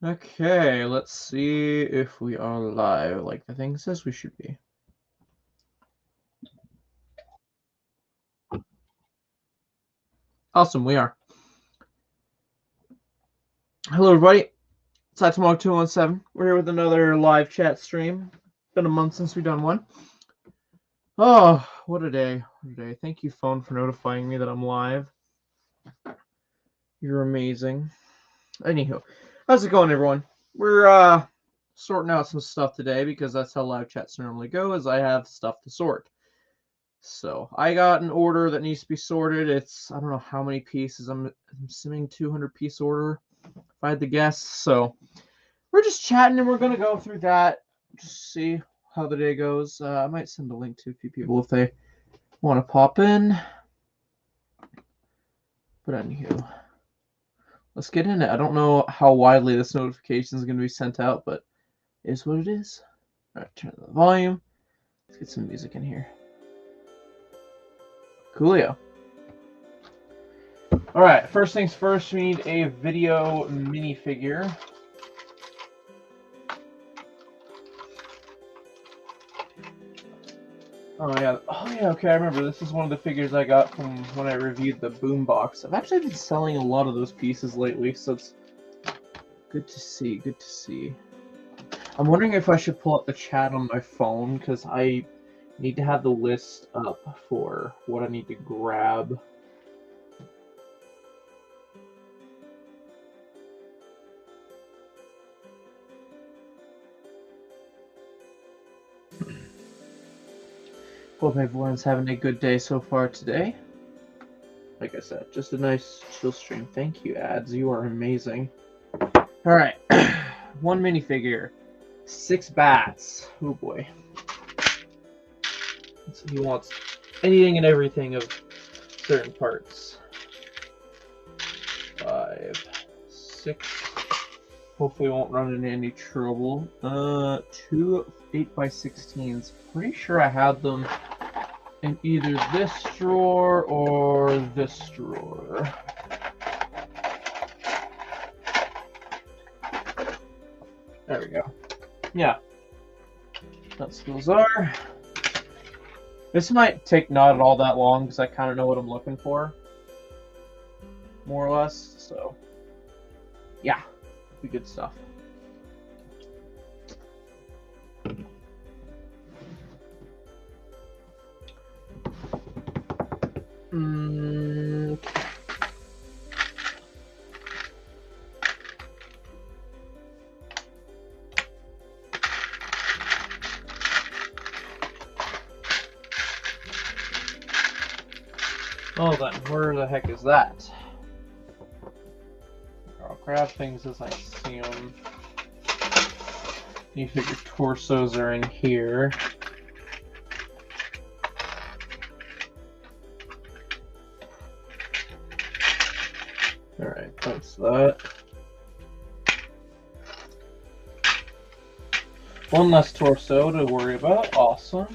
Okay, let's see if we are live like the thing says we should be. Awesome, we are. Hello, everybody. It's TMOG 217. We're here with another live chat stream. Been a month since we've done one. Oh, what a day. What a day. Thank you, phone, for notifying me that I'm live. You're amazing. Anywho, how's it going, everyone? We're sorting out some stuff today because that's how live chats normally go, is I have stuff to sort. So I got an order that needs to be sorted. It's, I don't know how many pieces. I'm assuming 200 piece order, if I had to guess. So we're just chatting and we're going to go through that, just see how the day goes. I might send a link to a few people if they want to pop in. But anywho, let's get in it. I don't know how widely this notification is going to be sent out, but it is what it is. All right, turn the volume. Let's get some music in here. Coolio. All right, first things first, we need a video minifigure. Oh yeah, okay, I remember. This is one of the figures I got from when I reviewed the boombox. I've actually been selling a lot of those pieces lately, so it's good to see, good to see. I'm wondering if I should pull up the chat on my phone, because I need to have the list up for what I need to grab. Hope everyone's having a good day so far today. Like I said, just a nice chill stream. Thank you, ads. You are amazing. Alright. One minifigure. 6 bats. Oh boy. So he wants anything and everything of certain parts. 5, 6. Hopefully won't run into any trouble. 2 8x16s. Pretty sure I had them in either this drawer or this drawer. There we go. Yeah. That's what those are. This might take not at all that long because I kind of know what I'm looking for. More or less. So, yeah. Be good stuff. Well then, where the heck is that? I'll grab things as I see them. You figure torsos are in here. Alright, that's that. One less torso to worry about. Awesome.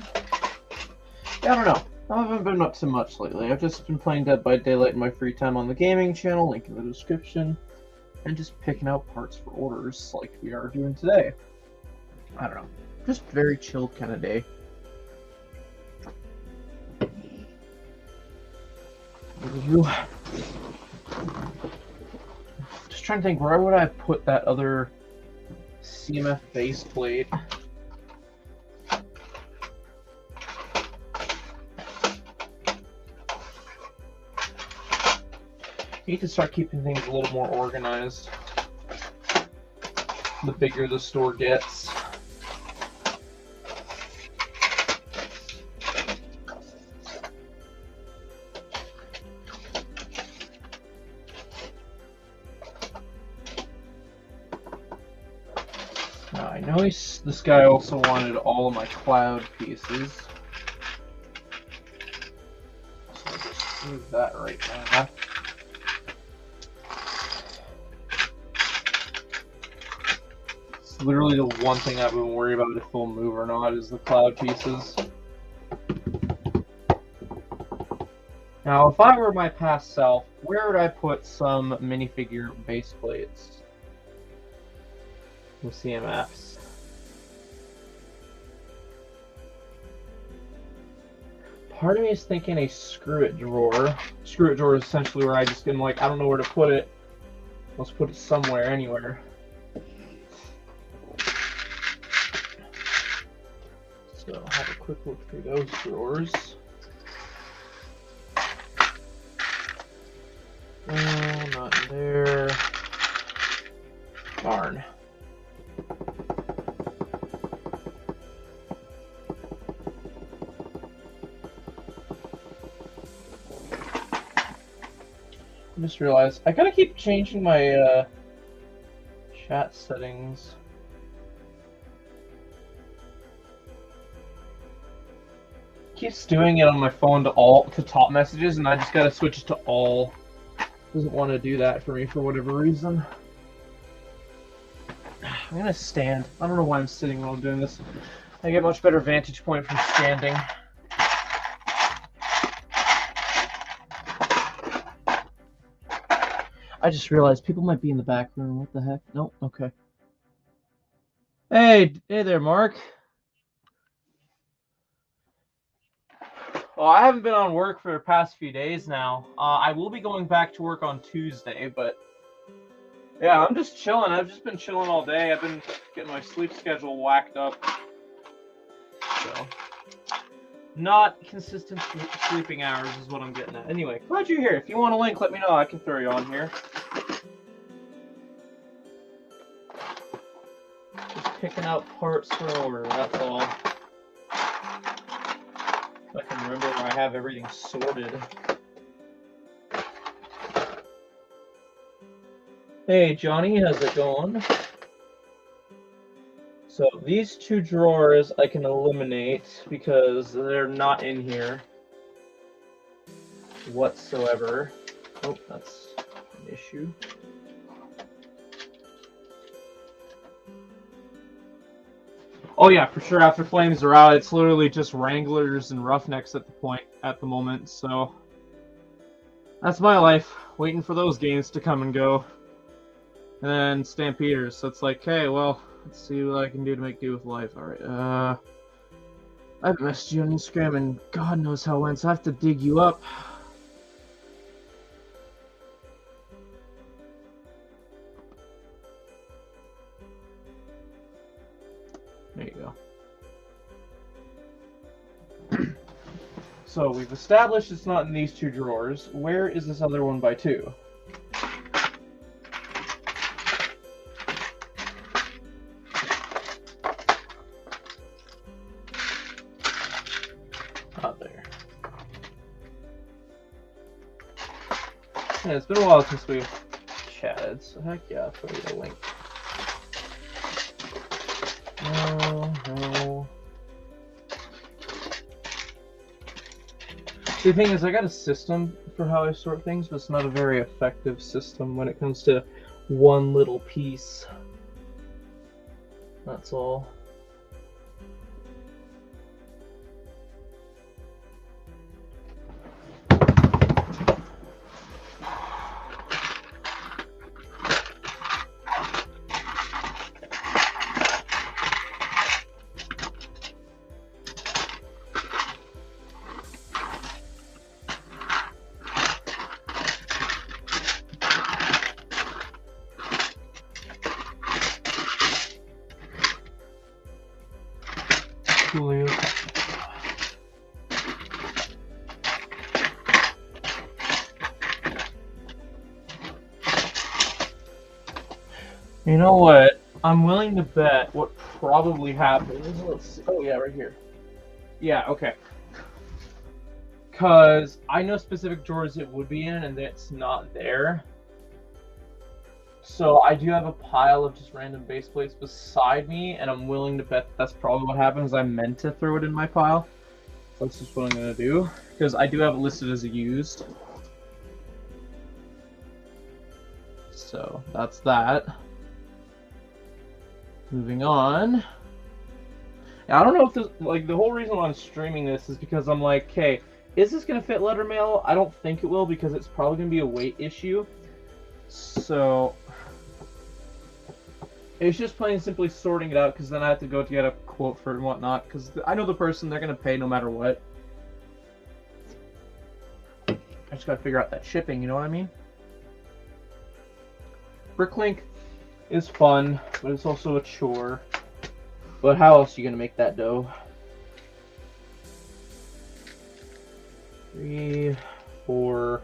Yeah, I don't know. I haven't been up to much lately. I've just been playing Dead by Daylight in my free time on the gaming channel, link in the description, and just picking out parts for orders like we are doing today. I don't know. Just very chilled kind of day. Just trying to think, where would I put that other CMF base plate? You need to start keeping things a little more organized. The bigger the store gets. Now, I know this guy also wanted all of my cloud pieces. So I'll just move that right now. Literally the one thing I've been worried about if they'll move or not is the cloud pieces. Now, if I were my past self, where would I put some minifigure base plates? Some CMFs. Part of me is thinking a screw it drawer. Screw it drawer is essentially where I just am like, I don't know where to put it. Let's put it somewhere, anywhere. So I'll have a quick look through those drawers. No, not in there. Darn. I just realized I gotta keep changing my chat settings. Keeps doing it on my phone to top messages, and I just gotta switch it to all. Doesn't want to do that for me for whatever reason. I'm gonna stand. I don't know why I'm sitting while I'm doing this. I get much better vantage point from standing. I just realized people might be in the back room. What the heck? Nope. Okay. Hey there, Mark. Well, I haven't been on work for the past few days now. I will be going back to work on Tuesday, but yeah, I'm just chilling. I've just been chilling all day. I've been getting my sleep schedule whacked up. So, not consistent sleeping hours is what I'm getting at. Anyway, glad you're here. If you want a link, let me know. I can throw you on here. Just picking out parts for order, that's all. I can remember where I have everything sorted. Hey Johnny, how's it going? So these two drawers I can eliminate because they're not in here whatsoever. Oh, that's an issue. Oh yeah, for sure. After flames are out, it's literally just Wranglers and Roughnecks at the moment. So that's my life, waiting for those games to come and go. And then Stampeders. So it's like, hey, well, let's see what I can do to make do with life. All right. I've messaged you on Instagram, and God knows how it went. So I have to dig you up. There you go. So we've established it's not in these two drawers. Where is this other one by two? Out there. Yeah, it's been a while since we've chatted, so heck yeah, I'll throw you a link. No. See, the thing is, I got a system for how I sort things, but it's not a very effective system when it comes to one little piece. That's all. You know what? I'm willing to bet what probably happens. Let's see. Oh, yeah, right here. Yeah, okay. Because I know specific drawers it would be in, and it's not there. So I do have a pile of just random base plates beside me, and I'm willing to bet that's probably what happens. I meant to throw it in my pile. So that's just what I'm going to do. Because I do have it listed as used. So that's that. Moving on. Now, I don't know if this, like, the whole reason why I'm streaming this is because I'm like, hey, is this going to fit letter mail? I don't think it will because it's probably going to be a weight issue. So, It's just plain and simply sorting it out, because then I have to go to get a quote for it and whatnot, because I know the person, they're going to pay no matter what. I just got to figure out that shipping, you know what I mean? Bricklink is fun, but it's also a chore. But how else are you going to make that dough? 3, 4,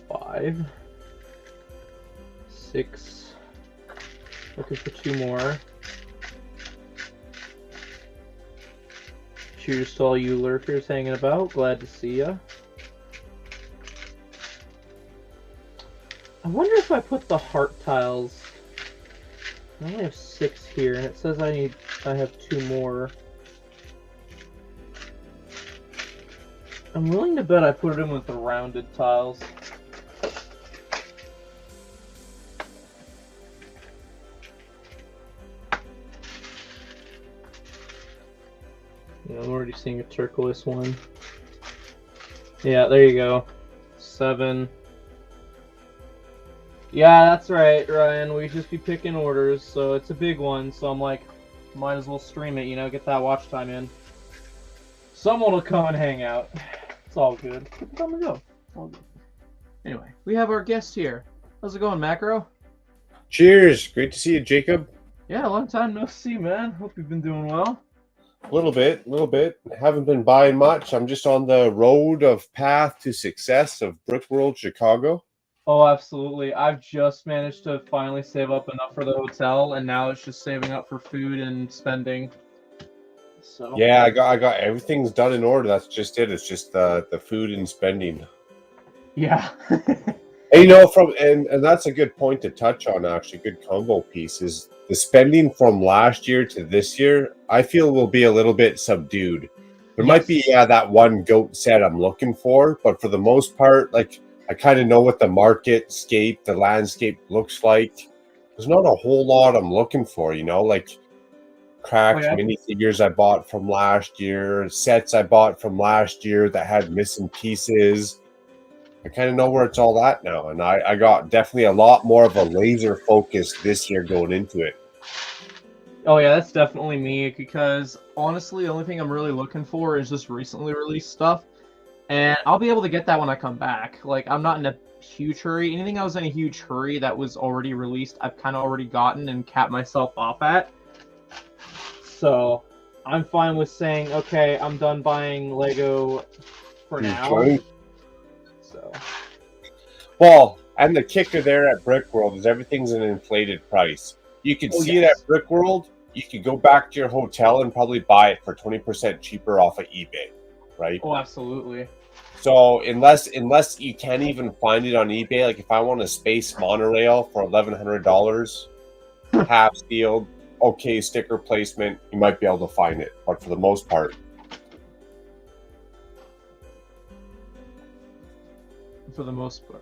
5, 6. Looking for 2 more. Cheers to all you lurkers hanging about. Glad to see ya. I wonder if I put the heart tiles. I only have 6 here, and it says I have 2 more. I'm willing to bet I put it in with the rounded tiles. Yeah, I'm already seeing a turquoise one. Yeah, there you go. 7. Yeah, that's right, Ryan. We just be picking orders, so it's a big one. So I'm like, might as well stream it, you know, get that watch time in. Someone will come and hang out. It's all good. Come and go. All good. Anyway, we have our guest here. How's it going, Macro? Cheers. Great to see you, Jacob. Yeah, long time no see, man. Hope you've been doing well. A little bit. Haven't been buying much. I'm just on the road of path to success of Brickworld Chicago. Oh, absolutely. I've just managed to finally save up enough for the hotel, and now it's just saving up for food and spending. So yeah, I got everything's done in order. That's just it. It's just the food and spending. Yeah. And, you know, and that's a good point to touch on, actually. Good combo piece is the spending from last year to this year, I feel will be a little bit subdued. There might be, that one goat set I'm looking for, but for the most part, like, I kind of know what the marketscape, the landscape looks like. There's not a whole lot I'm looking for, you know, like cracked minifigures I bought from last year, sets I bought from last year that had missing pieces. I kind of know where it's all at now, and I got definitely a lot more of a laser focus this year going into it. Oh yeah, that's definitely me, because honestly, the only thing I'm really looking for is just recently released stuff, and I'll be able to get that when I come back. Like, I'm not in a huge hurry. Anything I was in a huge hurry that was already released, I've kind of already gotten and capped myself off at. So, I'm fine with saying, okay, I'm done buying Lego for now. Okay. So. Well, and the kicker there at Brickworld is everything's an inflated price. You can see it at Brickworld. You could go back to your hotel and probably buy it for 20% cheaper off of eBay, right? Oh, absolutely. So unless you can't even find it on eBay, like if I want a space monorail for $1,100, half sealed, okay sticker placement, you might be able to find it. But for the most part,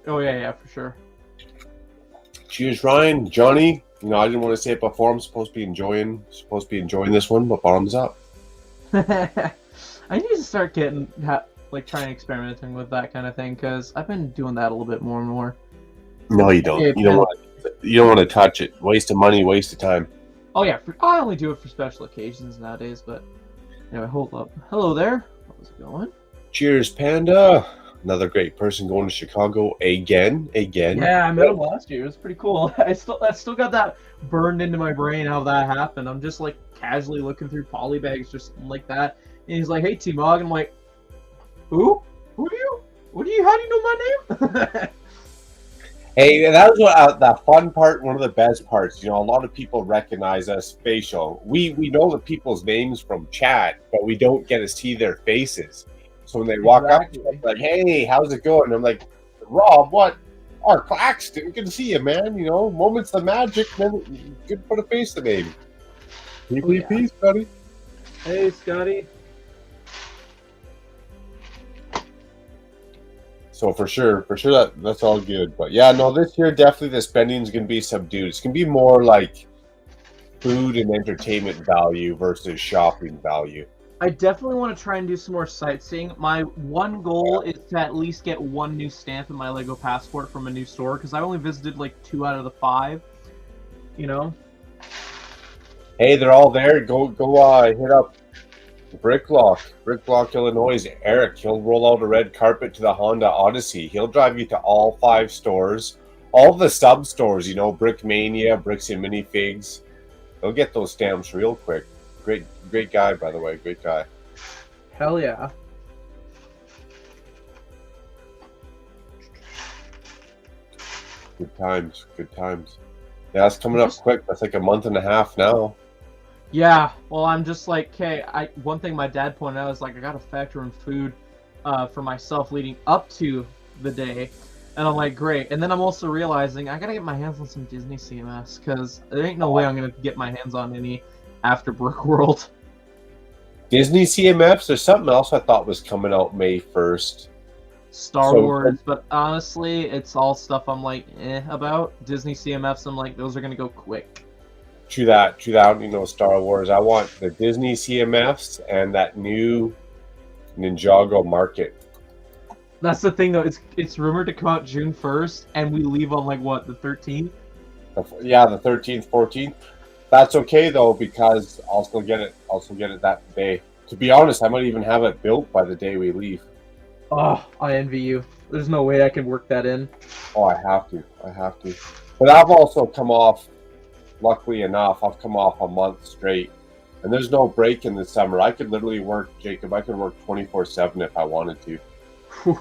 oh yeah, for sure. Cheers, Ryan, Johnny. You know, I didn't want to say it before. I'm supposed to be enjoying this one, but bottoms up. I need to start trying experimenting with that kind of thing, because I've been doing that a little bit more and more. No, you don't. You don't want to touch it. Waste of money, waste of time. Oh yeah, I only do it for special occasions nowadays. But anyway, hold up. Hello there. How's it going? Cheers, Panda. Another great person going to Chicago again. Yeah, I met him last year. It was pretty cool. I still got that burned into my brain how that happened. I'm just like casually looking through polybags or something like that, and he's like, "Hey, TMOG," and I'm like, "Who? Who are you? How do you know my name?" Hey, that was that fun part. One of the best parts. You know, a lot of people recognize us facial. We know the people's names from chat, but we don't get to see their faces. So when they walk up to us, like, "Hey, how's it going?" And I'm like, "Rob, what? Our Claxton, good to see you, man. You know, moments of magic, man. Good to put a face to the name." Peace, buddy. Hey, Scotty. So for sure that's all good. But yeah, no, this year definitely the spending is going to be subdued. It's going to be more like food and entertainment value versus shopping value. I definitely want to try and do some more sightseeing. My one goal is to at least get one new stamp in my Lego passport from a new store, because I only visited like 2 out of the 5, you know? Hey, they're all there. Go hit up Bricklock, Illinois. Eric, he'll roll out a red carpet to the Honda Odyssey. He'll drive you to all 5 stores, all the sub stores. Brickmania, Bricks and Minifigs. They'll get those stamps real quick. Great guy, by the way. Great guy. Hell yeah. Good times. Yeah, it's coming up quick. That's like a month and a half now. Yeah, well, I'm just like, okay, one thing my dad pointed out is like I gotta factor in food for myself leading up to the day, and I'm like, great. And then I'm also realizing I gotta get my hands on some Disney CMS because there ain't no way I'm gonna get my hands on any after Brick World. Disney CMFs. There's something else I thought was coming out May 1st. Star Wars, but honestly, it's all stuff I'm like, about. Disney CMFs, I'm like, those are gonna go quick. True that. Star Wars. I want the Disney CMFs and that new Ninjago market. That's the thing, though. It's rumored to come out June 1st, and we leave on like what, the 13th? Yeah, the 13th, 14th. That's okay though, because I'll still get it. That day. To be honest, I might even have it built by the day we leave. Oh, I envy you. There's no way I can work that in. Oh, I have to. But I've also come off. Luckily enough, I've come off a month straight, and there's no break in the summer. I could literally work, Jacob. I could work 24/7 if I wanted to. Whew.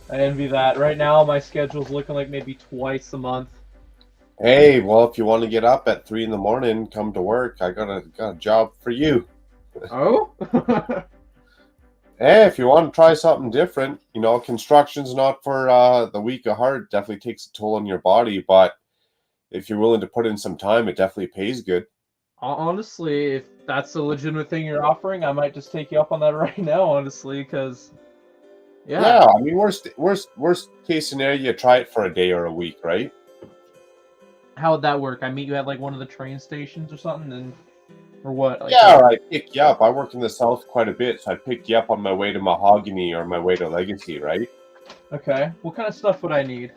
I envy that. Right now, my schedule's looking like maybe twice a month. Hey, well, if you want to get up at 3 a.m, come to work. I got a job for you. Oh? Hey, if you want to try something different, construction's not for the weak of heart. Definitely takes a toll on your body, but if you're willing to put in some time, it definitely pays good. Honestly, if that's a legitimate thing you're offering, I might just take you up on that right now, honestly, because... Yeah, I mean, worst case scenario, you try it for a day or a week, right? How would that work? I meet you at like one of the train stations or something, or what? Like, yeah, or I pick you up. I work in the South quite a bit, so I pick you up on my way to Mahogany or my way to Legacy, right? Okay. What kind of stuff would I need?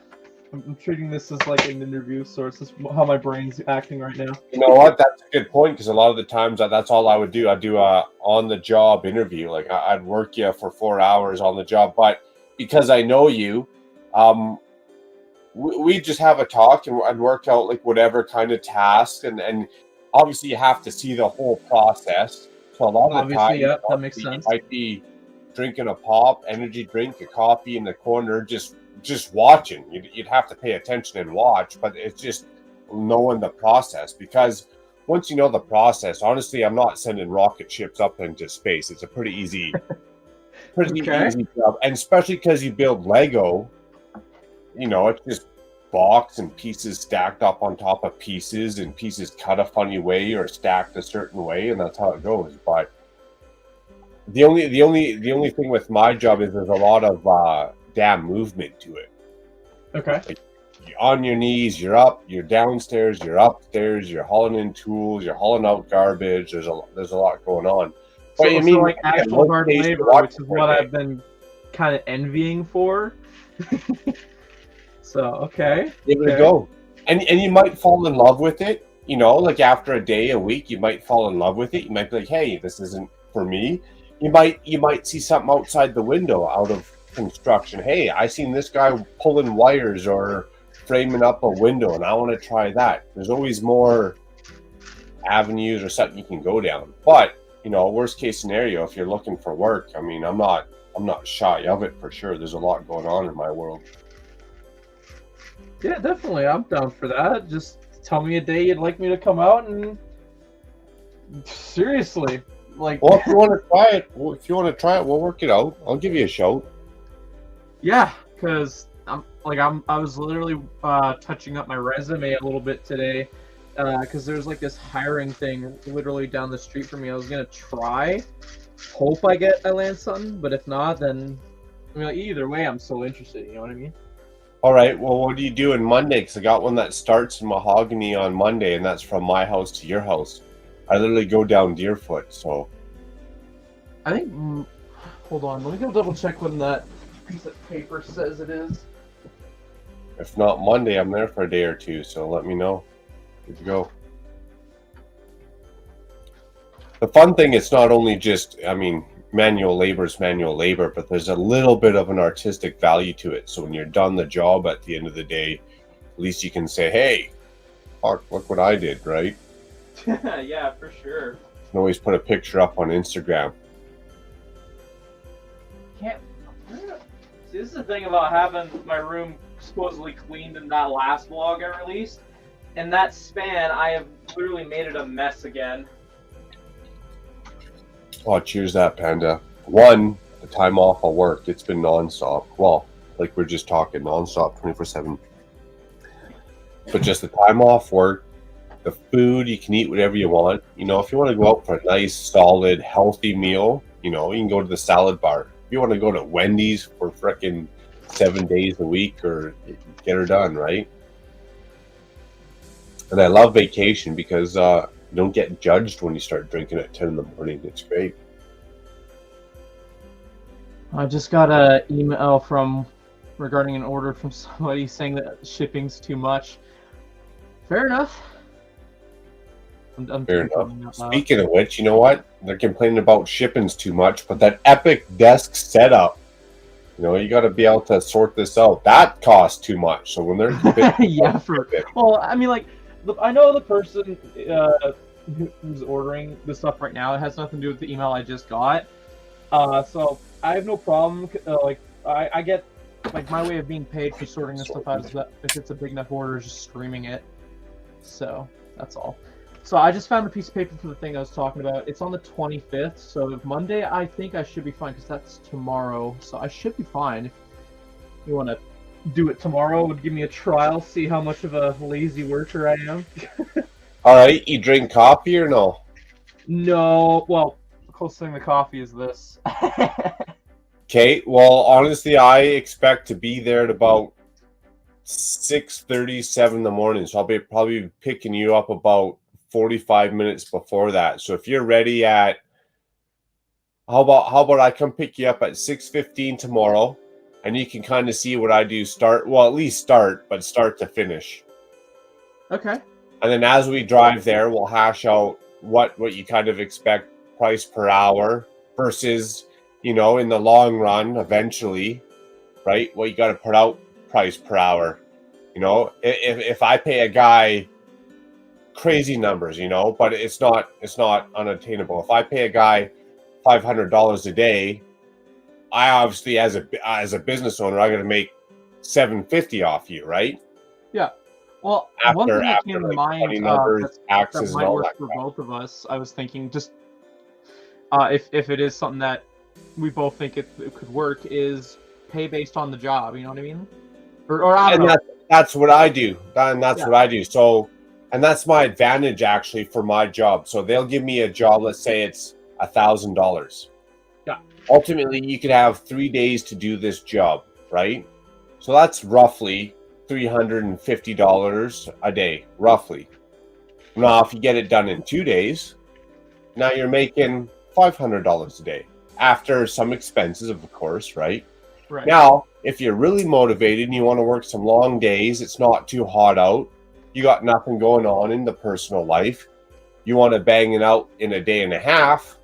I'm treating this as like an interview, so it's just how my brain's acting right now. You know what? That's a good point, because a lot of the times that's all I would do. I'd do a on-the-job interview. Like I'd work you for 4 hours on the job, but because I know you, we just have a talk and I'd work out like whatever kind of task, and obviously you have to see the whole process. So a lot of the time, yeah, that makes sense. You might be drinking a pop, energy drink, a coffee in the corner, just watching. You'd have to pay attention and watch, but it's just knowing the process, because once you know the process, honestly, I'm not sending rocket ships up into space. It's a pretty easy easy job, and especially because you build Lego, it's just blocks and pieces stacked up on top of pieces, and pieces cut a funny way or stacked a certain way, and that's how it goes. But the only thing with my job is there's a lot of damn movement to it. Okay. Like, you're on your knees, you're up, you're downstairs, you're upstairs, you're hauling in tools, you're hauling out garbage. There's a lot going on. But so like actual hard labor, which is what I've been kind of envying for. So okay. Give it a go. And you might fall in love with it. Like after a day, a week, you might fall in love with it. You might be like, hey, this isn't for me. You might see something outside the window out of construction. Hey, I seen this guy pulling wires or framing up a window, and I want to try that. There's always more avenues or something you can go down. But worst case scenario, if you're looking for work, I mean, I'm not shy of it for sure. There's a lot going on in my world. Yeah, definitely. I'm down for that. Just tell me a day you'd like me to come out, and seriously, like. Well, if you want to try it, we'll work it out. I'll give you a shout. Yeah, because I was literally touching up my resume a little bit today, because there's like this hiring thing literally down the street from me. I was gonna try, hope I land something, but if not, then either way, I'm so interested. You know what I mean? All right. Well, what are you doing Monday? Because I got one that starts in Mahogany on Monday, and that's from my house to your house. I literally go down Deerfoot, so. I think. Hold on. Let me go double check when that piece of paper says it is. If not Monday, I'm there for a day or two, so let me know. Good to go. the fun thing, it's not only just, I mean, manual labor is manual labor, but there's a little bit of an artistic value to it. So when you're done the job at the end of the day, at least you can say, hey, fuck, look what I did, right? Yeah, for sure. You can always put a picture up on Instagram. Can't. See, this is the thing about having my room supposedly cleaned in that last vlog I released. In that span, I have literally made it a mess again. Oh, cheers that, Panda. One, the time off of work, it's been nonstop. Well, like we're just talking nonstop, 24/7. But just the time off work, the food, you can eat whatever you want. You know, if you want to go out for a nice, solid, healthy meal, you know, you can go to the salad bar. If you want to go to Wendy's for frickin' 7 days a week, or get her done, right? And I love vacation because you don't get judged when you start drinking at 10 in the morning. It's great. I just got an email regarding an order from somebody saying that shipping's too much. Fair enough. I'm Fair enough. Speaking of which, you know what? They're complaining about shipping's too much, but that epic desk setup, you know, you got to be able to sort this out. That costs too much. So when they're yeah, well, I mean, like, I know the person who's ordering the stuff right now. It has nothing to do with the email I just got. So I have no problem. Like, I get, like, my way of being paid for sorting this stuff out is that if it's a big enough order, just streaming it. So that's all. So I just found the piece of paper for the thing I was talking about. It's on the 25th, so Monday I think I should be fine, because that's tomorrow. So I should be fine. If you want to do it tomorrow, would give me a trial, see how much of a lazy worker I am. All right, you drink coffee or no? No, well, the closest thing to coffee is this. Okay, well, honestly, I expect to be there at about 6:37 in the morning, so I'll be probably picking you up about 45 minutes before that. So if you're ready at, how about I come pick you up at 6:15 tomorrow, and you can kind of see what I do at least start to finish. Okay. And then as we drive there, we'll hash out what you kind of expect price per hour versus, you know, in the long run, eventually, right? What you got to put out price per hour. You know, if I pay a guy crazy numbers, you know, but it's not unattainable. If I pay a guy $500 a day, I obviously, as a business owner, I got to make $750 off you, right? Yeah. Well, one thing that came to mind numbers, taxes, that might work for both of us. I was thinking, just if it is something that we both think it could work, is pay based on the job. You know what I mean? Or I don't know. That's what I do. And that's what I do. So, and that's my advantage actually for my job. So they'll give me a job. Let's say it's $1,000. Yeah. Ultimately, you could have 3 days to do this job, right? So that's roughly $350 a day, roughly. Now, if you get it done in 2 days, now you're making $500 a day after some expenses, of course, right? Right. Now, if you're really motivated and you want to work some long days, it's not too hot out, you got nothing going on in the personal life, you want to bang it out in a day and a half,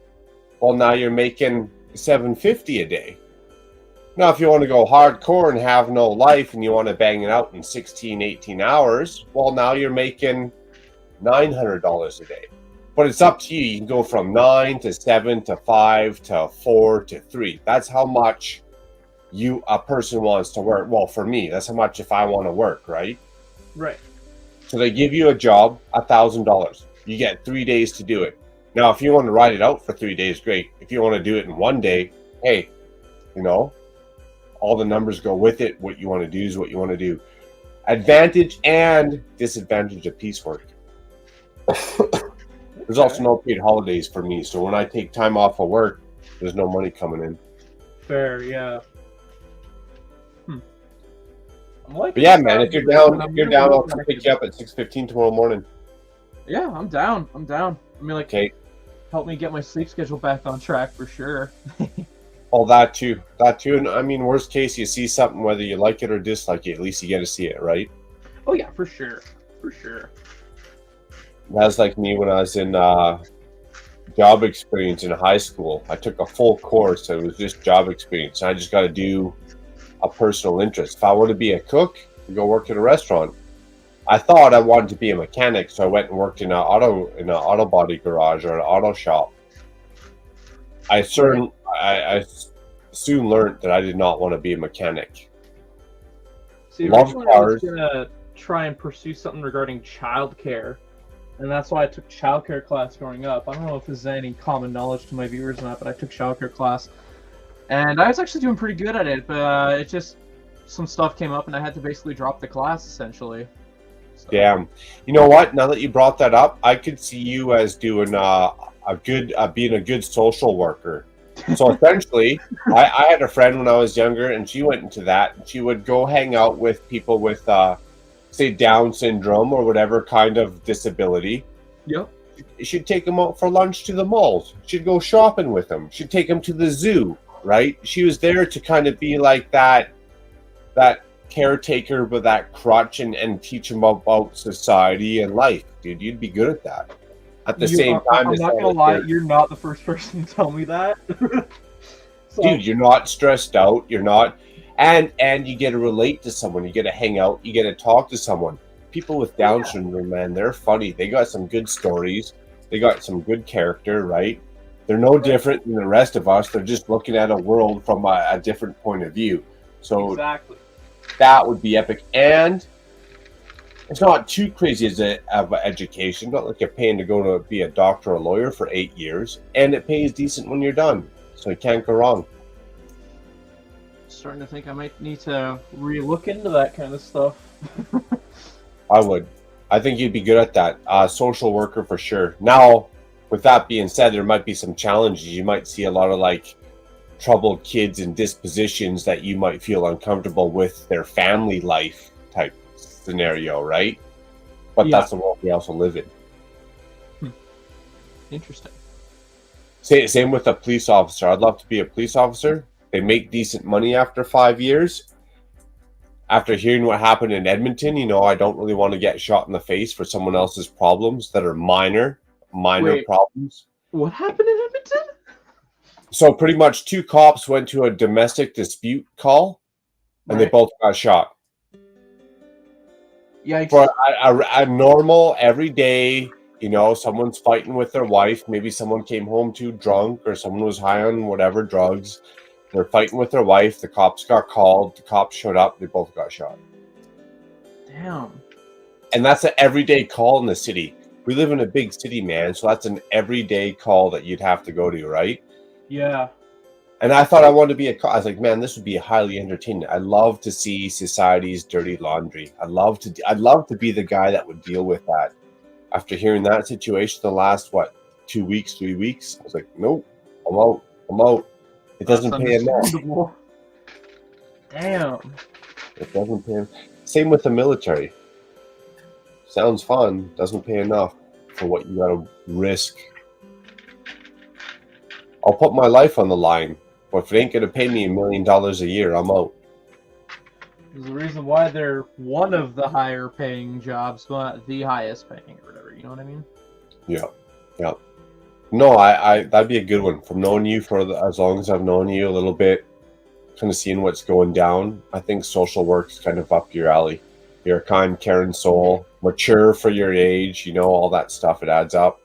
well, now you're making $750 a day. Now, if you want to go hardcore and have no life and you want to bang it out in 16, 18 hours, well, now you're making $900 a day. But it's up to you. You can go from 9 to 7 to 5 to 4 to 3. That's how much a person wants to work. Well, for me, that's how much if I want to work, right? Right. So they give you a job, $1,000. You get 3 days to do it. Now, if you want to ride it out for 3 days, great. If you want to do it in 1 day, hey, you know, all the numbers go with it. What you want to do is what you want to do. Advantage and disadvantage of piecework. There's also no paid holidays for me. So when I take time off of work, there's no money coming in. Fair, yeah. But yeah, man, if you're down, I'll come pick you up at 6:15 tomorrow morning. Yeah, I'm down. I mean, like, okay, help me get my sleep schedule back on track for sure. Oh, that too. And I mean, worst case, you see something, whether you like it or dislike it, at least you get to see it, right? Oh yeah, for sure. That's like me when I was in job experience in high school. I took a full course. It was just job experience. I just got to do a personal interest. If I were to be a cook, I'd go work at a restaurant. I thought I wanted to be a mechanic, so I went and worked in an auto body garage or an auto shop. I soon learned that I did not want to be a mechanic. See, Love originally I was cars. gonna try and pursue something regarding childcare, and that's why I took childcare class growing up. I don't know if this is any common knowledge to my viewers or not, but I took childcare class, and I was actually doing pretty good at it. But it just some stuff came up, and I had to basically drop the class essentially. So, Damn. You know what? Now that you brought that up, I could see you as doing being a good social worker. So essentially, I had a friend when I was younger, and she went into that. She would go hang out with people with, say, Down syndrome or whatever kind of disability. Yep. She'd take them out for lunch to the malls. She'd go shopping with them. She'd take them to the zoo, right? She was there to kind of be like that caretaker with that crutch and teach them about society and life. Dude, you'd be good at that. At the same time, I'm not gonna lie, you're not the first person to tell me that. So, dude, you're not stressed out. You're not, and you get to relate to someone. You get to hang out. You get to talk to someone. People with Down syndrome, man, they're funny. They got some good stories. They got some good character, right? They're no different than the rest of us. They're just looking at a world from a different point of view. So exactly. That would be epic. And it's not too crazy of an education. Not like you're paying to go to be a doctor or a lawyer for 8 years. And it pays decent when you're done. So you can't go wrong. Starting to think I might need to re-look into that kind of stuff. I would. I think you'd be good at that. Social worker for sure. Now, with that being said, there might be some challenges. You might see a lot of like troubled kids and dispositions that you might feel uncomfortable with their family life type scenario, right? But that's the world we also live in. Interesting. Same with a police officer. I'd love to be a police officer. They make decent money after 5 years. After hearing what happened in Edmonton, I don't really want to get shot in the face for someone else's problems that are minor problems. What happened in Edmonton? So pretty much 2 cops went to a domestic dispute call, and they both got shot. Yikes. For a normal, everyday, someone's fighting with their wife. Maybe someone came home too drunk or someone was high on whatever drugs. They're fighting with their wife. The cops got called. The cops showed up. They both got shot. Damn. And that's an everyday call in the city. We live in a big city, man. So that's an everyday call that you'd have to go to, right? Yeah. And I thought I wanted to be I was like, man, this would be highly entertaining. I love to see society's dirty laundry. I'd love to be the guy that would deal with that. After hearing that situation the last 2 weeks, 3 weeks, I was like, nope, I'm out. It doesn't pay enough. Damn. It doesn't pay. Same with the military. Sounds fun, doesn't pay enough for what you gotta risk. I'll put my life on the line, but if it ain't gonna pay me $1 million a year, I'm out. There's a reason why they're one of the higher paying jobs, but not the highest paying or whatever. You know what I mean? Yeah. No, I that'd be a good one. From knowing you as long as I've known you a little bit, kind of seeing what's going down, I think social work's kind of up your alley. You're a kind, caring soul, mature for your age, all that stuff. It adds up.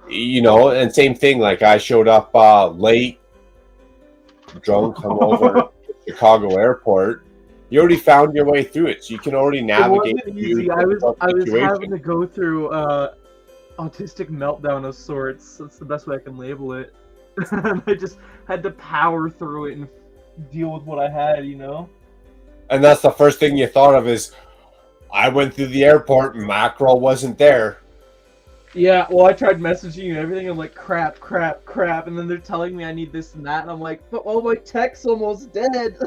And same thing. Like I showed up late, drunk, hungover, to Chicago airport. You already found your way through it, so you can already navigate. It wasn't easy. I was having to go through autistic meltdown of sorts. That's the best way I can label it. I just had to power through it and deal with what I had, And that's the first thing you thought of is, I went through the airport, macro wasn't there. Yeah, well, I tried messaging you and everything. I'm like, crap, and then they're telling me I need this and that, and I'm like, but all my tech's almost dead.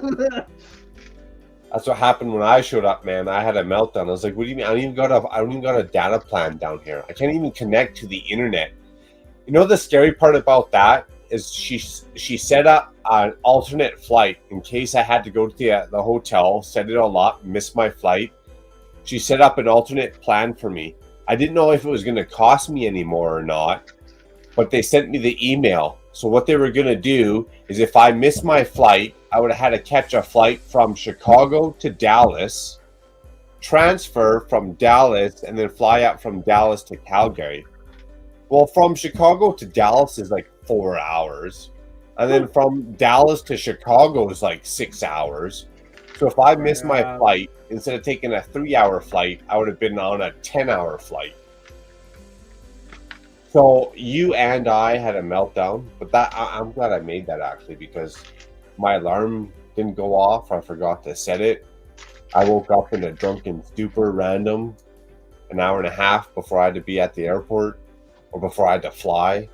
That's what happened when I showed up, man. I had a meltdown. I was like, what do you mean? I don't even got a data plan down here. I can't even connect to the internet. The scary part about that is she set up an alternate flight in case I had to go to the hotel, set it all up, miss my flight. She set up an alternate plan for me. I didn't know if it was going to cost me any more or not. but they sent me the email. So what they were going to do is if I missed my flight, I would have had to catch a flight from Chicago to Dallas, transfer from Dallas, and then fly out from Dallas to Calgary. Well, from Chicago to Dallas is like 4 hours. And then from Dallas to Chicago is like 6 hours. So if I missed my flight, instead of taking a 3-hour flight, I would have been on a 10-hour flight. So you and I had a meltdown, but I'm glad I made that actually, because my alarm didn't go off. I forgot to set it. I woke up in a drunken stupor, random, an hour and a half before I had to be at the airport, or before I had to fly.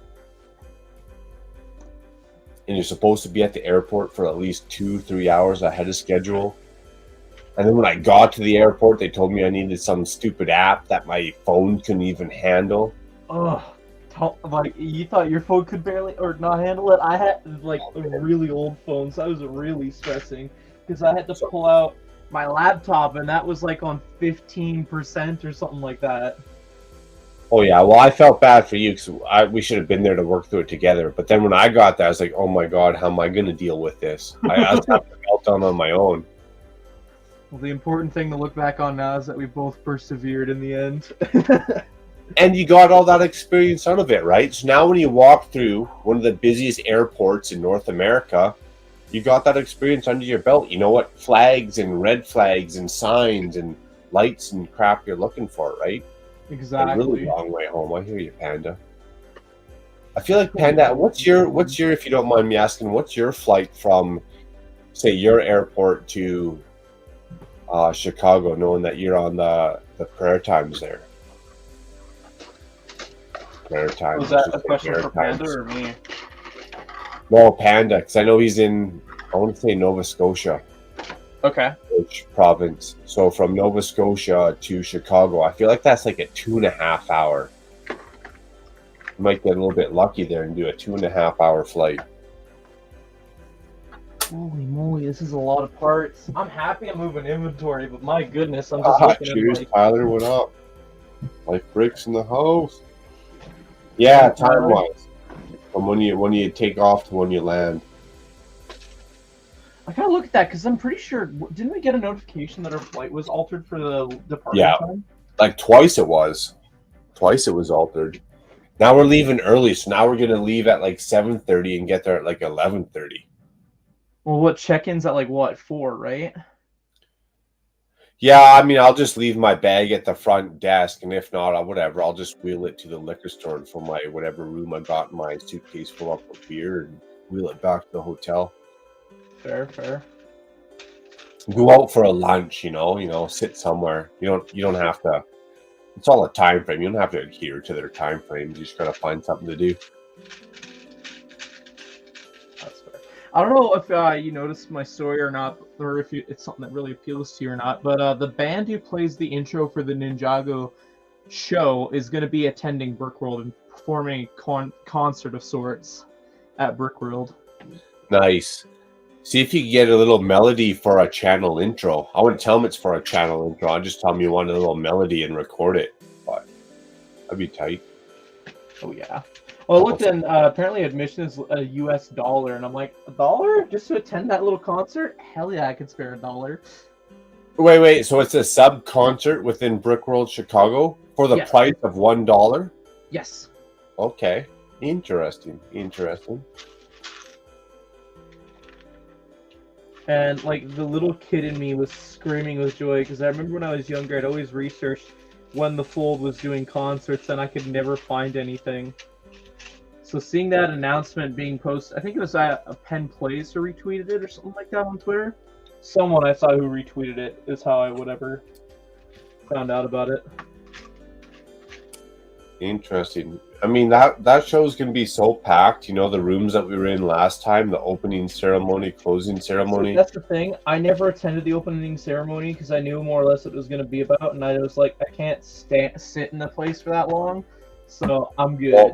And you're supposed to be at the airport for at least 2-3 hours ahead of schedule. And then when I got to the airport, they told me I needed some stupid app that my phone couldn't even handle. Oh, like you thought your phone could barely or not handle it? I had like a really old phone, so I was really stressing because I had to pull out my laptop, and that was like on 15% or something like that. Oh yeah, well I felt bad for you because we should have been there to work through it together. But then when I got there, I was like, oh my god, how am I going to deal with this? I was having a meltdown on my own. Well, the important thing to look back on now is that we both persevered in the end. And you got all that experience out of it, right? So now when you walk through one of the busiest airports in North America, you got that experience under your belt. You know what flags and red flags and signs and lights and crap you're looking for, right? Exactly. A really long way home. I hear you, Panda. I feel like Panda, what's your, if you don't mind me asking, what's your flight from, say, your airport to Chicago, knowing that you're on the prayer times there? Prayer times. Was that a question for Panda or me? No, Panda, because I know he's in, I want to say Nova Scotia. Okay. Which province? So from Nova Scotia to Chicago, I feel like that's like a 2.5 hour. You might get a little bit lucky there and do a 2.5 hour flight. Holy moly, this is a lot of parts. I'm happy I'm moving inventory, but my goodness, I'm just looking cheers, at like... Tyler, what up? Life bricks in the house. Yeah, time wise. From when you take off to when you land. I gotta look at that because I'm pretty sure, didn't we get a notification that our flight was altered for the departure time? Like twice it was. Twice it was altered. Now we're leaving early, so now we're gonna leave at like 7:30 and get there at like 11:30. Well, what check-ins at like what, 4, right? Yeah, I mean, I'll just leave my bag at the front desk, and if not, I'll just wheel it to the liquor store and from my whatever room I got my suitcase full up with beer and wheel it back to the hotel. Fair. Go out for a lunch, you know, sit somewhere. You don't have to. It's all a time frame. You don't have to adhere to their time frames. You just gotta find something to do. That's fair. I don't know if you noticed my story or not, or if it's something that really appeals to you or not, but the band who plays the intro for the Ninjago show is going to be attending Brickworld and performing a concert of sorts at Brickworld. Nice. See if you can get a little melody for a channel intro. I wouldn't tell them it's for a channel intro. I'll just tell them you want a little melody and record it. But that'd be tight. Oh, yeah. Well, I looked and apparently admission is a US $1, and I'm like, $1 just to attend that little concert? Hell yeah, I could spare $1. Wait. So it's a sub concert within Brickworld Chicago for the price of $1? Yes. Okay. Interesting. And like the little kid in me was screaming with joy because I remember when I was younger, I'd always researched when the Fold was doing concerts, and I could never find anything. So seeing that announcement being posted, I think it was a Penn Plays who retweeted it or something like that on Twitter. Someone I saw who retweeted it is how I would ever found out about it. Interesting. I mean, that show's going to be so packed. You know, the rooms that we were in last time, the opening ceremony, closing ceremony. So that's the thing. I never attended the opening ceremony because I knew more or less what it was going to be about, and I was like, I can't sit in the place for that long, so I'm good. Well,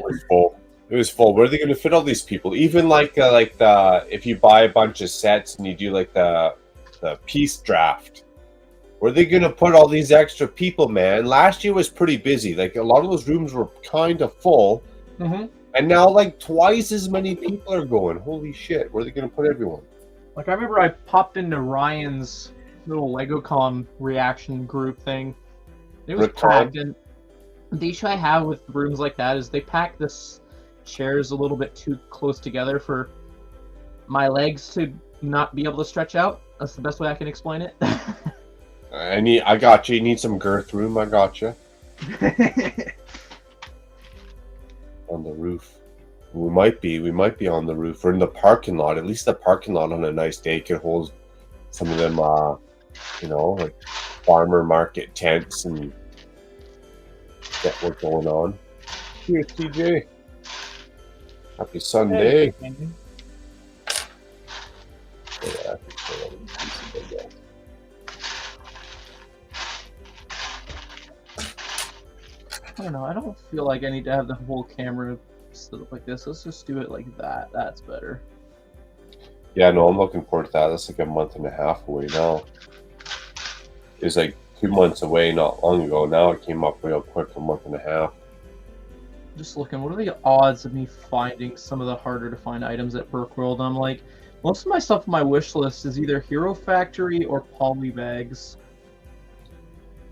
it was full. Where are they going to fit all these people? Even like the if you buy a bunch of sets and you do like the piece draft. Where are they going to put all these extra people, man? Last year was pretty busy. Like, a lot of those rooms were kind of full. Mm-hmm. And now, like, twice as many people are going. Holy shit! Where are they going to put everyone? Like, I remember I popped into Ryan's little LegoCon reaction group thing. It was packed, and the issue I have with rooms like that is they pack the chairs a little bit too close together for my legs to not be able to stretch out. That's the best way I can explain it. I got you. You need some girth room. I got you. On the roof. We might be on the roof. We're in the parking lot. At least the parking lot on a nice day could hold some of them, like farmer market tents and get what's going on. Here's TJ. Happy Sunday. Hey, Yeah, I don't know. I don't feel like I need to have the whole camera set up like this. Let's just do it like that. That's better. yeah, no, I'm looking forward to that. That's like a month and a half away now. It was like 2 months away not long ago. Now it came up real quick, a month and a half. Just looking, what are the odds of me finding some of the harder to find items at Brookworld? I'm like, most of my stuff on my wish list is either Hero Factory or Polybags.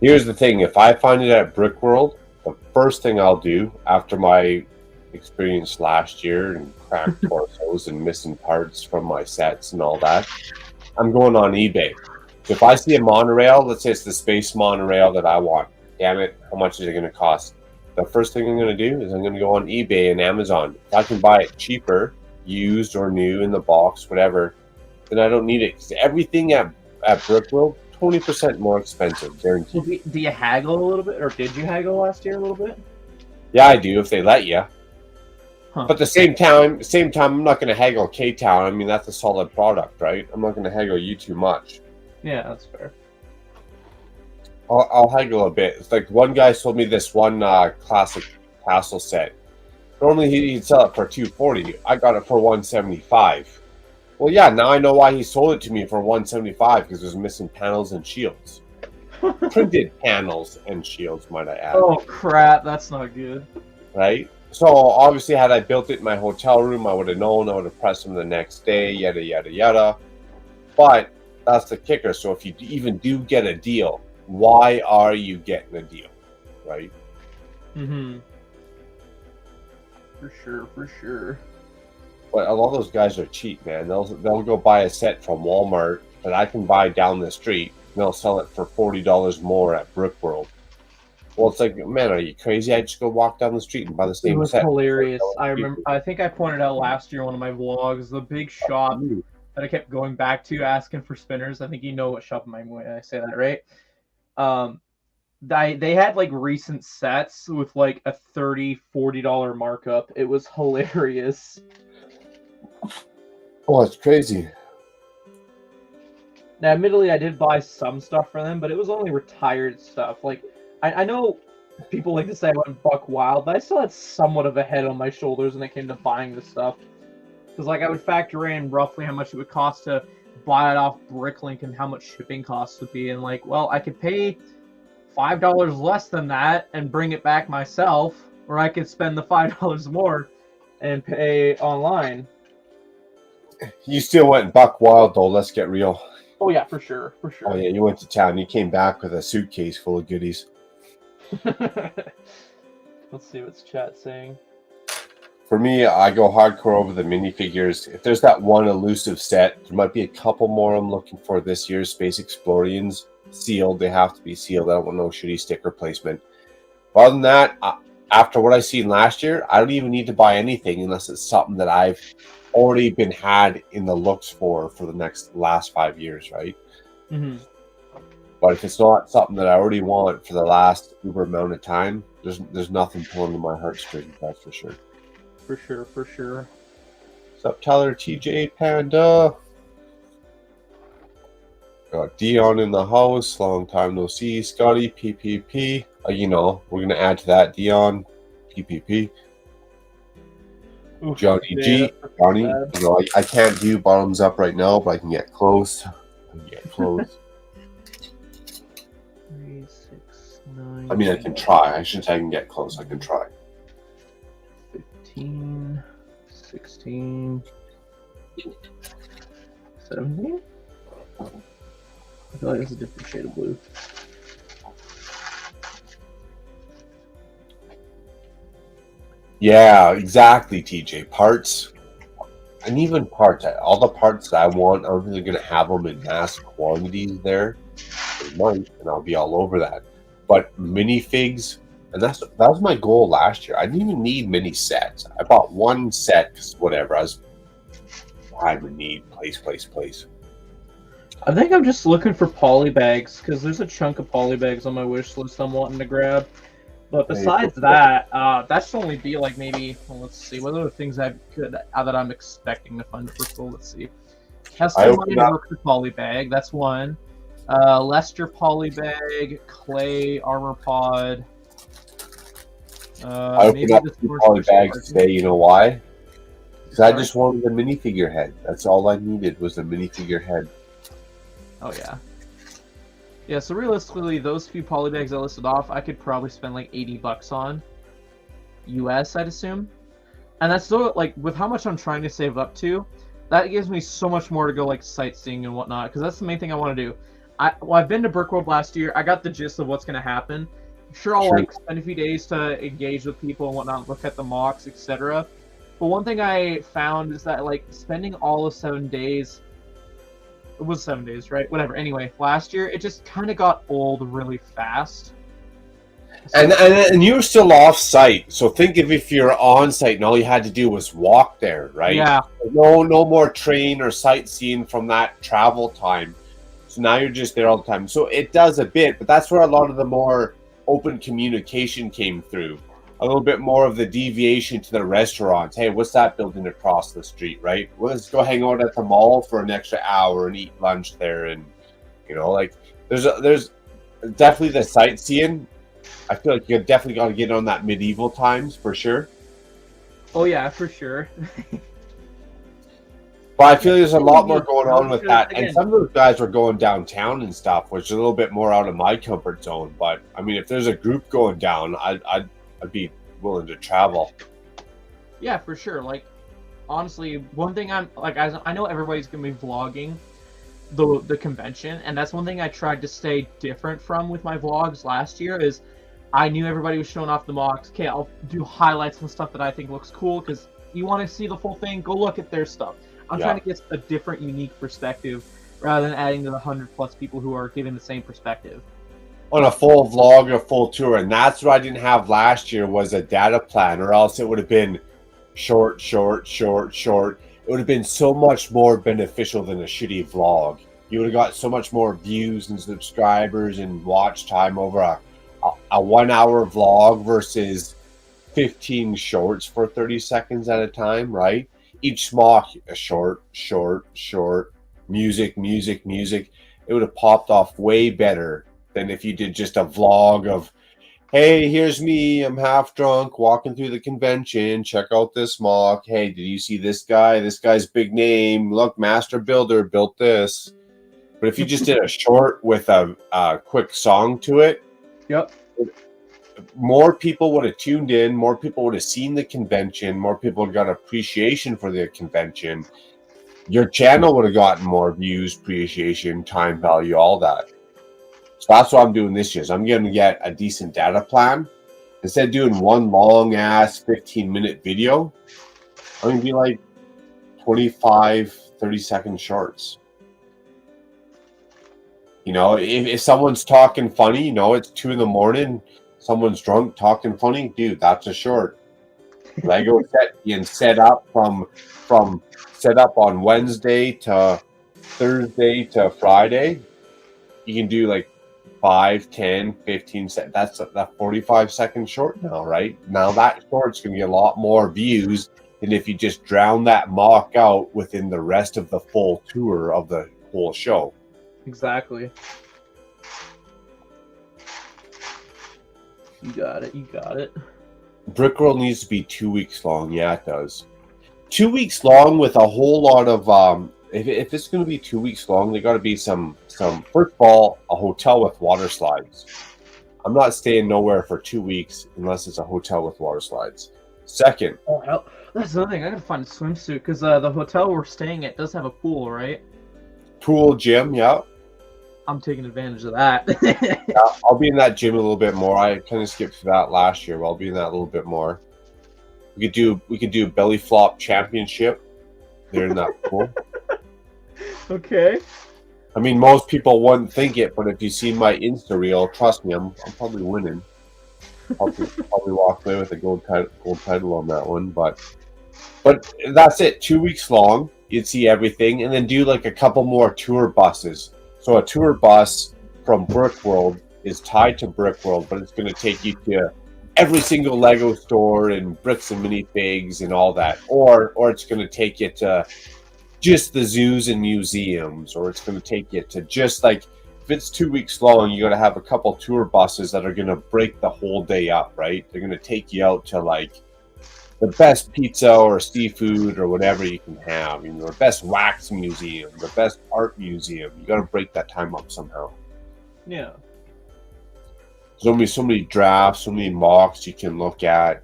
Here's the thing. If I find it at Brickworld, the first thing I'll do after my experience last year and cracked torsos and missing parts from my sets and all that, I'm going on eBay. So if I see a monorail, let's say it's the space monorail that I want, damn it, how much is it going to cost? The first thing I'm going to do is I'm going to go on eBay and Amazon. If I can buy it cheaper, used or new in the box, whatever, then I don't need it. Because everything at Brickworld, 20% more expensive, guaranteed. Do you haggle a little bit, or did you haggle last year a little bit? Yeah, I do if they let you. Huh. But at the same time, I'm not going to haggle K-Town. I mean, that's a solid product, right? I'm not going to haggle you too much. Yeah, that's fair. I'll haggle a bit. It's like one guy sold me this one classic castle set. Normally he'd sell it for $240. I got it for $175. Well, yeah, now I know why he sold it to me for $175 because it was missing panels and shields. Printed panels and shields, might I add. Oh crap, that's not good. Right? So obviously, had I built it in my hotel room, I would have known. I would have pressed them the next day. Yada yada yada. But that's the kicker. So if you even do get a deal, why are you getting a deal, right? Mm-hmm. For sure. But a lot of those guys are cheap, man. They'll go buy a set from Walmart that I can buy down the street. And they'll sell it for $40 more at Brickworld. Well, it's like, man, are you crazy? I just go walk down the street and buy the same set. It was hilarious. I remember. I think I pointed out last year in one of my vlogs the big shop that I kept going back to asking for spinners. I think you know what shop I'm when I say that, right? They had like recent sets with like a $30-$40 markup. It was hilarious. Oh, it's crazy. Now, admittedly, I did buy some stuff for them, but it was only retired stuff. Like, I know people like to say I went buck wild, but I still had somewhat of a head on my shoulders when it came to buying the stuff. Because, like, I would factor in roughly how much it would cost to buy it off Bricklink and how much shipping costs would be. And, like, well, I could pay $5 less than that and bring it back myself, or I could spend the $5 more and pay online. You still went buck wild, though. Let's get real. Oh, yeah, for sure. Oh, yeah, you went to town. You came back with a suitcase full of goodies. Let's see what's chat saying. For me, I go hardcore over the minifigures. If there's that one elusive set, there might be a couple more I'm looking for this year. Space Explorians, sealed. They have to be sealed. I don't want no shitty sticker placement. Other than that, after what I seen last year, I don't even need to buy anything unless it's something that I've already been had in the looks for the last 5 years, right? Mm-hmm. But if it's not something that I already want for the last uber amount of time, there's nothing pulling to my heartstrings, that's for sure. For sure. What's up, Tyler, TJ, Panda? Got Dion in the house, long time no see. Scotty, PPP. We're going to add to that, Dion, PPP. Oof, Johnny G. Johnny, I can't do bottoms up right now, but I can get close. 3, 6, 9. I mean, I can try. I shouldn't say I can get close. I can try. 15. 16, 17. I feel like it's a different shade of blue. Yeah, exactly, TJ. Parts, and even parts, all the parts that I want, I'm really going to have them in mass quantities there. They might, and I'll be all over that. But minifigs, and that was my goal last year. I didn't even need mini sets. I bought one set because whatever, I would need place. I think I'm just looking for poly bags because there's a chunk of poly bags on my wish list I'm wanting to grab. But besides that, that should only be like maybe. Well, let's see. What are the things that I'm expecting to find first of all? Let's see. Custom Worker poly bag. That's one. Lester poly bag, clay armor pod. I opened up 2 poly bags today. You know why? Because I just wanted a minifigure head. That's all I needed was a minifigure head. Oh yeah. Yeah, so realistically, those few poly bags I listed off, I could probably spend like $80 on. US, I'd assume. And that's still, like, with how much I'm trying to save up to, that gives me so much more to go, like, sightseeing and whatnot, because that's the main thing I want to do. I've been to Brickworld last year. I got the gist of what's going to happen. Sure, I'll, like, spend a few days to engage with people and whatnot, look at the mocks, etc. But one thing I found is that, like, spending all of 7 days... It was 7 days, right? Whatever. Anyway, last year, it just kind of got old really fast. So, and you were still off site, so think of if you're on site and all you had to do was walk there, right? Yeah. No more train or sightseeing from that travel time. So now you're just there all the time. So it does a bit, but that's where a lot of the more open communication came through. A little bit more of the deviation to the restaurants. Hey, what's that building across the street, right? Well, let's go hang out at the mall for an extra hour and eat lunch there. And, you know, like, there's definitely the sightseeing. I feel like you definitely got to get on that medieval times for sure. Oh, yeah, for sure. But I feel there's a lot more going on with that. And some of those guys were going downtown and stuff, which is a little bit more out of my comfort zone. But, I mean, if there's a group going down, I'd be willing to travel. Yeah, for sure. Like, honestly, one thing I'm like, I know everybody's gonna be vlogging the convention, and that's one thing I tried to stay different from with my vlogs last year. Is I knew everybody was showing off the mocks. Okay, I'll do highlights and stuff that I think looks cool because you want to see the full thing. Go look at their stuff. I'm trying to get a different, unique perspective rather than adding to the 100+ people who are giving the same perspective. On a full vlog, a full tour, and that's what I didn't have last year was a data plan, or else it would have been short. It would have been so much more beneficial than a shitty vlog. You would have got so much more views and subscribers and watch time over a 1 hour vlog versus 15 shorts for 30 seconds at a time, right? Each smock, a short, music. It would have popped off way better than if you did just a vlog of, hey, here's me, I'm half drunk, walking through the convention, check out this mock. Hey, did you see this guy? This guy's big name. Look, Master Builder built this. But if you just did a short with a quick song to it, yep, more people would have tuned in, more people would have seen the convention, more people would have got appreciation for the convention. Your channel would have gotten more views, appreciation, time value, all that. So that's what I'm doing this year. So I'm going to get a decent data plan. Instead of doing one long ass 15-minute video, I'm going to be like 25, 30-second shorts. You know, if someone's talking funny, you know, it's 2 a.m, someone's drunk talking funny, dude, that's a short. Lego set being set up from set up on Wednesday to Thursday to Friday. You can do like 5, 10, 15 seconds. That's that 45-second short now, right? Now that short's going to get a lot more views than if you just drown that mock out within the rest of the full tour of the whole show. Exactly. You got it. Brickworld needs to be 2 weeks long. Yeah, it does. 2 weeks long with a whole lot of if it's going to be 2 weeks long, they got to be some first of all, a hotel with water slides. I'm not staying nowhere for 2 weeks unless it's a hotel with water slides. Second. Oh hell, that's the other thing. I gotta find a swimsuit because the hotel we're staying at does have a pool, right? Pool, gym, yeah. I'm taking advantage of that. Yeah, I'll be in that gym a little bit more. I kind of skipped that last year, but I'll be in that a little bit more. We could do belly flop championship there in that pool. Okay. I mean, most people wouldn't think it, but if you see my Insta reel, trust me, I'm probably winning. Probably walk away with a gold title on that one, but that's it. 2 weeks long. You'd see everything, and then do like a couple more tour buses. So a tour bus from Brick World is tied to Brick World, but it's going to take you to every single Lego store and bricks and minifigs and all that, or it's going to take you to just the zoos and museums, or it's going to take you to just like, if it's 2 weeks long, you got to have a couple tour buses that are going to break the whole day up, right? They're going to take you out to like the best pizza or seafood or whatever you can have, you know, the best wax museum, the best art museum. You got to break that time up somehow. Yeah. There's only so many drafts, so many mocks you can look at.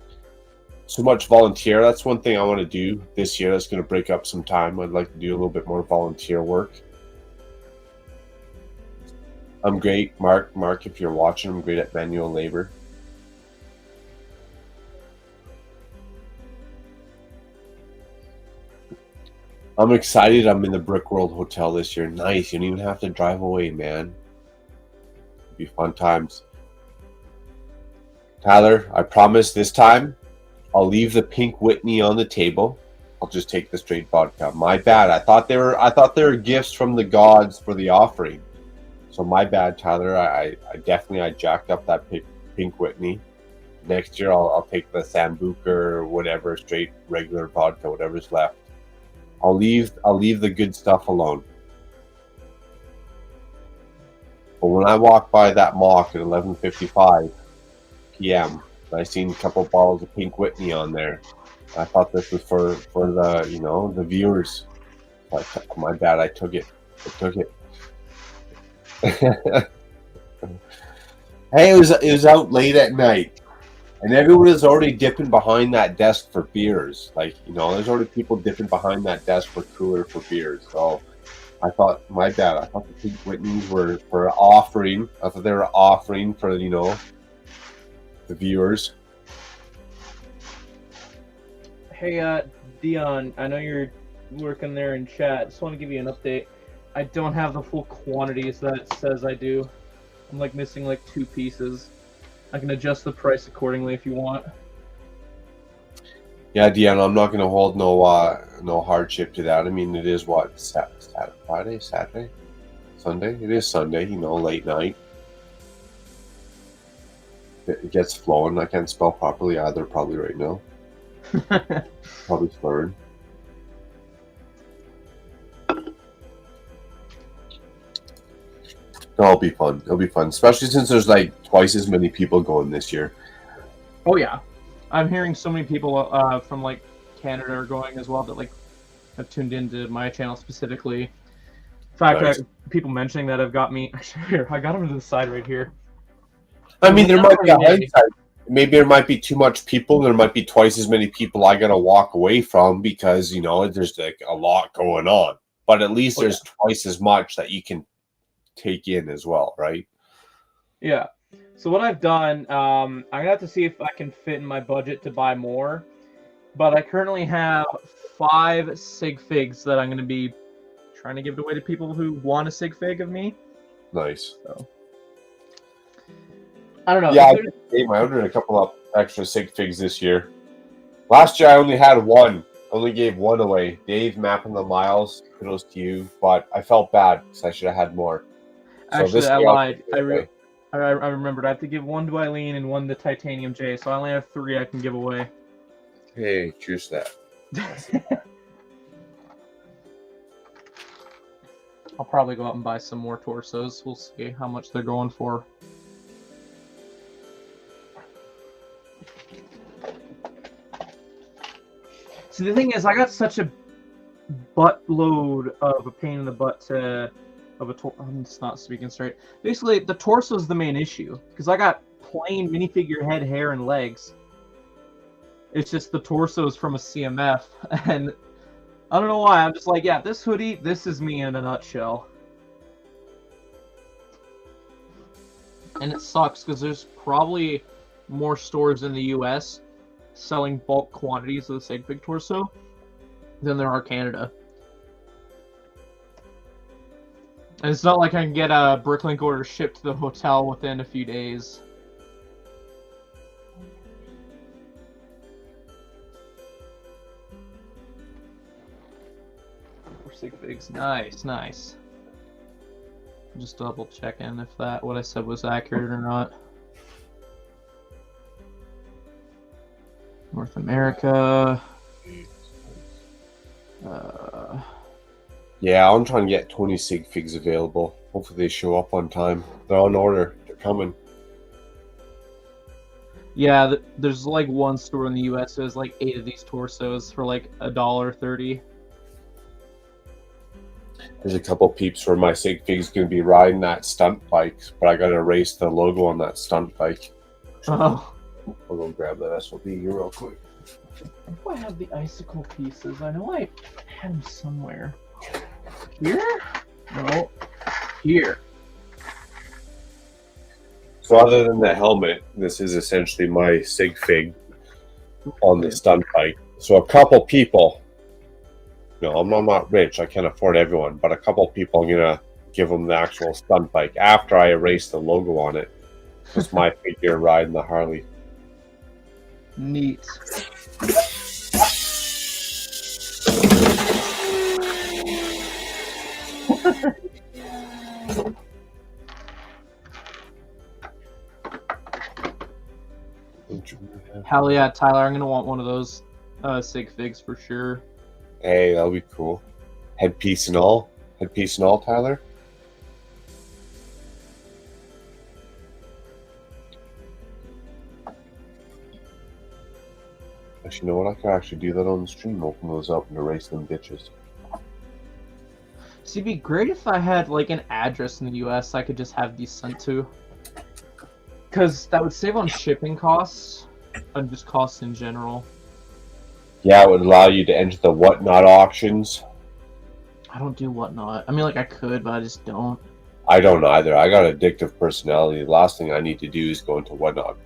So much volunteer. That's one thing I want to do this year. That's going to break up some time. I'd like to do a little bit more volunteer work. I'm great, Mark, if you're watching, I'm great at manual labor. I'm excited. I'm in the Brick World Hotel this year. Nice. You don't even have to drive away, man. It'll be fun times. Tyler, I promise this time I'll leave the pink Whitney on the table. I'll just take the straight vodka. My bad. I thought they were gifts from the gods for the offering. So my bad, Tyler. I definitely jacked up that pink Whitney. Next year I'll take the Sambuca or whatever, straight regular vodka, whatever's left. I'll leave the good stuff alone. But when I walked by that mock at 11:55 p.m., I seen a couple bottles of pink Whitney on there. I thought this was for the the viewers. My bad. I took it. Hey, it was out late at night, and everyone was already dipping behind that desk for beers. Like, there's already people dipping behind that desk for cooler for beers. So I thought, my bad. I thought the pink Whitneys were for offering. I thought they were offering for the viewers. Hey, Dion, I know you're working there in chat. Just want to give you an update. I don't have the full quantities that it says I do. I'm like missing like 2 pieces. I can adjust the price accordingly if you want. Yeah, Dion, I'm not going to hold no hardship to that. I mean, it is what, Friday, Saturday, Sunday? It is Sunday, late night. It gets flowing. I can't spell properly either probably right now. Probably slurring. It'll be fun. It'll be fun, especially since there's like twice as many people going this year. Oh yeah, I'm hearing so many people from like Canada are going as well that like have tuned into my channel specifically. In fact, Nice. People mentioning that have got me. Here, I got them to the side right here. I mean, there might be a hindsight. Maybe there might be too much people. There might be twice as many people I gotta walk away from because there's like a lot going on. But at least there's twice as much that you can take in as well, right? Yeah. So what I've done, I'm gonna have to see if I can fit in my budget to buy more. But I currently have 5 sig figs that I'm gonna be trying to give it away to people who want a sig fig of me. Nice. So I don't know. Yeah, I ordered a couple of extra sig figs this year. Last year I only had one. Only gave one away. Dave, mapping the miles. Kudos to you. But I felt bad because I should have had more. Actually, I lied. I remembered. I have to give 1 to Eileen and 1 to Titanium J, so I only have 3 I can give away. Hey, cheers to that. I'll probably go out and buy some more torsos. We'll see how much they're going for. See, the thing is, I got such a buttload of a pain in the butt I'm just not speaking straight. Basically, the torso is the main issue because I got plain minifigure head, hair, and legs. It's just the torso is from a CMF, and I don't know why. I'm just like, yeah, this hoodie, this is me in a nutshell. And it sucks because there's probably more stores in the US selling bulk quantities of the Sig Fig torso than there are Canada. And it's not like I can get a Bricklink order shipped to the hotel within a few days. Sig Figs, nice, nice. Just double checking if that what I said was accurate or not. North America. Yeah, I'm trying to get 20 Sig Figs available. Hopefully they show up on time. They're on order. They're coming. Yeah, there's like one store in the US that has like 8 of these torsos for like $1.30. There's a couple peeps where my Sig Fig's going to be riding that stunt bike, but I got to erase the logo on that stunt bike. Oh. I'll go grab that SOB here real quick. Do I have the icicle pieces? I know I had them somewhere. Here? No. Here. So other than the helmet, this is essentially my Sig Fig on the stunt bike. So a couple people, I'm not rich, I can't afford everyone, but a couple people, I'm going to give them the actual stunt bike after I erase the logo on it. It's my figure riding the Harley. Neat. Hell yeah, Tyler, I'm gonna want one of those Sig Figs for sure. Hey, that'll be cool. Headpiece and all, Tyler. Actually, you know what? I could actually do that on the stream. Open those up and erase them bitches. See, it'd be great if I had like an address in the US I could just have these sent to. Because that would save on shipping costs and just costs in general. Yeah, it would allow you to enter the Whatnot auctions. I don't do Whatnot. I mean, like I could, but I just don't. I don't either. I got an addictive personality. The last thing I need to do is go into Whatnot.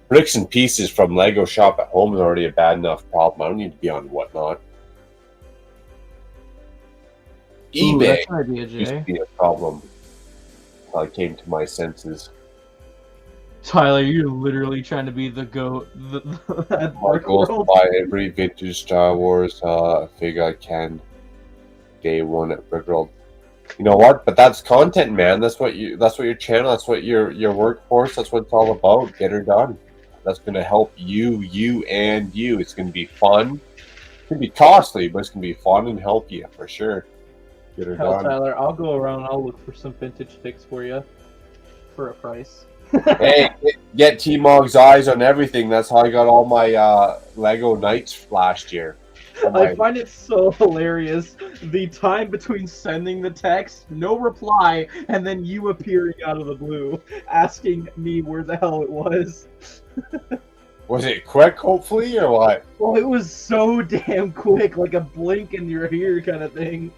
Bricks and pieces from Lego Shop at home is already a bad enough problem. I don't need to be on Whatnot. Ooh, eBay that's an idea, Jay. used to be a problem until I came to my senses. Tyler, you're literally trying to be the GOAT. My goal is to buy every vintage Star Wars figure I can. Day one at Brick World. You know what? But that's content, man. That's what your channel. That's what your workforce. That's what it's all about. Get her done. That's going to help you. It's going to be fun. It's going to be costly, but it's going to be fun and help you for sure. Get her done. Tyler, I'll go around. I'll look for some vintage figs for you for a price. Hey, get TMOG's eyes on everything. That's how I got all my Lego Knights last year. I find it so hilarious. The time between sending the text, no reply, and then you appearing out of the blue, asking me where the hell it was. Was it quick, hopefully, or what? Well, it was so damn quick, like a blink and you're here kind of thing.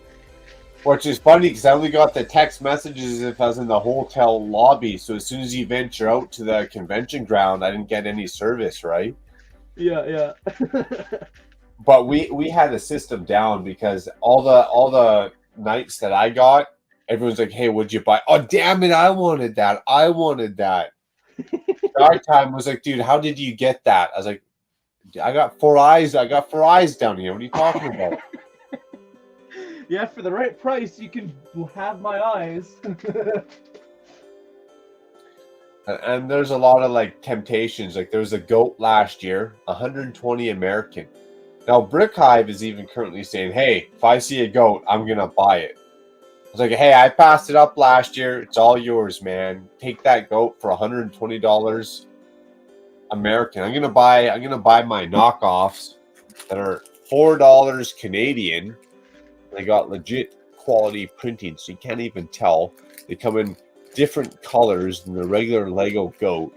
Which is funny because I only got the text messages if I was in the hotel lobby. So as soon as you venture out to the convention ground, I didn't get any service, right? Yeah. But we had the system down because all the nights that I got, everyone's like, "Hey, what'd you buy?" Oh, damn it! I wanted that. Our time was like, "Dude, how did you get that?" I was like, "I got 4 eyes. I got 4 eyes down here. What are you talking about?" Yeah, for the right price, you can have my eyes. And there's a lot of like temptations. Like there was a goat last year, 120 American. Now Brick Hive is even currently saying, "Hey, if I see a goat, I'm gonna buy it." I was like, "Hey, I passed it up last year. It's all yours, man. Take that goat for $120 American. I'm gonna buy my knockoffs that are $4 Canadian. They got legit quality printing, so you can't even tell. They come in different colors than the regular Lego goat.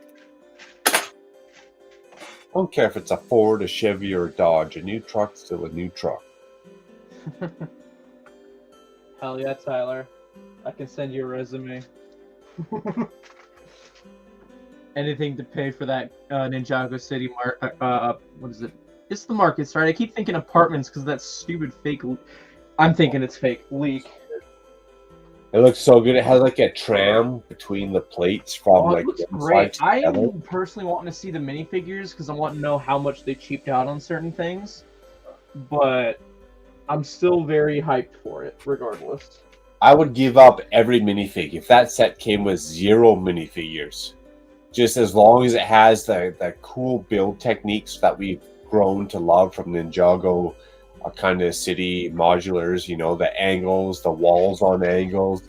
I don't care if it's a Ford, a Chevy, or a Dodge. A new truck's still a new truck. Hell yeah, Tyler. I can send you a resume. Anything to pay for that Ninjago City what is it? It's the markets, right? I keep thinking apartments because that stupid fake. I'm thinking it's fake leak. It looks so good. It has like a tram between the plates from It like looks one great. side to the other. I'm personally wanting to see the minifigures because I want to know how much they cheaped out on certain things. But I'm still very hyped for it, regardless. I would give up every minifig if that set came with 0 minifigures. Just as long as it has the cool build techniques that we've grown to love from Ninjago kind of city modulars, you know, the angles, the walls on angles,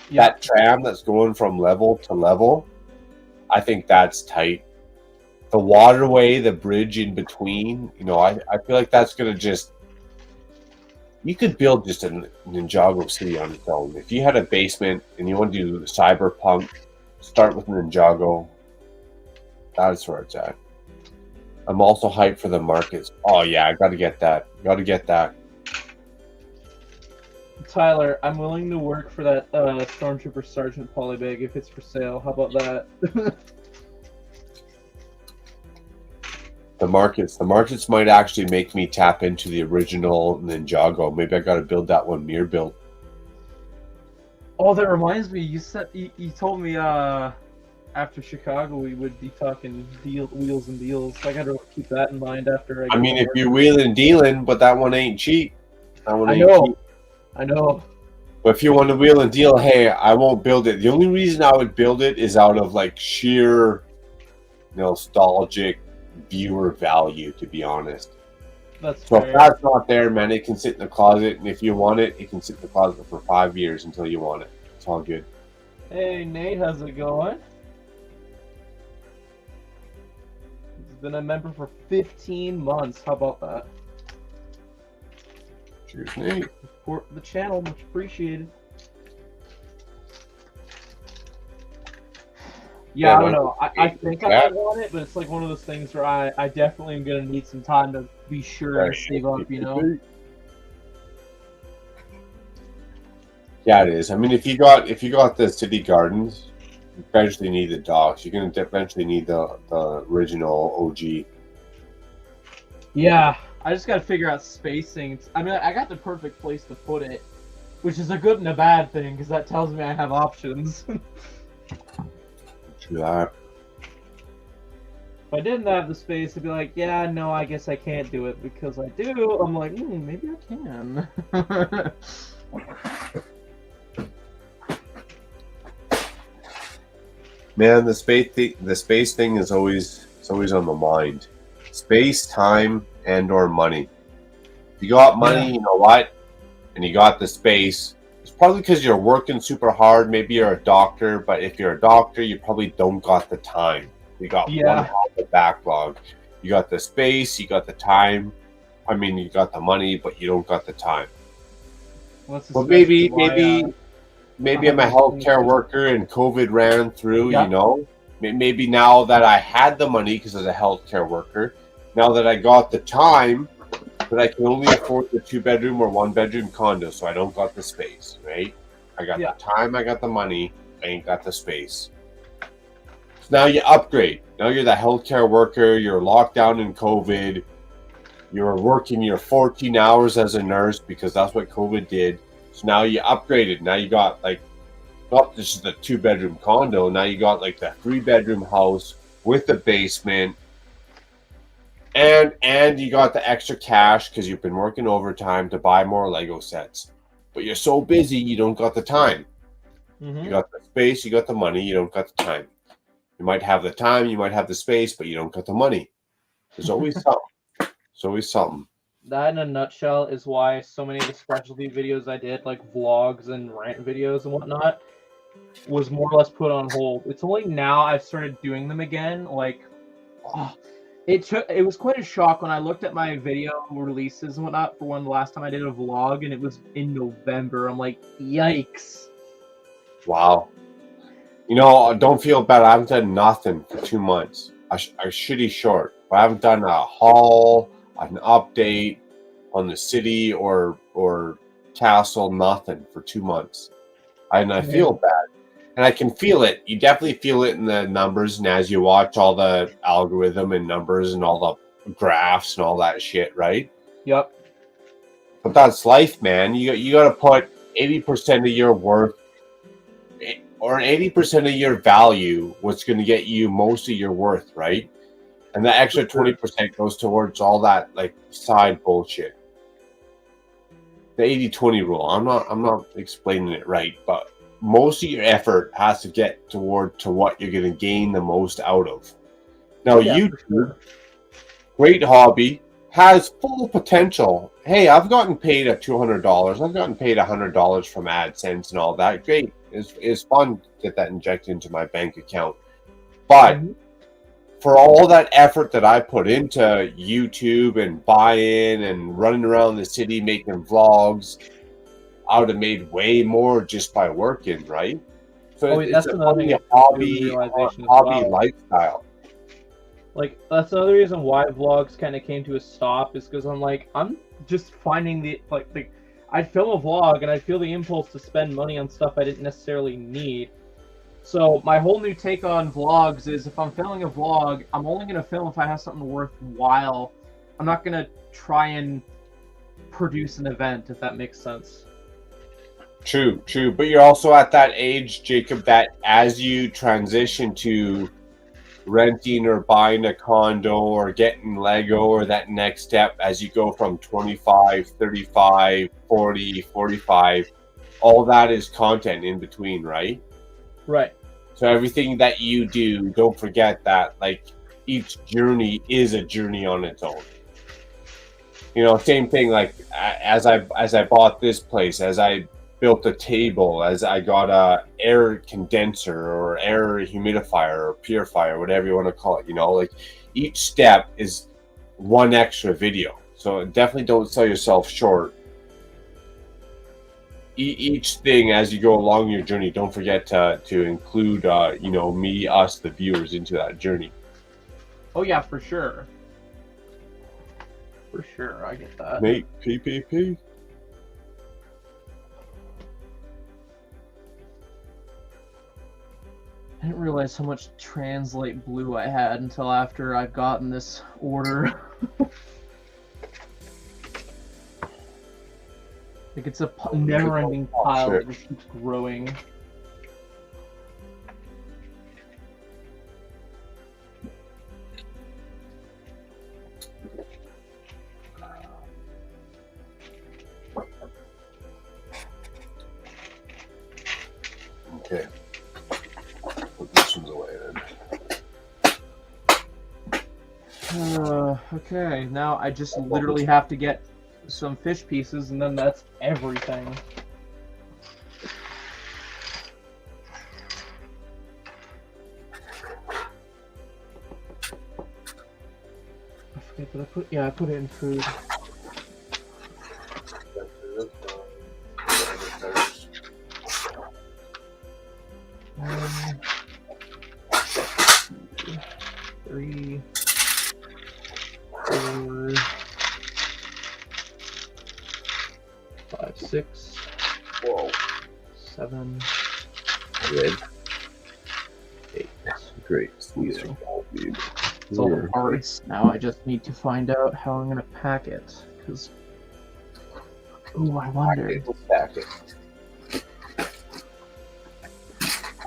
that tram that's going from level to level, I think that's tight. The waterway, the bridge in between, you know, I feel like that's going to just, you could build just a Ninjago city on its own. If you had a basement and you want to do cyberpunk, start with Ninjago. That's where it's at. I'm also hyped for the markets. Oh yeah, I gotta get that. Gotta get that. Tyler, I'm willing to work for that Stormtrooper Sergeant polybag if it's for sale. How about that? The markets might actually make me tap into the original Ninjago. Maybe I gotta build that one mirror build. Oh, that reminds me. You told me after Chicago we would be talking wheels and deals. I gotta keep that in mind after I mean, if you're wheeling and dealing, but that one ain't cheap. That one ain't cheap. I know. But if you want to wheel and deal, hey, I won't build it. The only reason I would build it is out of like sheer nostalgic viewer value, to be honest. That's so fair. If that's not there, man, it can sit in the closet, and if you want it, it can sit in the closet for 5 years until you want it. It's all good. Hey Nate, how's it going? He's been a member for 15 months. How about that? Cheers, Nate. Support the channel, much appreciated. Yeah, I don't know. I think I want it, but it's like one of those things where I definitely am gonna need some time to be sure and save up, you know. Yeah, it is. I mean, if you got the city gardens, you eventually need the docks. You're gonna eventually need the original OG. Yeah, I just gotta figure out spacing. I mean, I got the perfect place to put it, which is a good and a bad thing because that tells me I have options. True that. If I didn't have the space, I'd be like, yeah, no, I guess I can't do it. Because I do, I'm like, maybe I can. Man, the space thing is always on the mind. Space, time, and/or money. If you got money, you know what, and you got the space, it's probably because you're working super hard. Maybe you're a doctor, but if you're a doctor, you probably don't got the time. You got one half the backlog. You got the space, you got the time. I mean, you got the money, but you don't got the time. Well, maybe I'm a healthcare worker and COVID ran through, you know. Maybe now that I had the money because as a healthcare worker, now that I got the time, but I can only afford the 2-bedroom or 1-bedroom condo, so I don't got the space, right? I got the time, I got the money, I ain't got the space. So now you upgrade. Now you're the healthcare worker, you're locked down in COVID, you're working your 14 hours as a nurse because that's what COVID did. So now you upgraded. Now you got like, this is the 2-bedroom condo. Now you got like the 3-bedroom house with the basement. And you got the extra cash because you've been working overtime to buy more Lego sets. But you're so busy, you don't got the time. You got the space, you got the money, you don't got the time. You might have the time, you might have the space, but you don't got the money. There's always something. There's always something. That in a nutshell is why so many of the specialty videos I did, like vlogs and rant videos and whatnot, was more or less put on hold. It's only now I've started doing them again. Like, it was quite a shock when I looked at my video releases and whatnot for the last time I did a vlog, and it was in November. I'm like, yikes. Wow. You know, don't feel bad. I haven't done nothing for 2 months. I shitty short. but I haven't done a haul, an update on the city or castle, nothing for 2 months. And I feel bad. And I can feel it. You definitely feel it in the numbers, and as you watch all the algorithm and numbers and all the graphs and all that shit, right? Yep. But that's life, man. You got to put 80% of your worth or 80% of your value, what's going to get you most of your worth, right? And the extra 20% goes towards all that like side bullshit. The 80-20 rule. I'm not explaining it right, but most of your effort has to get to what you're going to gain the most out of. Now, YouTube, great hobby, has full potential. Hey, I've gotten paid at $200. I've gotten paid $100 from AdSense and all that. Great. It's fun to get that injected into my bank account. But for all that effort that I put into YouTube and buy-in and running around the city making vlogs, I would have made way more just by working, right? So that's another thing. Hobby lifestyle. Like, that's another reason why vlogs kind of came to a stop, is because I'm just finding I'd film a vlog and I'd feel the impulse to spend money on stuff I didn't necessarily need. So my whole new take on vlogs is, if I'm filming a vlog, I'm only going to film if I have something worthwhile. I'm not going to try and produce an event, if that makes sense. True. But you're also at that age, Jacob, that as you transition to renting or buying a condo or getting Lego, or that next step as you go from 25, 35, 40, 45, all that is content in between, right? Right. So everything that you do, don't forget that like each journey is a journey on its own. You know, same thing, like as I bought this place, as I built a table, as I got a air condenser or air humidifier or purifier, whatever you want to call it, you know, like each step is one extra video. So definitely don't sell yourself short. Each thing as you go along your journey, don't forget to include, you know, me, us, the viewers into that journey. Oh yeah, for sure. For sure, I get that. Mate, PPP. I didn't realize how much translate blue I had until after I've gotten this order. Like, it's a never-ending pile that just keeps growing. Okay. Put this one away then. Okay, now I just literally have to get some fish pieces, and then that's everything. I forget that I put it in food. Three, 4, 5, 6. Whoa. 7. Good. 8. Great. These are all good. It's all the parts. Now I just need to find out how I'm gonna pack it. Because, ooh, I wonder. Pack it.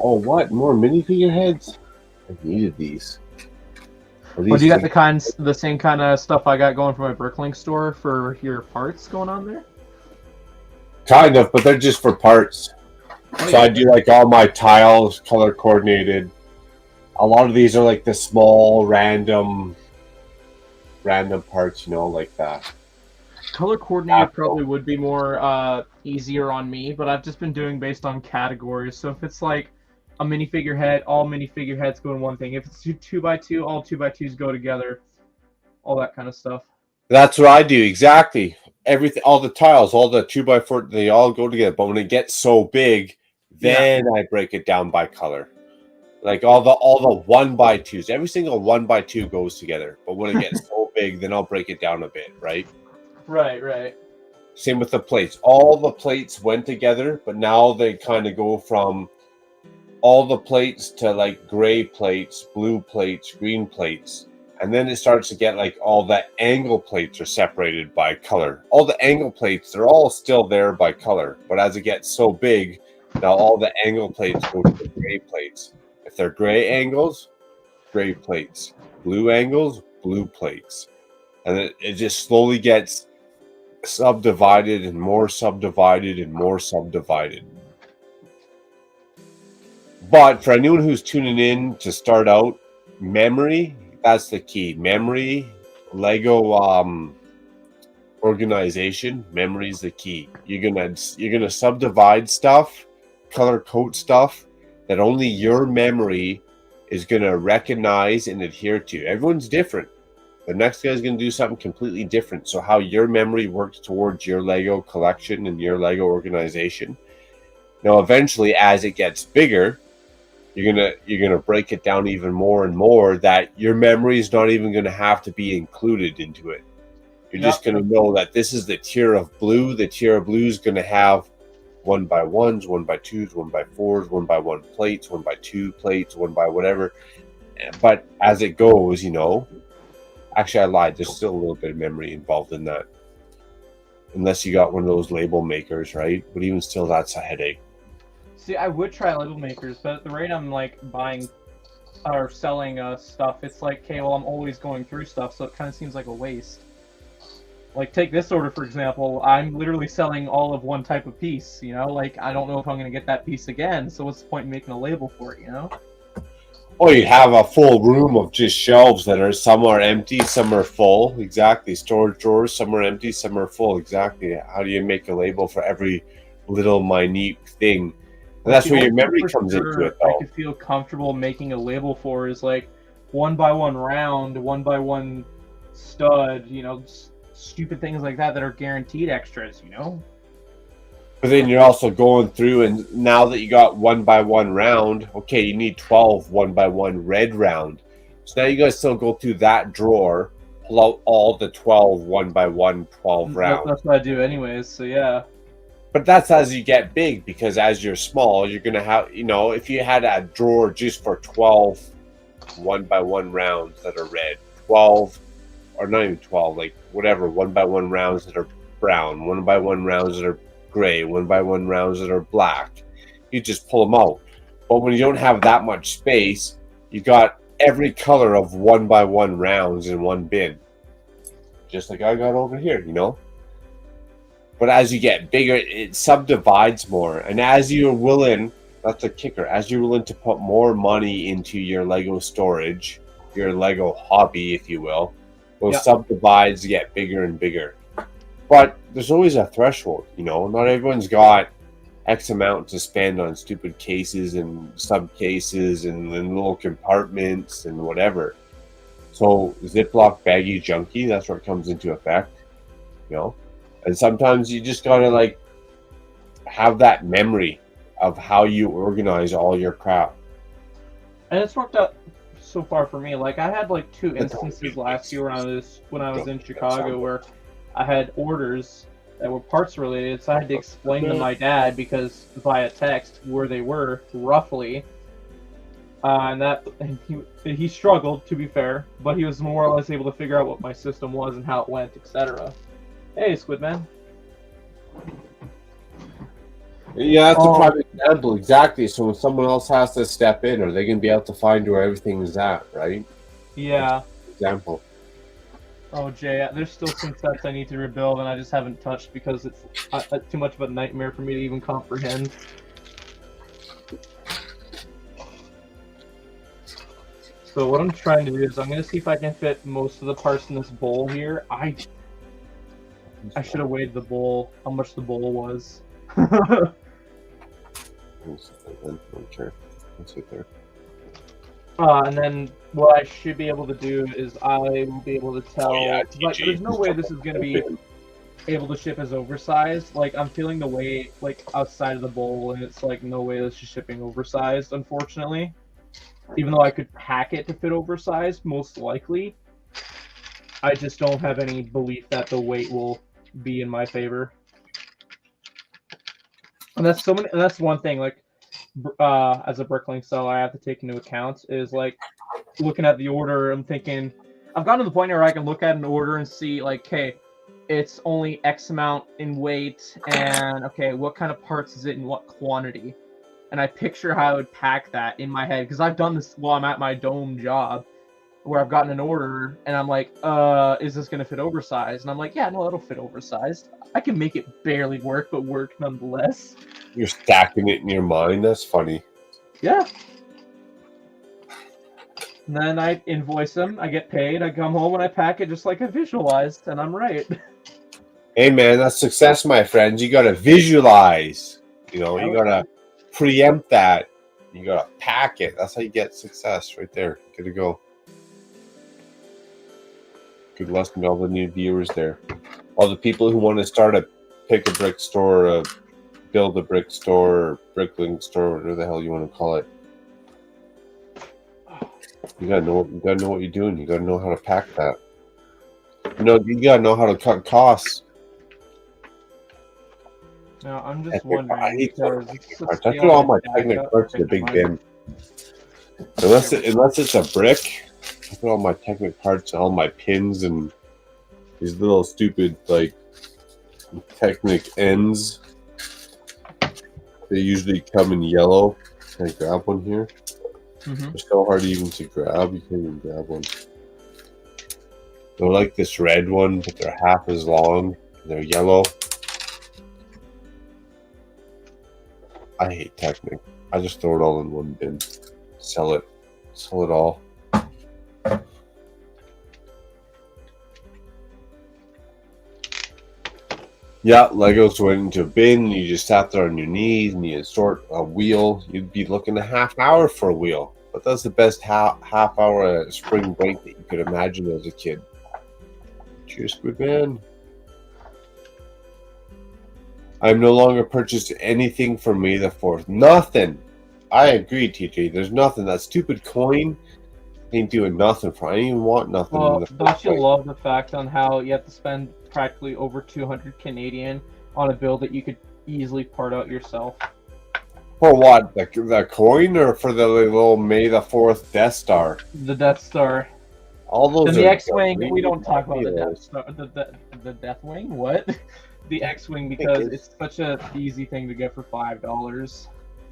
Oh, what? More minifigure heads? I needed these. Well, do you got the same kind of stuff I got going for my Bricklink store for your parts going on there? Kind of, but they're just for parts. Oh, so yeah. I do like all my tiles color coordinated. A lot of these are like the small random parts, you know, like that. Color coordinated probably would be more easier on me, but I've just been doing based on categories. So if it's like a minifigure head, all minifigure heads go in one thing. If it's 2x2, all 2x2s go together. All that kind of stuff. That's what I do, exactly. Everything, all the tiles, all the 2x4, they all go together. But when it gets so big, then I break it down by color. Like all the 1x2s, every single 1x2 goes together. But when it gets so big, then I'll break it down a bit, right? Right. Same with the plates. All the plates went together, but now they kind of go from all the plates to like gray plates, blue plates, green plates. And then it starts to get like all the angle plates are separated by color. All the angle plates, they're all still there by color. But as it gets so big, now all the angle plates go to the gray plates. If they're gray angles, gray plates. Blue angles, blue plates. And it just slowly gets subdivided and more subdivided and more subdivided. But for anyone who's tuning in to start out, memory, that's the key. Memory, Lego organization, memory is the key. You're gonna subdivide stuff, color code stuff that only your memory is gonna recognize and adhere to. Everyone's different. The next guy is going to do something completely different. So how your memory works towards your Lego collection and your Lego organization. Now, eventually, as it gets bigger, you're gonna break it down even more and more. That your memory is not even going to have to be included into it. You're just going to know that this is the tier of blue. The tier of blue is going to have 1x1s, 1x2s, 1x4s, 1x1 plates, 1x2 plates, 1x whatever. But as it goes, actually, I lied. There's still a little bit of memory involved in that. Unless you got one of those label makers, right? But even still, that's a headache. See, I would try label makers, but at the rate I'm like buying or selling stuff, it's like, okay, well, I'm always going through stuff, so it kind of seems like a waste. Like, take this order, for example. I'm literally selling all of one type of piece, Like, I don't know if I'm going to get that piece again, so what's the point in making a label for it, Or you have a full room of just shelves that are some are empty, some are full. Exactly. Storage drawers, some are empty, some are full. Exactly. How do you make a label for every little minute thing? And that's where your memory comes into it, though. I could feel comfortable making a label for is like 1x1 round, 1x1 stud, stupid things like that are guaranteed extras, But then you're also going through, and now that you got 1x1 round, okay, you need 12 1x1 red round. So now you guys still go through that drawer, pull out all the 12 1x1 12 round. That's what I do anyways, so yeah. But that's as you get big, because as you're small, you're going to have, if you had a drawer just for 12 1x1 rounds that are red, 12, or not even 12, like whatever, 1x1 rounds that are brown, 1x1 rounds that are gray, 1x1 rounds that are black, you just pull them out. But when you don't have that much space, you got every color of 1x1 rounds in one bin, just like I got over here, But as you get bigger, it subdivides more, and as you're willing, that's a kicker, as you're willing to put more money into your Lego storage, your Lego hobby, if you will, those subdivides get bigger and bigger. But there's always a threshold, Not everyone's got X amount to spend on stupid cases and subcases and little compartments and whatever. So Ziploc baggy junkie, that's where it comes into effect, And sometimes you just gotta have that memory of how you organize all your crap. And it's worked out so far for me. Like, I had 2 instances last year when I was in Chicago where I had orders that were parts related, so I had to explain to my dad because via text where they were roughly, and he struggled, to be fair, but he was more or less able to figure out what my system was and how it went, etc. Hey, Squidman. Yeah, that's a prime example, exactly. So when someone else has to step in, are they going to be able to find where everything is at, right? Yeah. Example. Oh, Jay, there's still some sets I need to rebuild, and I just haven't touched because it's too much of a nightmare for me to even comprehend. So what I'm trying to do is I'm going to see if I can fit most of the parts in this bowl here. I should have weighed the bowl, how much the bowl was. And then what I should be able to do is I will be able to tell. There's no way this is going to be able to ship as oversized. I'm feeling the weight outside of the bowl, and it's no way this is shipping oversized, unfortunately. Even though I could hack it to fit oversized, most likely, I just don't have any belief that the weight will be in my favor. And that's so many. And that's one thing. Like, as a brickling seller, I have to take into account is like looking at the order. I'm thinking, I've gotten to the point where I can look at an order and see like, hey, it's only X amount in weight, and okay, what kind of parts is it in what quantity? And I picture how I would pack that in my head because I've done this while I'm at my dome job, where I've gotten an order and I'm like, is this gonna fit oversized? And I'm like, yeah, no, it'll fit oversized. I can make it barely work, but work nonetheless. You're stacking it in your mind. That's funny. Yeah. And then I invoice them, I get paid, I come home and I pack it just like I visualized, and I'm right. Hey man, that's success, my friends. You gotta visualize. You know, you gotta preempt that. You gotta pack it. That's how you get success right there. Good to go. Good lesson to all the new viewers there. All the people who want to start a pick a brick store, or build a brick store, or brickling store, whatever the hell you want to call it. You gotta know what you're doing. You gotta know how to pack that. You gotta know how to cut costs. No, I'm just wondering because I put all my technic parts in the big bin. Unless it's a brick, I put all my technic parts and all my pins and these little stupid like technic ends. They usually come in yellow. Can I grab one here? Mm-hmm. They're so hard even to grab. You can't even grab one. They're like this red one, but they're half as long. They're yellow. I hate Technic. I just throw it all in one bin. Sell it. Sell it all. Yeah, Legos went into a bin. You just sat there on your knees and you sort a wheel. You'd be looking a half hour for a wheel. But that's the best half hour spring break that you could imagine as a kid. Cheers, good man. I've no longer purchased anything for May the 4th. Nothing. I agree, TJ. There's nothing. That stupid coin ain't doing nothing for. I ain't even want nothing. Well, don't you love the fact on how you have to spend practically over 200 Canadian on a bill that you could easily part out yourself? For what? The coin or for the little May the 4th Death Star? The Death Star. All those. And the X-Wing, we don't talk about the Death Star. The Death Wing? What? The X-Wing, because it's such an easy thing to get for $5.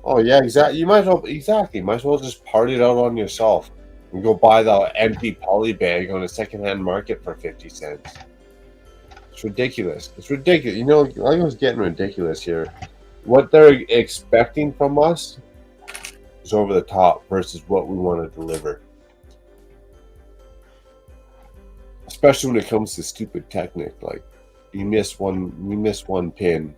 Oh yeah, exactly. You might as well just part it out on yourself and go buy the empty poly bag on a secondhand market for 50 cents. It's ridiculous. It's ridiculous. You know, I was getting ridiculous here. What they're expecting from us is over the top versus what we want to deliver. Especially when it comes to stupid Technic, like you miss one pin.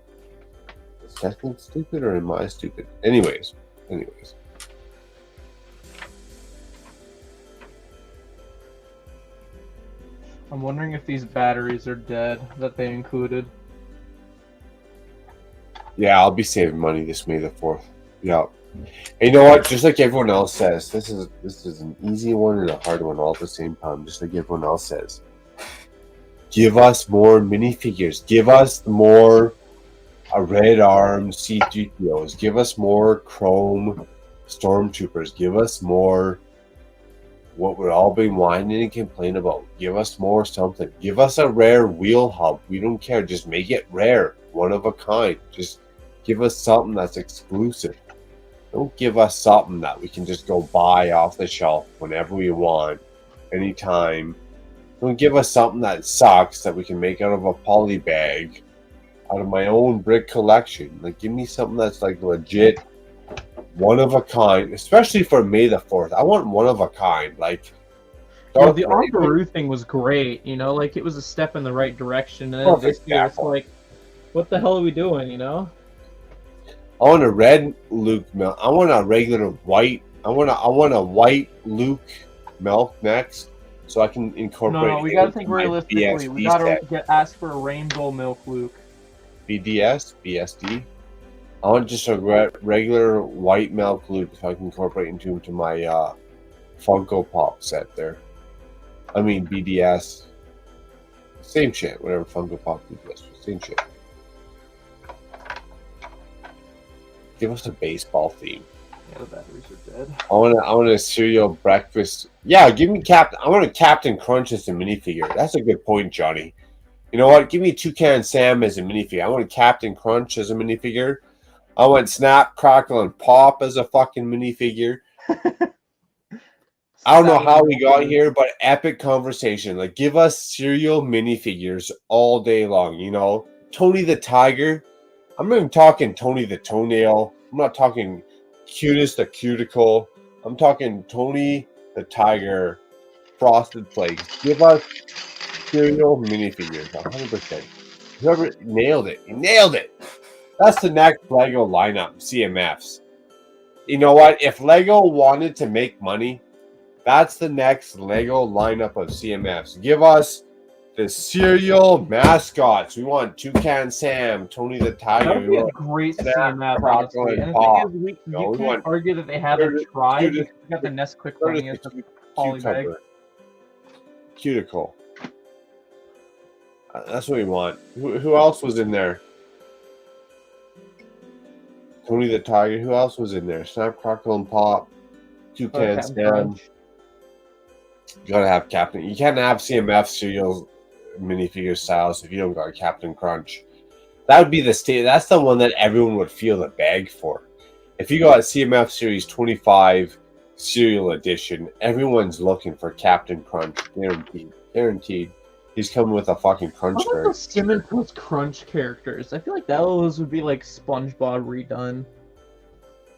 Is Technic stupid or am I stupid? Anyways. I'm wondering if these batteries are dead that they included. Yeah, I'll be saving money this May the 4th. Yeah. And you know what? Just like everyone else says, this is an easy one and a hard one all at the same time. Just like everyone else says, give us more minifigures. Give us more Red Arm C-3POs. Give us more Chrome Stormtroopers. Give us more what we're all been whining and complaining about. Give us more something. Give us a rare wheel hub. We don't care. Just make it rare. One of a kind. Just give us something that's exclusive. Don't give us something that we can just go buy off the shelf whenever we want, anytime. Don't give us something that sucks that we can make out of a poly bag, out of my own brick collection. Like, give me something that's like legit, one of a kind, especially for May the 4th. I want one of a kind. Like, well, the Arkaroo thing was great, you know, like it was a step in the right direction. And then this year, it's like, what the hell are we doing, you know? I want a red Luke milk. I want a regular white. I want a white Luke milk next, so I can incorporate. No, we gotta think realistically. We gotta ask for a rainbow milk Luke. BSD. I want just a regular white milk Luke, so I can incorporate into my Funko Pop set there. I mean BDS. Same shit. Whatever Funko Pop BDS. Same shit. Give us a baseball theme. Yeah, the batteries are dead. I want a cereal breakfast. Yeah, give me Captain. I want a Captain Crunch as a minifigure. That's a good point, Johnny. You know what? Give me Toucan Sam as a minifigure. I want Captain Crunch as a minifigure. I want Snap, Crackle, and Pop as a fucking minifigure. I don't know how we got here, but epic conversation. Like, give us cereal minifigures all day long. You know, Tony the Tiger. I'm not even talking Tony the Toenail. I'm not talking Cutest the Cuticle. I'm talking Tony the Tiger, Frosted Flakes. Give us cereal minifigures, 100%. Whoever nailed it, you nailed it. That's the next Lego lineup, CMFs. You know what? If Lego wanted to make money, that's the next Lego lineup of CMFs. Give us the cereal mascots. We want Toucan Sam, Tony the Tiger. That would be a great CMF, honestly. And the thing is, you can't argue that they haven't tried. Because we got the Nesquik running as the polybag. Cuticle. That's what we want. Who else was in there? Tony the Tiger. Who else was in there? Snap, Crackle, and Pop. Toucan Sam. You gotta have Captain. You can't have CMF cereal minifigure styles if you don't got Captain Crunch. That would be the state. That's the one that everyone would feel the bag for. If you got CMF Series 25 cereal edition, everyone's looking for Captain Crunch. Guaranteed. Guaranteed. He's coming with a fucking crunch. How about the Cinnamon Toast Crunch characters? I feel like those would be like SpongeBob redone.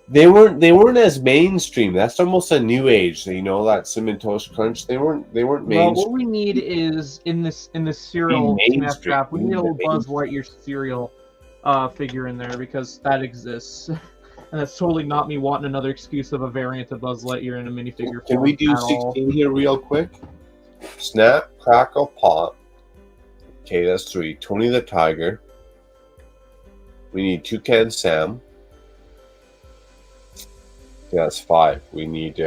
They weren't as mainstream. That's almost a new age. You know, that Cinnamon Toast Crunch. They weren't mainstream. Well, what we need is in the cereal Smash Draft, we need a little Buzz Lightyear cereal figure in there because that exists. And that's totally not me wanting another excuse of a variant of Buzz Lightyear in a minifigure. Can we do 16 here real quick? Snap, Crackle, Pop. Okay, that's 3. Tony the Tiger. We need Toucan Sam. Okay, that's 5. We need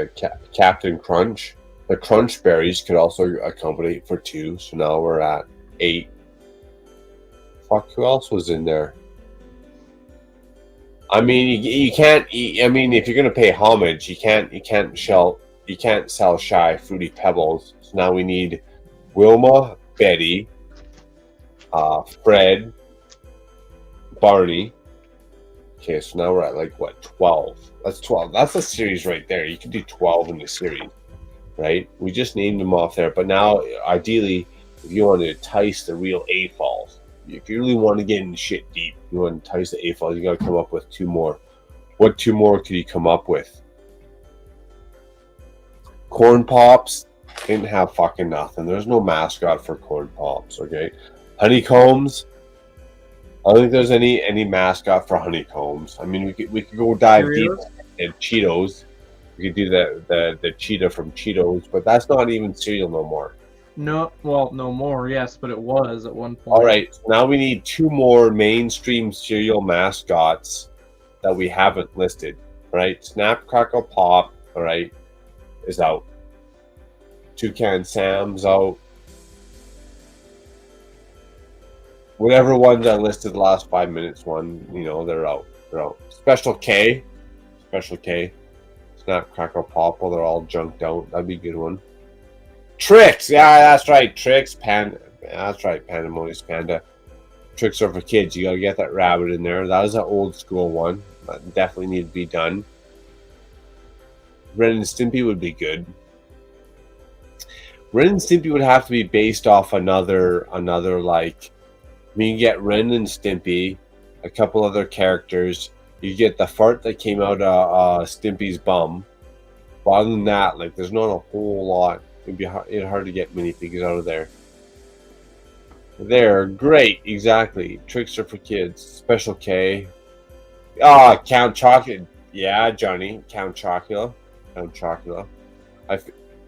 Captain Crunch. The Crunch Berries could also accommodate for 2. So now we're at 8. Fuck, who else was in there? I mean, you can't. I mean, if you're gonna pay homage, you can't sell Shy Fruity Pebbles. So now we need Wilma, Betty, Fred, Barney. Okay, so now we're at like what, 12? That's 12. That's a series right there. You can do 12 in the series, right? We just named them off there, but now ideally, if you want to entice the real A-falls. If you really want to get in shit deep, you want to entice the A-falls, you got to come up with 2 more. What 2 more could you come up with? Corn Pops didn't have fucking nothing. There's no mascot for Corn Pops, okay? Honeycombs. I don't think there's any mascot for Honeycombs. I mean, we could go dive deep in Cheetos. We could do the cheetah from Cheetos, but that's not even cereal no more. No, well, no more, yes, but it was at one point. All right, now we need 2 more mainstream cereal mascots that we haven't listed. All right, Snap, Crackle, Pop, all right, is out. Toucan Sam's out. Whatever ones I listed the last 5 minutes, you know, they're out. They're out. Special K, Snap, Crackle, Pop, well, they're all junked out. That'd be a good one. Tricks, yeah, that's right. Tricks, Panda. That's right, Pandemonious Panda. Tricks are for kids. You gotta get that rabbit in there. That is an old school one. That definitely need to be done. Ren and Stimpy would be good. Ren and Stimpy would have to be based off another like. I mean, you get Ren and Stimpy, a couple other characters. You get the fart that came out of Stimpy's bum. But other than that, like, there's not a whole lot. It'd be hard to get minifigures out of there. There, great, exactly. Tricks are for kids. Special K. Count Chocula. Yeah, Johnny. Count Chocula.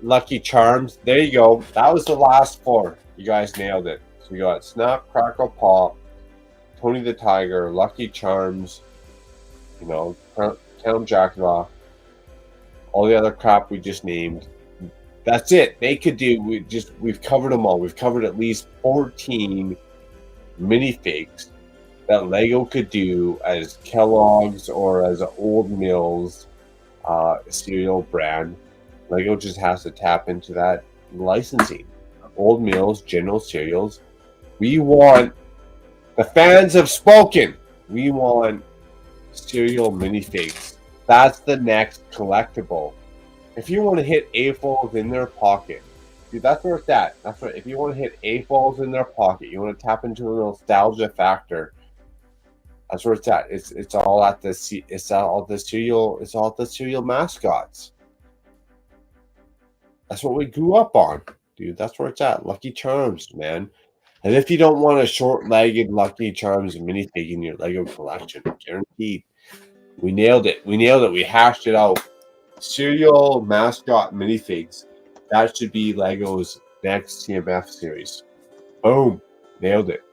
Lucky Charms. There you go. That was the last 4. You guys nailed it. So we got Snap, Crackle, Pop, Tony the Tiger, Lucky Charms, you know, Count Chocula. all the other crap we just named. That's it. They could do. We've covered them all. We've covered at least 14 minifigs that Lego could do as Kellogg's or as Old Mills cereal brand. Lego just has to tap into that licensing. Old Mills, General Cereals. We want, the fans have spoken. We want cereal minifigs. That's the next collectible. If you want to hit AFOLs in their pocket, dude, that's where it's at. That's right. If you want to hit AFOLs in their pocket, you want to tap into the nostalgia factor. That's where it's at. It's all at the cereal mascots. That's what we grew up on, dude. That's where it's at. Lucky Charms, man. And if you don't want a short-legged Lucky Charms minifig in your Lego collection, guaranteed. We nailed it. We hashed it out. Cereal mascot minifigs. That should be Lego's next CMF series. Boom. Nailed it.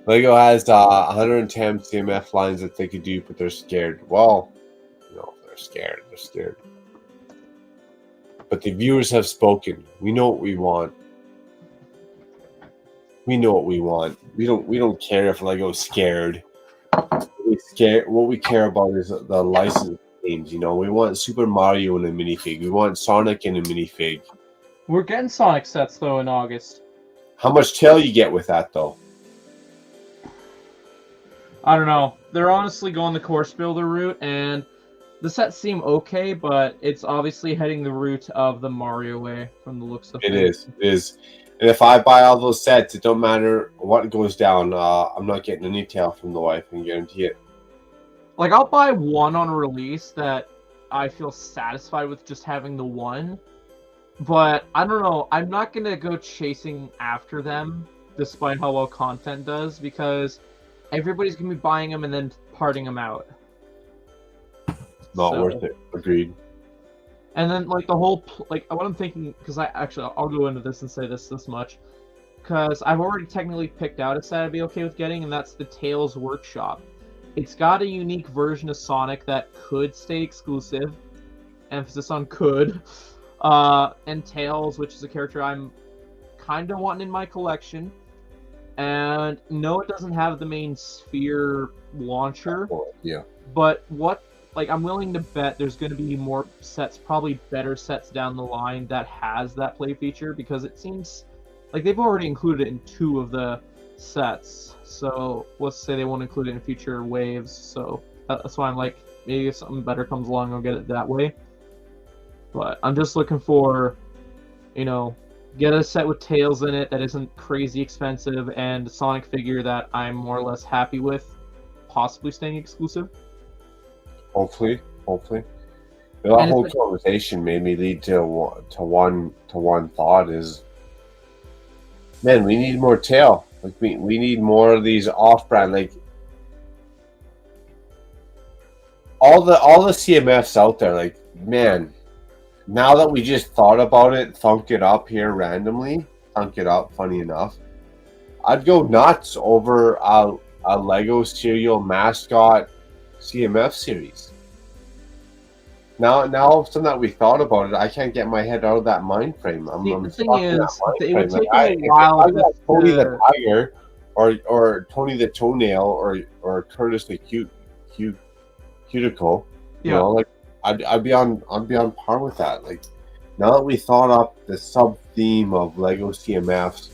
Lego has 110 CMF lines that they could do, but they're scared. Well, no, they're scared. They're scared. But the viewers have spoken. We know what we want. We know what we want. We don't care if Lego's scared. What we care about is the licensed games. You know, we want Super Mario in a minifig. We want Sonic in a minifig. We're getting Sonic sets though in August. How much tail you get with that though? I don't know. They're honestly going the course builder route, and the sets seem okay, but it's obviously heading the route of the Mario way from the looks of things. It is. And if I buy all those sets, it don't matter what goes down. I'm not getting any tail from the wife, I can guarantee it. Like, I'll buy one on release that I feel satisfied with just having the one. But, I don't know, I'm not going to go chasing after them, despite how well content does, because everybody's going to be buying them and then parting them out. Not worth it. Agreed. And then, like, the whole, like, what I'm thinking, because I'll go into this and say this much, because I've already technically picked out a set I'd be okay with getting, and that's the Tails Workshop. It's got a unique version of Sonic that could stay exclusive, emphasis on could, and Tails, which is a character I'm kind of wanting in my collection, and no, it doesn't have the main sphere launcher, yeah. But I'm willing to bet there's going to be more sets, probably better sets down the line that has that play feature, because it seems like they've already included it in 2 of the sets. So let's say they won't include it in future waves. So that's why I'm like, maybe if something better comes along, I'll get it that way. But I'm just looking for, get a set with Tails in it that isn't crazy expensive, and a Sonic figure that I'm more or less happy with, possibly staying exclusive. Hopefully. That whole conversation made me lead to one thought is, man, we need more tail. Like we need more of these off-brand. Like all the CMFs out there. Like, man, now that we just thought about it, thunk it up here randomly. Thunk it up. Funny enough, I'd go nuts over a Lego cereal mascot CMF series. Now, something that we thought about it, I can't get my head out of that mind frame. The thing is, it would take me a while. I got Tony the Tiger, or Tony the Toenail, or Curtis the Cuticle. You know, like I'd be on par with that. Like, now that we thought up the sub theme of Lego CMFs,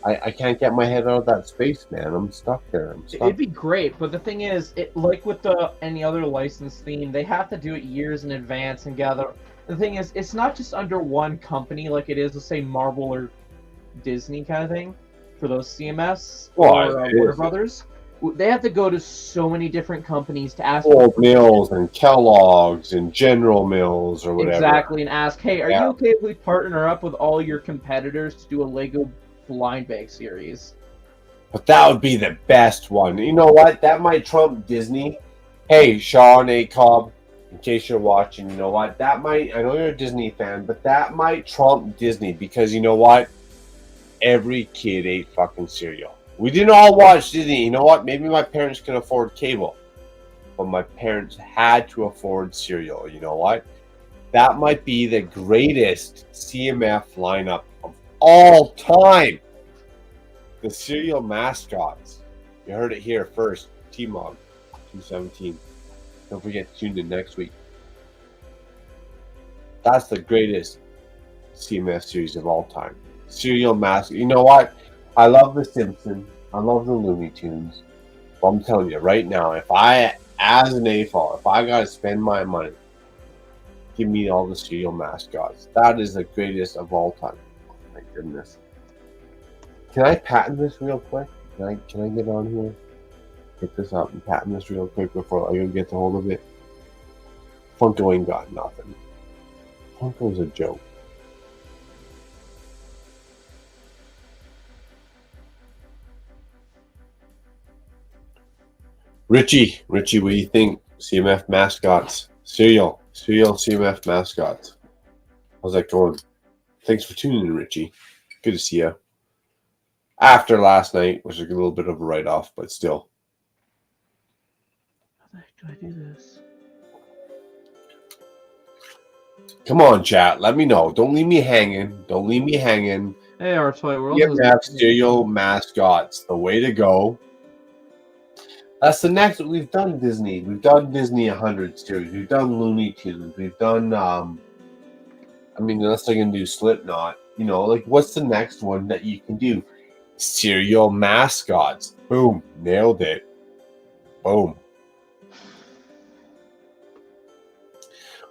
I can't get my head out of that space, man. I'm stuck there. It'd be great, but the thing is, like with any other licensed theme, they have to do it years in advance and gather. The thing is, it's not just under one company like it is, let's say, Marvel or Disney kind of thing for those CMS or Warner Brothers. They have to go to so many different companies to ask. Old Mills and Kellogg's and General Mills or whatever. Exactly, and ask, hey, are you okay if we partner up with all your competitors to do a Lego blind bag series? But that would be the best one. You know what? That might trump Disney. Hey, Sean A. Cobb, in case you're watching, you know what? That might, I know you're a Disney fan, but that might trump Disney, because you know what? Every kid ate fucking cereal. We didn't all watch Disney. You know what? Maybe my parents can afford cable. but my parents had to afford cereal. You know what? That might be the greatest CMF lineup of all time. The cereal mascots. You heard it here first. TMOG 217. Don't forget to tune in next week. That's the greatest CMF series of all time. Cereal mascot. You know what? I love The Simpsons. I love the Looney Tunes. But I'm telling you right now, if I, as an AFOL, if I got to spend my money, give me all the cereal mascots. That is the greatest of all time. Oh, my goodness. Can I patent this real quick? Can I get on here? Pick this up and patent this real quick before I go get the hold of it? Funko ain't got nothing. Funko's a joke. Richie, what do you think? CMF mascots. Cereal CMF mascots. How's that going? Thanks for tuning in, Richie. Good to see you. After last night, which is a little bit of a write-off, but still. How the heck do I do this? Come on, chat. Let me know. Don't leave me hanging. Hey, our toy world. CMF cereal mascots. The way to go. That's the next. We've done Disney. We've done Disney 100 series. We've done Looney Tunes. We've done, unless I can do Slipknot, like what's the next one that you can do? Cereal mascots. Boom. Nailed it. Boom.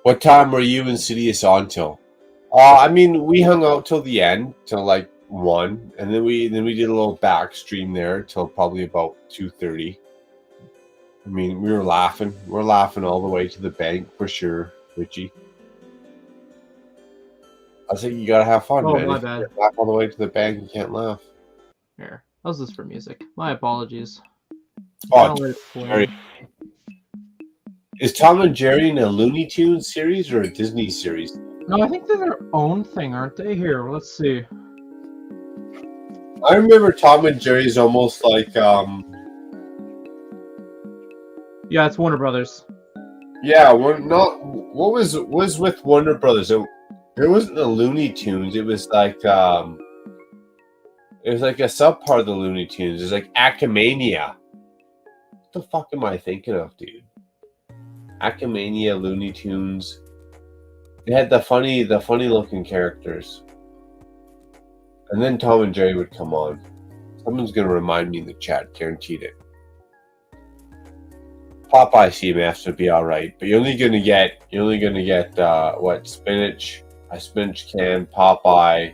What time were you and Sidious on till? We hung out till the end, till like 1, and then we did a little back stream there till probably about 2:30. We were laughing. We're laughing all the way to the bank for sure, Richie. I think you gotta have fun, man. My if bad. You laugh all the way to the bank, you can't laugh. Here, how's this for music? My apologies. Oh, Jerry. Is Tom and Jerry in a Looney Tunes series or a Disney series? No, I think they're their own thing, aren't they? Here, let's see. I remember Tom and Jerry's almost like Yeah, it's Warner Brothers. Yeah, what was with Warner Brothers? It wasn't a Looney Tunes. It was like a subpart of the Looney Tunes. It's like Acamania. What the fuck am I thinking of, dude? Acamania, Looney Tunes. They had the funny looking characters. And then Tom and Jerry would come on. Someone's gonna remind me in the chat, guaranteed it. Popeye CMFs would be alright, but you're only gonna get spinach, a spinach can, Popeye,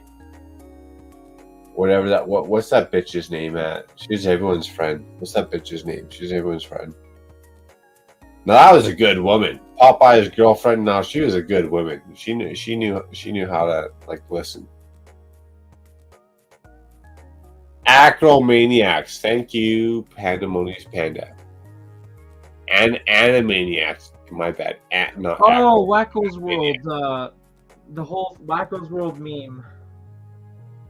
whatever that what's that bitch's name at? She's everyone's friend. What's that bitch's name? She's everyone's friend. Now that was a good woman. Popeye's girlfriend. Now she was a good woman. She knew how to listen. Acromaniacs. Thank you, Pandemonious Panda. And Animaniacs. My bad. Wacko's World. The whole Wacko's World meme.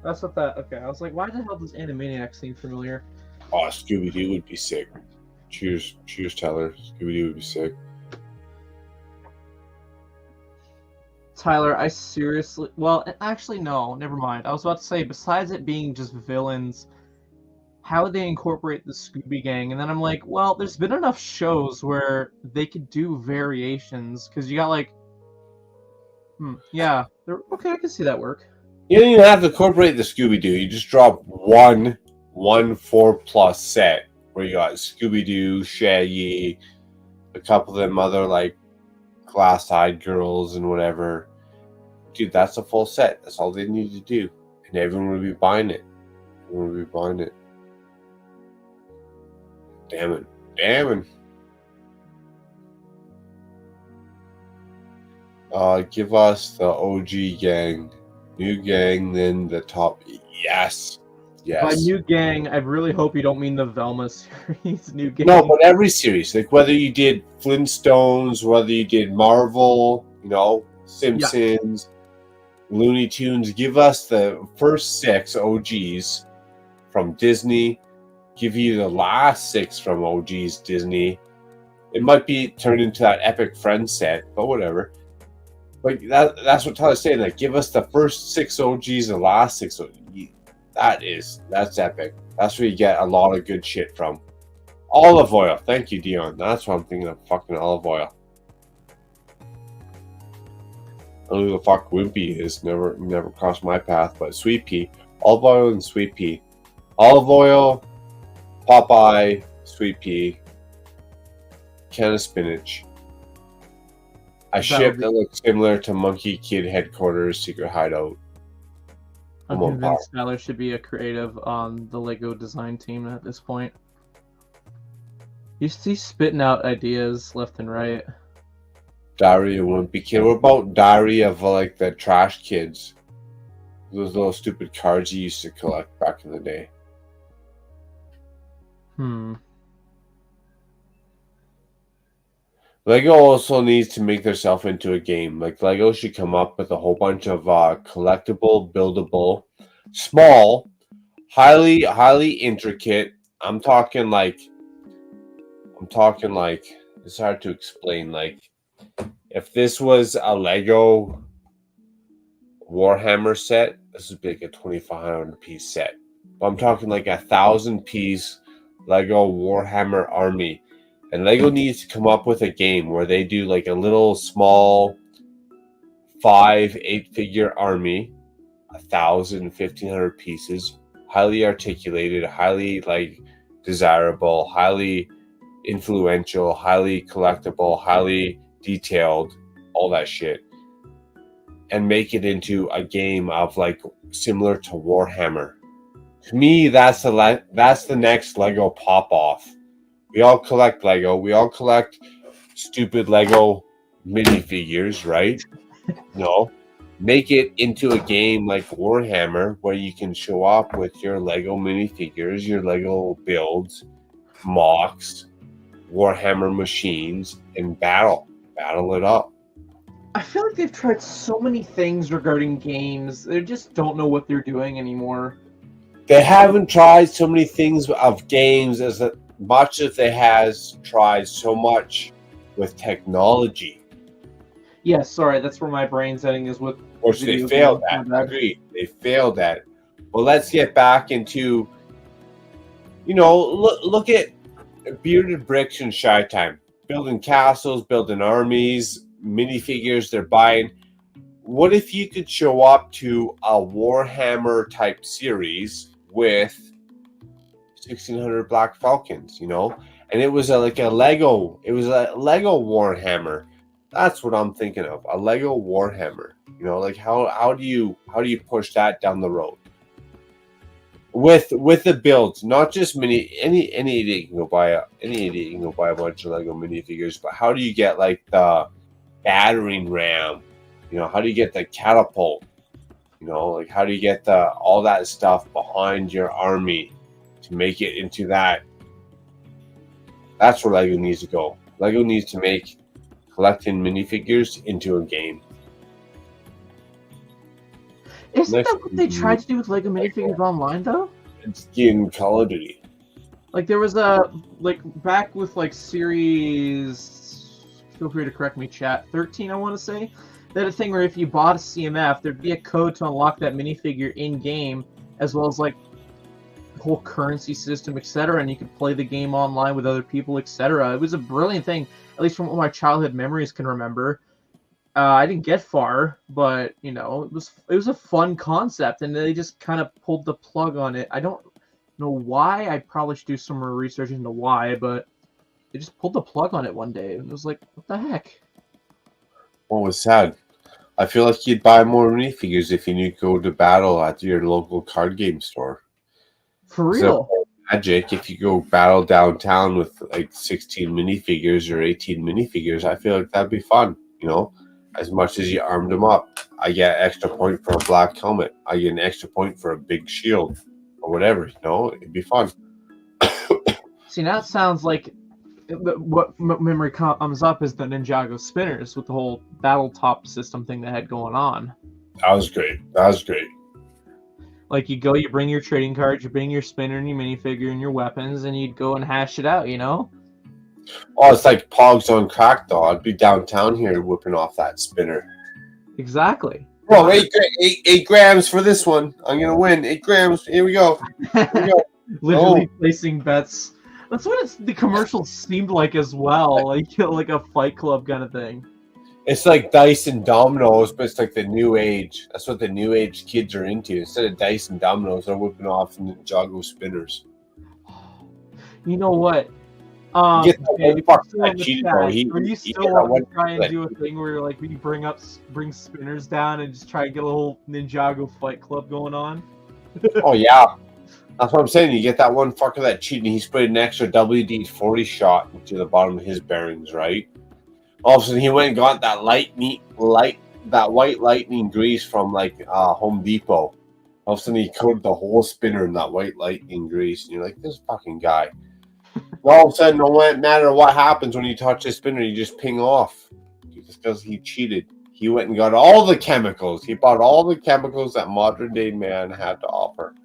That's what that. Okay, I was like, why the hell does Animaniacs seem familiar? Oh, Scooby-Doo would be sick. Cheers, Tyler. Scooby-Doo would be sick. Tyler, I seriously... Well, actually, no. Never mind. I was about to say, besides it being just villains, how would they incorporate the Scooby Gang? And then I'm like, well, there's been enough shows where they could do variations, because you got yeah. Okay, I can see that work. You don't even have to incorporate the Scooby-Doo. You just drop one 4+ set where you got Scooby-Doo, Shaggy, a couple of them other glass-eyed girls and whatever. Dude, that's a full set. That's all they need to do. And everyone would be buying it. Damn it. Give us the OG gang. New gang, then the top. Yes. By new gang, I really hope you don't mean the Velma series. New gang. No, but every series. Whether you did Flintstones, whether you did Marvel, Simpsons, Looney Tunes. Give us the first 6 OGs from Disney. Give you the last 6 from OGs Disney. It might be turned into that epic friend set, but whatever. Like that's what Tyler's saying. Like, give us the first 6 OGs, the last 6 OGs. That's epic. That's where you get a lot of good shit from. Olive oil. Thank you, Dion. That's what I'm thinking of. Fucking olive oil. I don't know who the fuck Wimpy is. Never crossed my path. But sweet pea, olive oil, and sweet pea. Olive oil, Popeye, sweet pea, can of spinach. A ship that looks similar to Monkey Kid Headquarters Secret Hideout. I'm convinced Tyler should be a creative on the Lego design team at this point. He's spitting out ideas left and right. Diary of Wimpy Kid. What about Diary of like the Trash Kids? Those little stupid cards you used to collect back in the day. Lego also needs to make themselves into a game. Like, Lego should come up with a whole bunch of collectible, buildable, small, highly intricate. I'm talking like it's hard to explain. Like, if this was a Lego Warhammer set, this would be like a 2,500 piece set. But I'm talking like 1,000 piece Lego Warhammer army. And Lego needs to come up with a game where they do like a little small 5-8 figure army, 1,000, 1,500 pieces, highly articulated, highly like desirable, highly influential, highly collectible, highly detailed, all that shit, and make it into a game of like similar to Warhammer. To me, that's the next Lego pop off. We all collect Lego. We all collect stupid Lego minifigures, right? No. Make it into a game like Warhammer where you can show up with your Lego minifigures, your Lego builds, mocks, Warhammer machines, and battle it up. I feel like they've tried so many things regarding games. They just don't know what they're doing anymore. They haven't tried so many things of games as much as they has tried so much with technology. Yes, sorry, that's where my brain's heading is with. Which they failed at. Agreed. They failed at. Well, let's get back into, look at Bearded Bricks and Shy Time. Building castles, building armies, minifigures they're buying. What if you could show up to a Warhammer type series with 1,600 Black Falcons, and it was like a Lego. It was a Lego Warhammer. That's what I'm thinking of. A Lego Warhammer. Like how do you push that down the road? With the builds, not just any idiot can go buy a bunch of Lego minifigures, but how do you get like the battering ram? How do you get the catapult? Like how do you get all that stuff behind your army to make it into that? That's where Lego needs to go. Lego needs to make collecting minifigures into a game. Isn't that what they tried to do with Lego minifigures online though? It's in Call of Duty. Like there was back with like series, feel free to correct me, chat, 13 I want to say. They had a thing where if you bought a CMF, there'd be a code to unlock that minifigure in game, as well as like the whole currency system, etc. And you could play the game online with other people, etc. It was a brilliant thing, at least from what my childhood memories can remember. I didn't get far, but it was a fun concept, and they just kind of pulled the plug on it. I don't know why. I probably should do some more research into why, but they just pulled the plug on it one day, and it was like, what the heck? What was sad? I feel like you'd buy more minifigures if you knew to go to battle at your local card game store. For real? Magic, if you go battle downtown with like 16 minifigures or 18 minifigures, I feel like that'd be fun, as much as you armed them up. I get an extra point for a black helmet. I get an extra point for a big shield or whatever, it'd be fun. See, now it sounds like what memory comes up is the Ninjago spinners with the whole battle top system thing they had going on. That was great. Like you bring your trading cards, you bring your spinner and your minifigure and your weapons, and you'd go and hash it out, Oh, it's like Pogs on crack, though. I'd be downtown here whipping off that spinner. Exactly. Well, 8 grams for this one. I'm gonna win. 8 grams. Here we go. Here we go. Literally placing bets. That's what the commercials seemed like as well, like a Fight Club kind of thing. It's like dice and dominoes, but it's like the new age. That's what the new age kids are into. Instead of dice and dominoes, they're whipping off Ninjago spinners. You know what? Are you still want to try and do a thing where like we bring spinners down and just try and get a little Ninjago Fight Club going on? Oh yeah, that's what I'm saying. You get that one fucker that cheated. He sprayed an extra WD-40 shot into the bottom of his bearings, right? All of a sudden, he went and got that white lightning grease from like Home Depot. All of a sudden, he coated the whole spinner in that white lightning grease, and you're like, this fucking guy. All of a sudden, no matter what happens when you touch the spinner, you just ping off. Just because he cheated. He went and got all the chemicals. He bought all the chemicals that modern day man had to offer.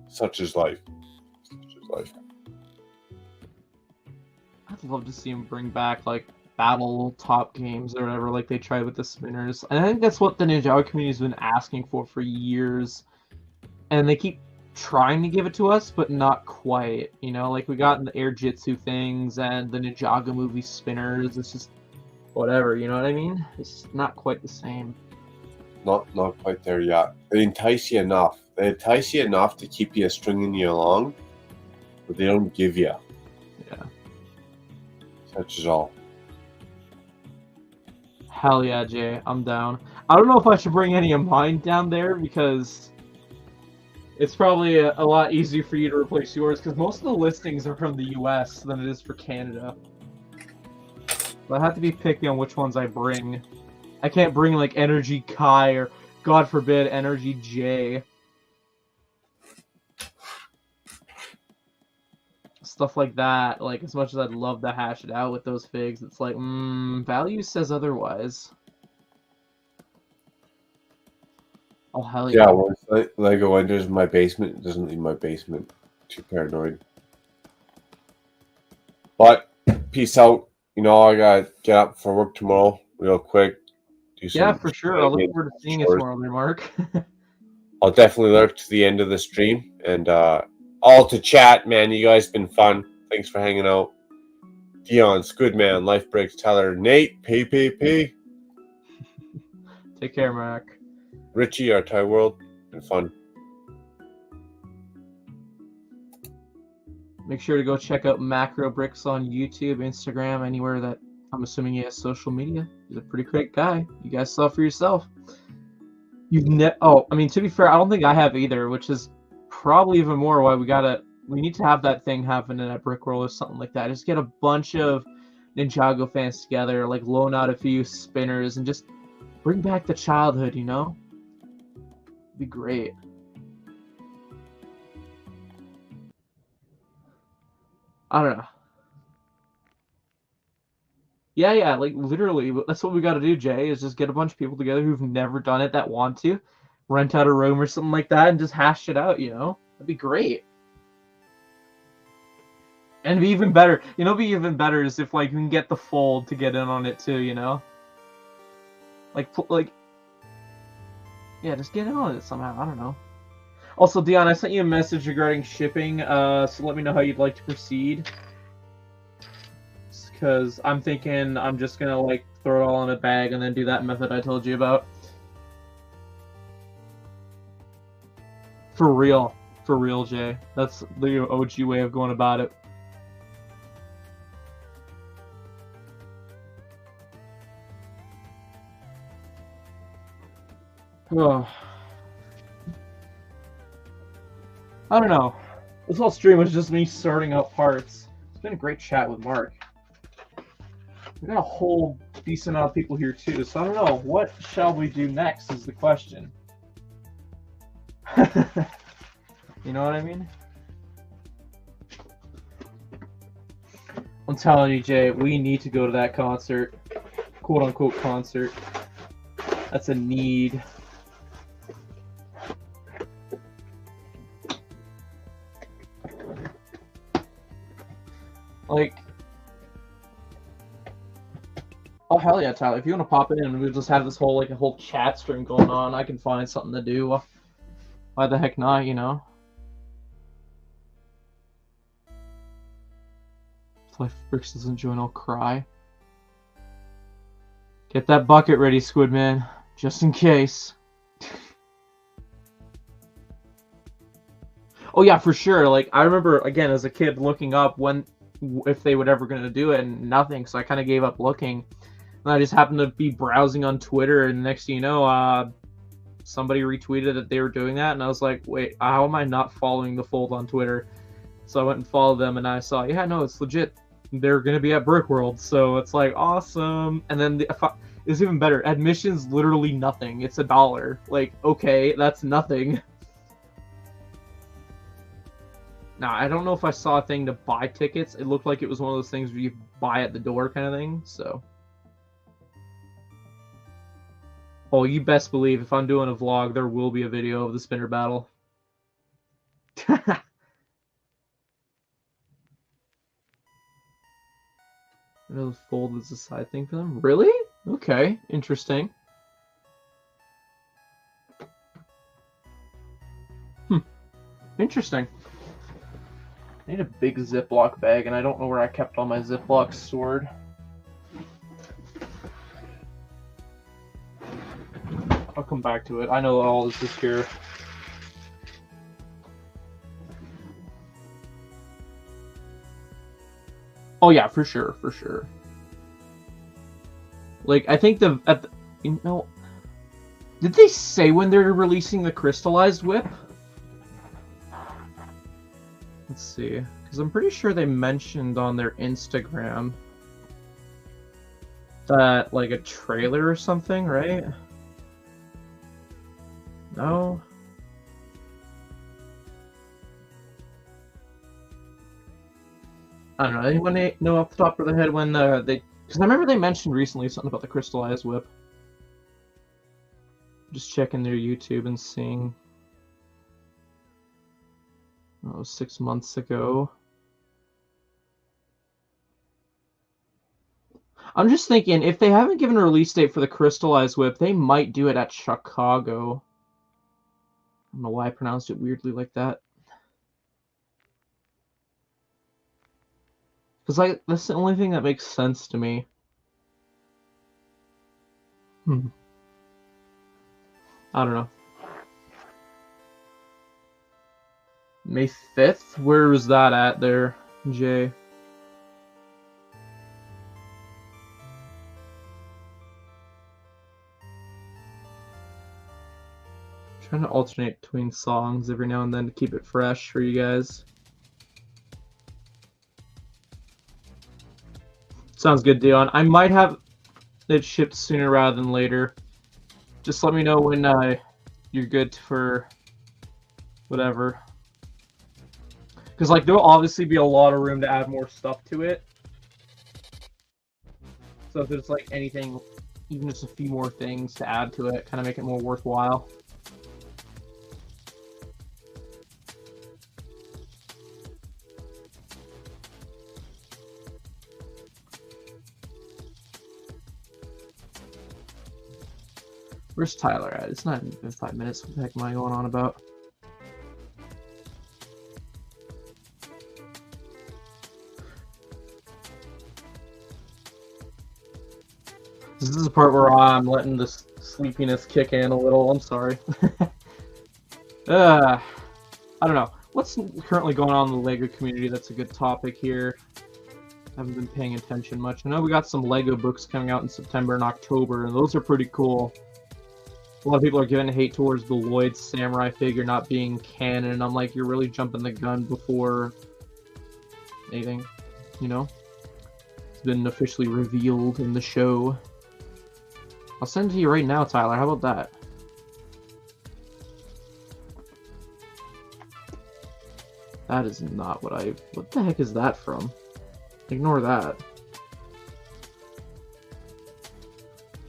Such is life. Such is life. I'd love to see him bring back like battle top games or whatever, like they tried with the spinners. And I think that's what the Ninjago community's been asking for years. And they keep trying to give it to us, but not quite. You know, like we got in the Air Jitsu things and the Ninjago movie spinners. It's just whatever, you know what I mean? It's not quite the same. Not quite there yet. They entice you enough. They entice you enough to keep you stringing you along, but they don't give you. Yeah. Such is all. Hell yeah, Jay. I'm down. I don't know if I should bring any of mine down there because it's probably a lot easier for you to replace yours because most of the listings are from the US than it is for Canada. But I have to be picky on which ones I bring. I can't bring like Energy Kai or, God forbid, Energy J. Stuff like that. Like, as much as I'd love to hash it out with those figs, it's like, value says otherwise. Oh, hell yeah. Yeah, well, it's like Lego enters my basement. It doesn't leave my basement. Too paranoid. But, peace out. You know, I gotta get up for work tomorrow real quick. Yeah, for sure. I'll look forward to seeing you tomorrow, Mark. I'll definitely lurk to the end of the stream. And all to chat, man. You guys been fun. Thanks for hanging out. Dion, Squidman, Life Breaks, Tyler, Nate, PPP. Take care, Mark. Richie, our Thai World. Been fun. Make sure to go check out Macro Bricks on YouTube, Instagram, anywhere that I'm assuming he has social media. He's a pretty great guy. You guys saw for yourself. To be fair, I don't think I have either, which is probably even more why we need to have that thing happening at Brickworld or something like that. Just get a bunch of Ninjago fans together, like loan out a few spinners and just bring back the childhood, you know? It'd be great. I don't know. Yeah, like literally, that's what we got to do, Jay, is just get a bunch of people together who've never done it that want to, rent out a room or something like that, and just hash it out, you know? That'd be great. And be even better, be even better is if, like, we can get the Fold to get in on it too, you know? Yeah, just get in on it somehow, I don't know. Also, Dion, I sent you a message regarding shipping, so let me know how you'd like to proceed. Because I'm thinking I'm just gonna like throw it all in a bag and then do that method I told you about. For real, Jay. That's the OG way of going about it. Oh. I don't know. This whole stream was just me sorting out parts. It's been a great chat with Mark. We got a whole decent amount of people here too, so I don't know. What shall we do next is the question. You know what I mean? I'm telling you, Jay, we need to go to that concert. Quote unquote concert. That's a need. hell yeah, Tyler. If you want to pop in and we'll just have this whole like a whole chat stream going on, I can find something to do. Why the heck not, you know? If Bricks doesn't join, I'll cry. Get that bucket ready, Squidman, just in case. Oh yeah, for sure. Like I remember again as a kid looking up if they would ever gonna do it and nothing, so I kind of gave up looking. And I just happened to be browsing on Twitter, and next thing you know, somebody retweeted that they were doing that, and I was like, wait, how am I not following the Fold on Twitter? So I went and followed them, and I saw, yeah, no, it's legit. They're gonna be at Brickworld, so it's like awesome. And then it's even better. Admission's literally nothing. It's $1. Like, okay, that's nothing. Now, I don't know if I saw a thing to buy tickets. It looked like it was one of those things where you buy at the door kind of thing, so. Oh, you best believe if I'm doing a vlog, there will be a video of the spinner battle. I know the Fold is a side thing for them. Really? Okay, interesting. Interesting. I need a big Ziploc bag, and I don't know where I kept all my Ziplocs stored. I'll come back to it. I know all this is here. Oh yeah, for sure, for sure. Like, I think you know, did they say when they're releasing the crystallized whip? Let's see, because I'm pretty sure they mentioned on their Instagram that, like, a trailer or something, right? No? I don't know. Anyone know off the top of their head when they... Because I remember they mentioned recently something about the crystallized whip. Just checking their YouTube and seeing... Oh, 6 months ago. I'm just thinking, if they haven't given a release date for the crystallized whip, they might do it at Chicago. I don't know why I pronounced it weirdly like that. Because like that's the only thing that makes sense to me. I don't know. May 5th? Where was that at there, Jay? Trying to alternate between songs every now and then to keep it fresh for you guys. Sounds good, Dion. I might have it shipped sooner rather than later. Just let me know when you're good for whatever. Because like there'll obviously be a lot of room to add more stuff to it. So if there's like anything, even just a few more things to add to it, kind of make it more worthwhile. Where's Tyler at? It's not even been 5 minutes. What the heck am I going on about? This is the part where I'm letting the sleepiness kick in a little. I'm sorry. I don't know. What's currently going on in the LEGO community that's a good topic here? I haven't been paying attention much. I know we got some LEGO books coming out in September and October, and those are pretty cool. A lot of people are giving hate towards the Lloyd Samurai figure not being canon, and I'm like, you're really jumping the gun before anything, you know? It's been officially revealed in the show. I'll send it to you right now, Tyler. How about that? That is not what I... What the heck is that from? Ignore that.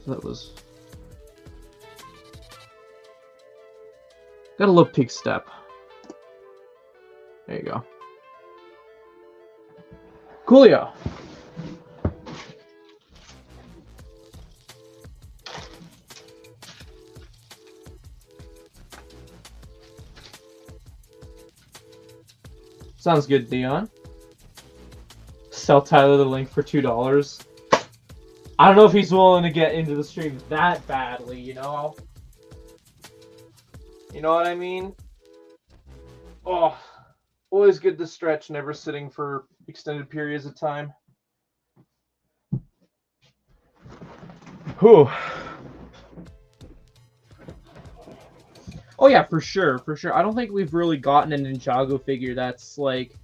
That was... Got a little pig step. There you go. Coolio. Sounds good, Dion. Sell Tyler the link for $2. I don't know if he's willing to get into the stream that badly, you know? You know what I mean? Oh, always good to stretch, never sitting for extended periods of time. Whew. Oh yeah, for sure, for sure. I don't think we've really gotten a Ninjago figure that's like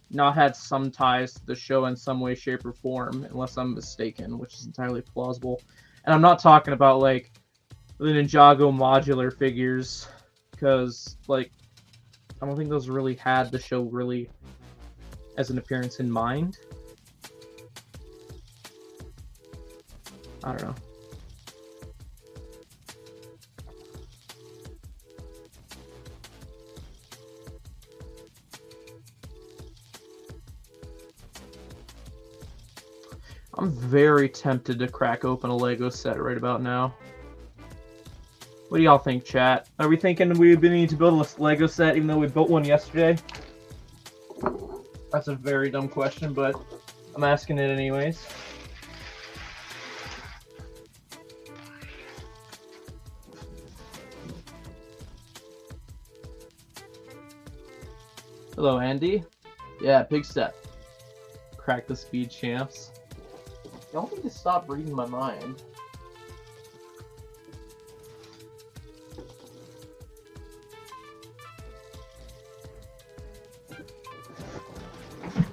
not had some ties to the show in some way, shape, or form, unless I'm mistaken, which is entirely plausible. And I'm not talking about like the Ninjago modular figures, because like I don't think those really had the show really as an appearance in mind. I don't know. I'm very tempted to crack open a Lego set right about now. What do y'all think, chat? Are we thinking we need to build a Lego set even though we built one yesterday? That's a very dumb question, but I'm asking it anyways. Hello, Andy. Yeah, big step. Crack the speed champs. Y'all need to stop reading my mind.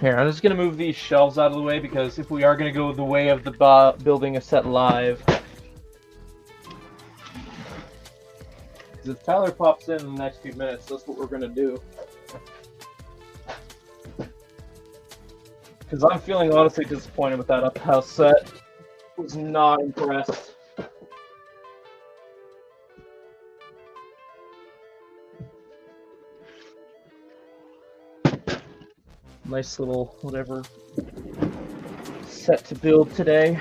Here, I'm just gonna move these shelves out of the way because if we are gonna go the way of the building a set live, because if Tyler pops in the next few minutes, that's what we're gonna do. Because I'm feeling honestly disappointed with that up house set. Was not impressed. Nice little whatever set to build today.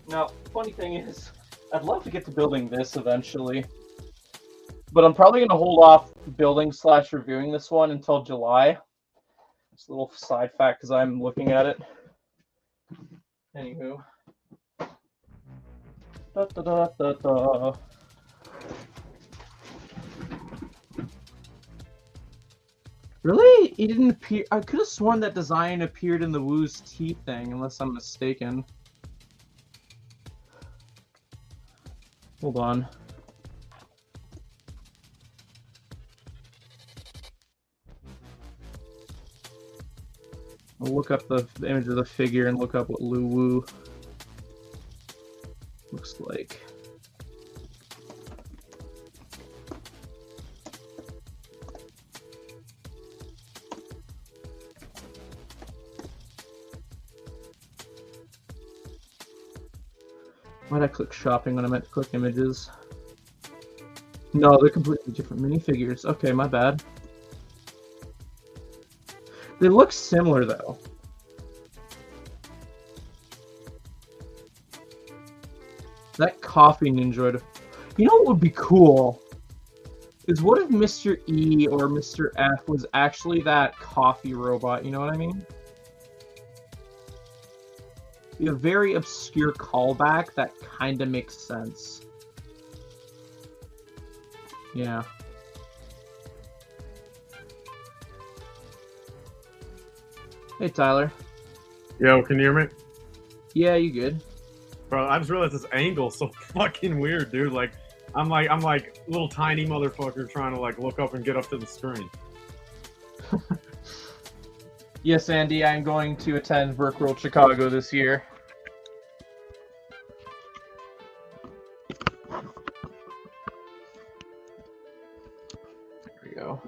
Now, funny thing is, I'd love to get to building this eventually, but I'm probably going to hold off building / reviewing this one until July. It's a little side fact because I'm looking at it. Anywho. Da, da, da, da, da. Really? He didn't appear. I could have sworn that design appeared in the Woo's teeth thing, unless I'm mistaken. Hold on. I'll look up the image of the figure and look up what Lu Wu looks like. Why'd I click shopping when I meant to click images? No, they're completely different minifigures. Okay, my bad. They look similar though. That coffee ninja. You know what would be cool? Is what if Mr. E or Mr. F was actually that coffee robot? You know what I mean? Be a very obscure callback that kind of makes sense. Yeah. Hey, Tyler. Yo, can you hear me? Yeah, you good? Bro, I just realized this angle's so fucking weird, dude. Like, I'm like little tiny motherfucker trying to like look up and get up to the screen. Yes, Andy, I'm going to attend World Chicago this year. There we go.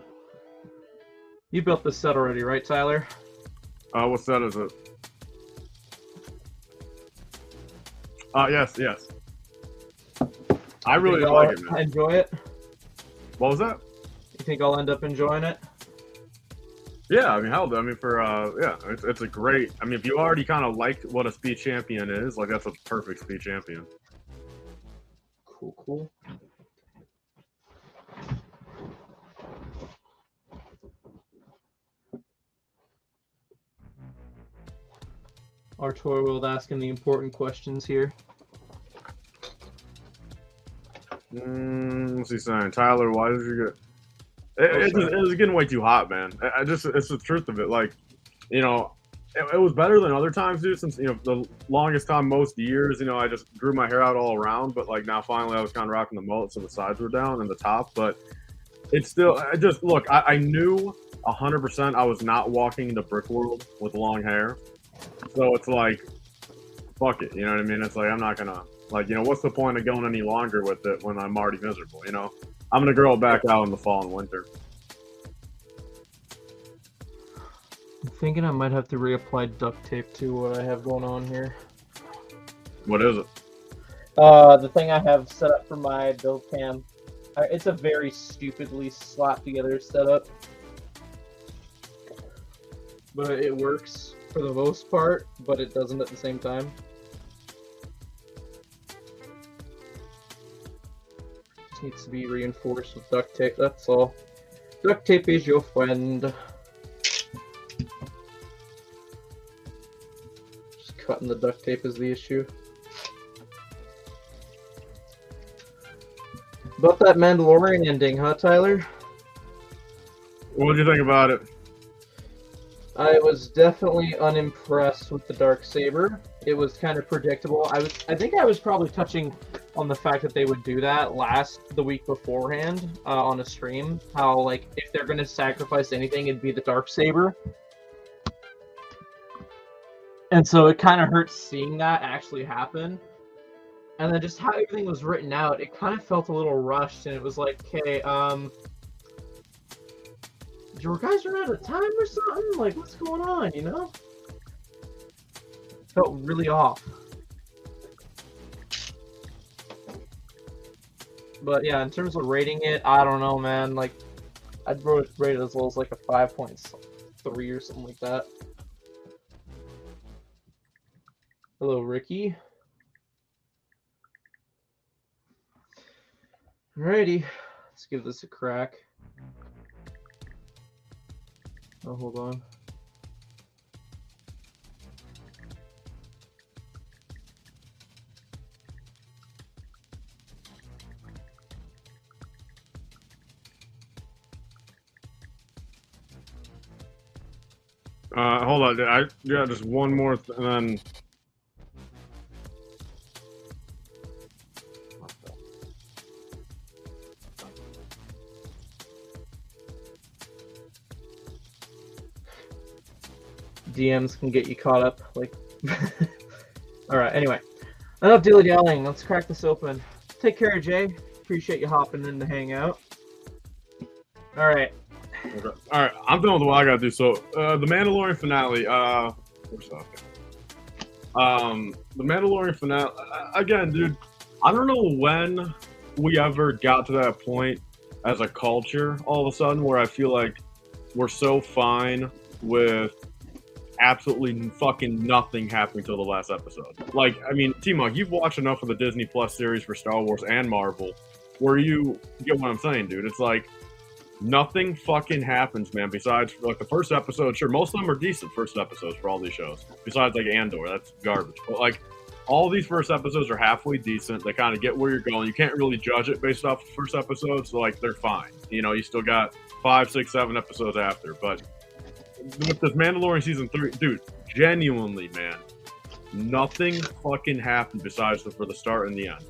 You built this set already, right, Tyler? What set is it? Yes. I really like it, man. Enjoy it? What was that? You think I'll end up enjoying it? Yeah, I mean, hell, I mean, for yeah, it's a great. I mean, if you already kind of liked what a speed champion is, like that's a perfect speed champion. Cool, cool. Our tour world asking the important questions here. What's he saying? Tyler, why did you get? It was getting way too hot, man. I just, it's the truth of it. Like, you know, it was better than other times, dude. Since, you know, the longest time, most years, you know, I just grew my hair out all around. But like now, finally, I was kind of rocking the mullet, so the sides were down and the top. But it's still, I just look. I knew 100% I was not walking into Brick World with long hair. So it's like, fuck it. You know what I mean? It's like I'm not gonna, like, you know, what's the point of going any longer with it when I'm already miserable? You know, I'm gonna grow it back out in the fall and winter. I'm thinking I might have to reapply duct tape to what I have going on here. What is it? The thing I have set up for my build cam. It's a very stupidly slapped together setup. But it works for the most part, but it doesn't at the same time. Just needs to be reinforced with duct tape, that's all. Duct tape is your friend. Just cutting the duct tape is the issue. About that Mandalorian ending, huh, Tyler? What did you think about it? I was definitely unimpressed with the Darksaber. It was kind of predictable. I think I was probably touching on the fact that they would do that the week beforehand on a stream. How, like, if they're gonna sacrifice anything, it'd be the Darksaber. And so it kind of hurts seeing that actually happen. And then just how everything was written out, it kind of felt a little rushed, and it was like, okay, your guys run out of time or something? Like, what's going on, you know? Felt really off. But yeah, in terms of rating it, I don't know, man. Like, I'd rate it as low as like a 5.3 or something like that. Hello, Ricky. Alrighty, let's give this a crack. Oh, hold on. Hold on. I got just one more, and then. DMs can get you caught up, like. Alright, anyway. Enough dilly-dallying, let's crack this open. Take care, Jay. Appreciate you hopping in to hang out. Alright. Okay. Alright, I'm done with what I gotta do. So, the Mandalorian finale, where's that? The Mandalorian finale, again, dude, I don't know when we ever got to that point as a culture, all of a sudden, where I feel like we're so fine with absolutely fucking nothing happening till the last episode. Like, I mean, TMOG, you've watched enough of the Disney Plus series for Star Wars and Marvel, where you get what I'm saying, dude. It's like, nothing fucking happens, man, besides, like, the first episode. Sure, most of them are decent first episodes for all these shows. Besides, like, Andor, that's garbage. But, like, all these first episodes are halfway decent. They kind of get where you're going. You can't really judge it based off the first episode, so, like, they're fine. You know, you still got 5, 6, 7 episodes after, but with this Mandalorian season 3, dude, genuinely, man, nothing fucking happened besides for the start and the end.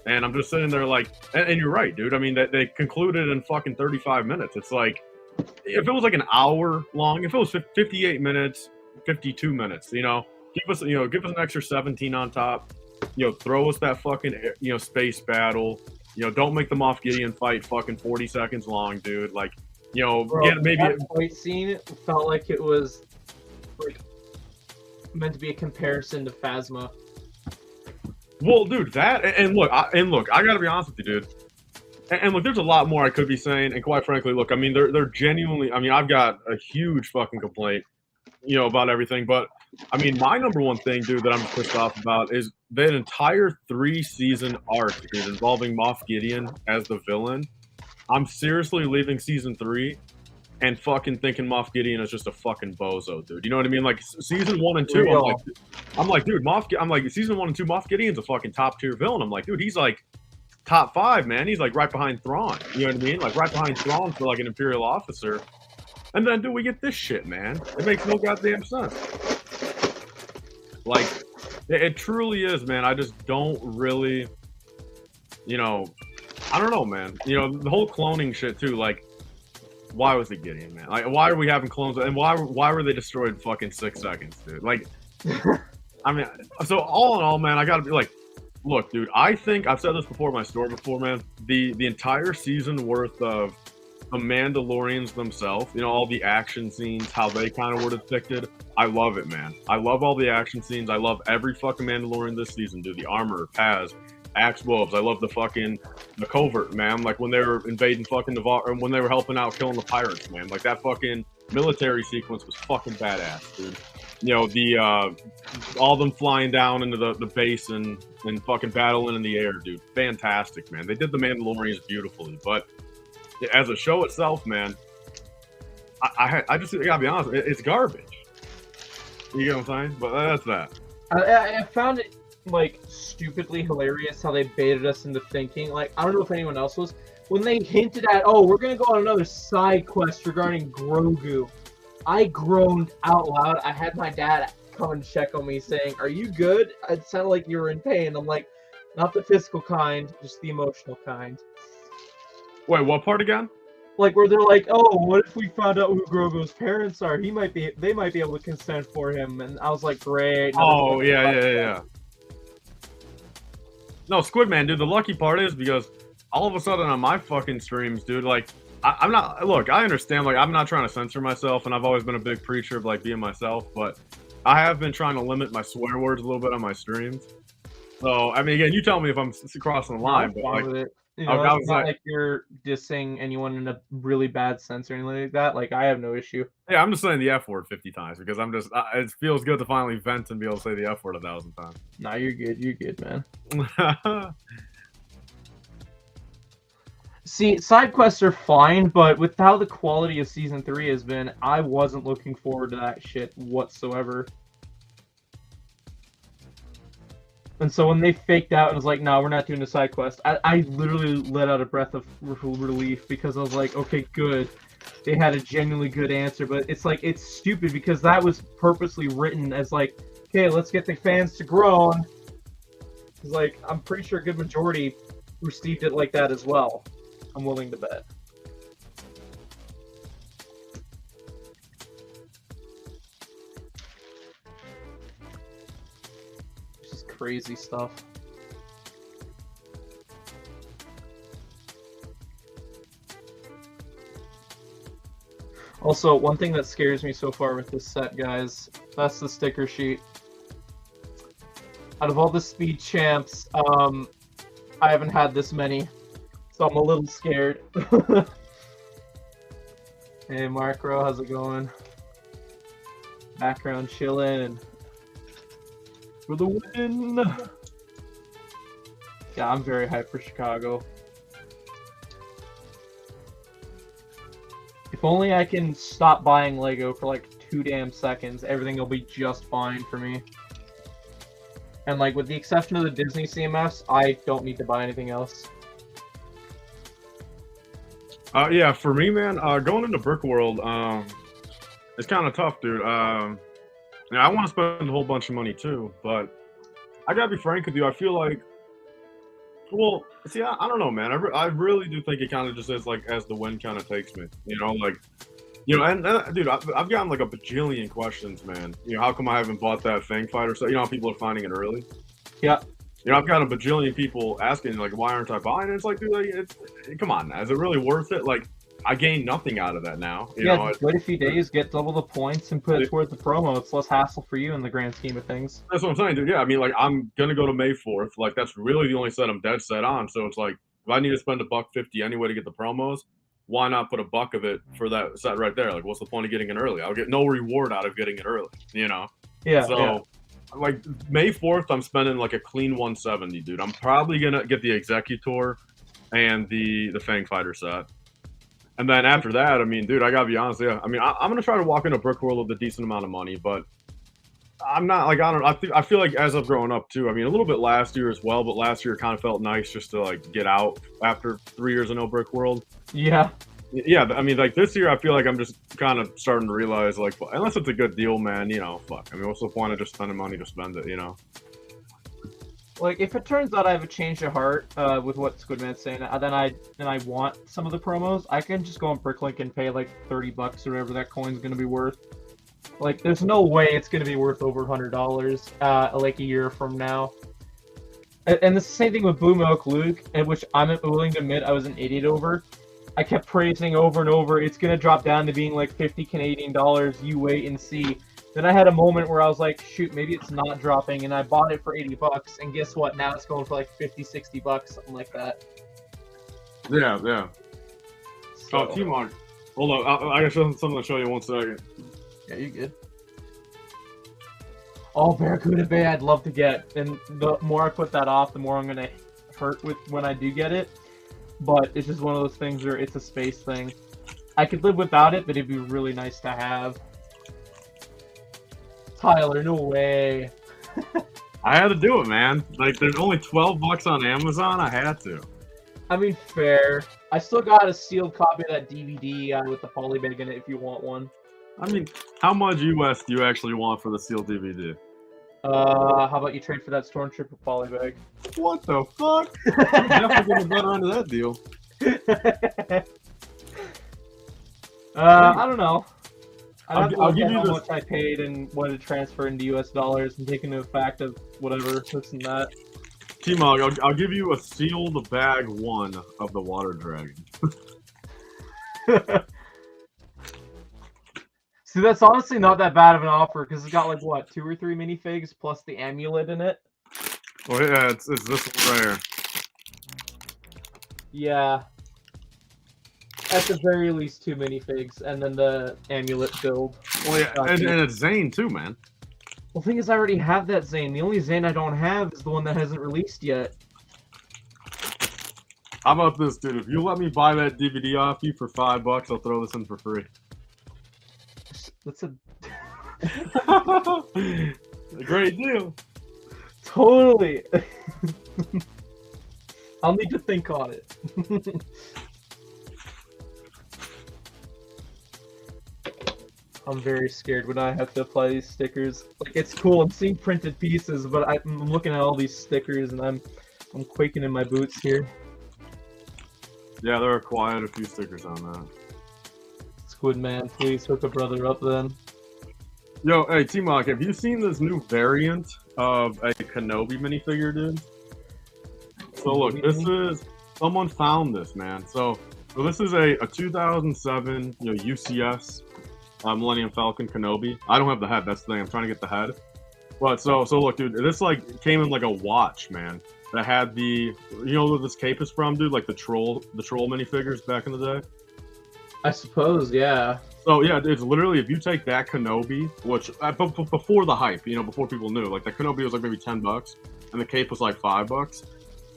And I'm just sitting there like, and you're right, dude. I mean, they concluded in fucking 35 minutes. It's like, if it was like an hour long, if it was 58 minutes, 52 minutes, you know, give us an extra 17 on top. You know, throw us that fucking, you know, space battle. You know, don't make the Moff Gideon fight fucking 40 seconds long, dude. Like, you know, bro, maybe that fight scene felt like it was like meant to be a comparison to Phasma. Well, dude, that and look, I gotta be honest with you, dude. And look, there's a lot more I could be saying, and quite frankly, look, I mean, they're genuinely. I mean, I've got a huge fucking complaint, about everything. But I mean, my number one thing, dude, that I'm pissed off about is that entire 3-season arc, dude, involving Moff Gideon as the villain. I'm seriously leaving season 3 and fucking thinking Moff Gideon is just a fucking bozo, dude. You know what I mean? Like season 1 and 2, I'm like, dude, I'm like, season 1 and 2, Moff Gideon's a fucking top tier villain. I'm like, dude, he's like top 5, man. He's like right behind Thrawn. You know what I mean? Like right behind Thrawn for like an Imperial officer. And then, dude, we get this shit, man. It makes no goddamn sense. Like, it truly is, man. I just don't really, I don't know, man. The whole cloning shit too. Like, why was it Gideon, man? Like, why are we having clones? And why were they destroyed in fucking 6 seconds, dude? Like, I mean, so all in all, man, I gotta be like, look, dude. I think I've said this before in my story before, man. The entire season worth of the Mandalorians themselves, all the action scenes, how they kind of were depicted. I love it, man. I love all the action scenes. I love every fucking Mandalorian this season, dude. The armor, Paz, Axe Wolves. I love the covert, man. Like when they were invading fucking Navarre, and when they were helping out killing the pirates, man. Like that fucking military sequence was fucking badass, dude. All them flying down into the base and fucking battling in the air, dude. Fantastic, man. They did the Mandalorians beautifully, but as a show itself, man, I just gotta be honest, it's garbage. You get what I'm saying? But that's that. I found it like stupidly hilarious how they baited us into thinking. Like, I don't know if anyone else was, when they hinted at, oh, we're gonna go on another side quest regarding Grogu. I groaned out loud. I had my dad come and check on me, saying, "Are you good?" It sounded like you were in pain. I'm like, not the physical kind, just the emotional kind. Wait, what part again? Like where they're like, "Oh, what if we found out who Grogu's parents are? They might be able to consent for him." And I was like, "Great." Oh, yeah. No, Squidman, dude. The lucky part is because all of a sudden on my fucking streams, dude, like I'm not. Look, I understand. Like I'm not trying to censor myself, and I've always been a big preacher of like being myself, but I have been trying to limit my swear words a little bit on my streams. So I mean, again, you tell me if I'm crossing the line, but like. It's not like you're dissing anyone in a really bad sense or anything like that. Like, I have no issue. Yeah, I'm just saying the F word 50 times because I'm just, it feels good to finally vent and be able to say the F word 1,000 times. Nah, you're good. You're good, man. See, side quests are fine, but with how the quality of Season 3 has been, I wasn't looking forward to that shit whatsoever. And so when they faked out and was like, no, we're not doing a side quest, I literally let out a breath of relief because I was like, okay, good. They had a genuinely good answer, but it's like, it's stupid because that was purposely written as like, okay, let's get the fans to groan. It's like, I'm pretty sure a good majority received it like that as well. I'm willing to bet. Crazy stuff. Also, one thing that scares me so far with this set, guys, that's the sticker sheet. Out of all the speed champs, I haven't had this many, so I'm a little scared. Hey, Markro, how's it going? Background chilling. For the win! Yeah, I'm very hyped for Chicago. If only I can stop buying Lego for like 2 damn seconds, everything will be just fine for me. And like, with the exception of the Disney CMS, I don't need to buy anything else. Yeah, for me, man, going into Brick World, it's kind of tough, dude. I want to spend a whole bunch of money too, but I gotta be frank with you. I feel like, well, see, I don't know, man. I really do think it kind of just is like as the wind kind of takes me, and dude, I've gotten like a bajillion questions, man. How come I haven't bought that Fang Fighter? So how people are finding it early. Yeah. I've got a bajillion people asking like, why aren't I buying it? It's like, dude, come on, now. Is it really worth it? Like, I gain nothing out of that now. Wait a few days, get double the points, and put it towards the promo. It's less hassle for you in the grand scheme of things. That's what I'm saying, dude. Yeah, I mean, like, I'm gonna go to May 4th. Like, that's really the only set I'm dead set on. So it's like, if I need to spend $1.50 anyway to get the promos, why not put $1 of it for that set right there? Like, what's the point of getting it early? I'll get no reward out of getting it early, you know? Yeah. So, yeah. like, May 4th, I'm spending like a clean 170, dude. I'm probably going to get the Executor and the Fang Fighter set. And then after that, I mean, dude, I got to be honest, yeah. I mean, I'm going to try to walk into Brick World with a decent amount of money, but I'm not, like, I feel like as I've grown up, too, I mean, a little bit last year as well, but last year kind of felt nice just to, like, get out after 3 years of no Brick World. Yeah. Yeah, I mean, like, this year, I feel like I'm just kind of starting to realize, like, unless it's a good deal, man, you know, fuck. I mean, what's the point of just spending money to spend it, you know? Like, if it turns out I have a change of heart with what Squidman's saying, then I want some of the promos, I can just go on Bricklink and pay, like, $30 or whatever that coin's going to be worth. Like, there's no way it's going to be worth over $100, like, a year from now. And the same thing with Blue Milk Luke, which I'm willing to admit I was an idiot over. I kept praising over and over, it's going to drop down to being like 50 Canadian dollars, you wait and see. Then I had a moment where I was like, shoot, maybe it's not dropping, and I bought it for $80, and guess what? Now it's going for like 50, $60, something like that. Yeah, yeah. So, Oh, TMOG. Hold on, I got something to show you 1 second. yeah, you good. Oh, Barracuda Bay I'd love to get, and the more I put that off, the more I'm going to hurt with when I do get it. But it's just one of those things where it's a space thing. I could live without it, but it'd be really nice to have. Tyler, no way. I had to do it, man. Like, there's only $12 on Amazon. I had to. I mean, fair. I still got a sealed copy of that DVD with the polybag in it if you want one. I mean, how much US do you actually want for the sealed DVD? How about you trade for that Stormtrooper polybag? What the fuck? I'm definitely getting better under that deal. I don't know. I'll I'll give give you how this. much I paid and what it transferred into US dollars and taking into fact of whatever, this and that. TMOG, I'll give you a sealed bag 1 of the Water Dragon. See, that's honestly not that bad of an offer because it's got like what, 2 or 3 minifigs plus the amulet in it. Well, yeah, it's this one right here. Yeah. At the very least 2 minifigs and then the amulet build. Well, yeah, and it's Zane too, man. Well, the thing is, I already have that Zane. The only Zane I don't have is the one that hasn't released yet. How about this, dude? If you let me buy that DVD off you for $5, I'll throw this in for free. That's a A great deal. totally. I'll need to think on it. I'm very scared when I have to apply these stickers. Like, it's cool, I'm seeing printed pieces, but I'm looking at all these stickers and I'm quaking in my boots here. Yeah, there are quite a few stickers on that. Squidman, please hook a brother up then. Yo, hey, TMOG, have you seen this new variant of a Kenobi minifigure, dude? So look, this is, someone found this, man. So this is a 2007, UCS Millennium Falcon Kenobi. I don't have the head, that's the thing, I'm trying to get the head. But so look, dude, this like came in like a watch, man. That had the, you know where this cape is from, dude? Like the troll minifigures back in the day. I suppose, yeah. So yeah, it's literally, if you take that Kenobi, which before the hype, before people knew, like the Kenobi was like maybe $10, and the cape was like $5.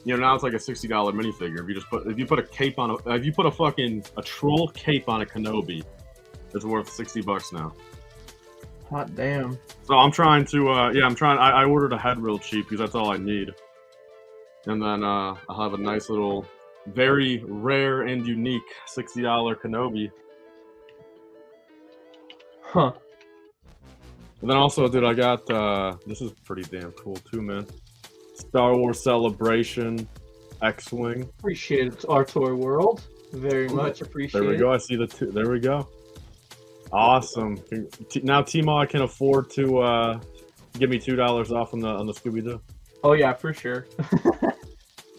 Now it's like a $60 minifigure. If you put a cape on if you put a troll cape on a Kenobi, it's worth $60 now. Hot damn. So I'm trying to, I ordered a head real cheap because that's all I need. And then I'll have a nice little, very rare and unique $60 Kenobi. Huh. And then also, dude, I got, this is pretty damn cool too, man. Star Wars Celebration X-Wing. Appreciate it, our toy world. Very much appreciate it. There we go, I see the two, there we go. Awesome. Now TMOG can afford to give me $2 off on the Scooby-Doo. Oh yeah, for sure.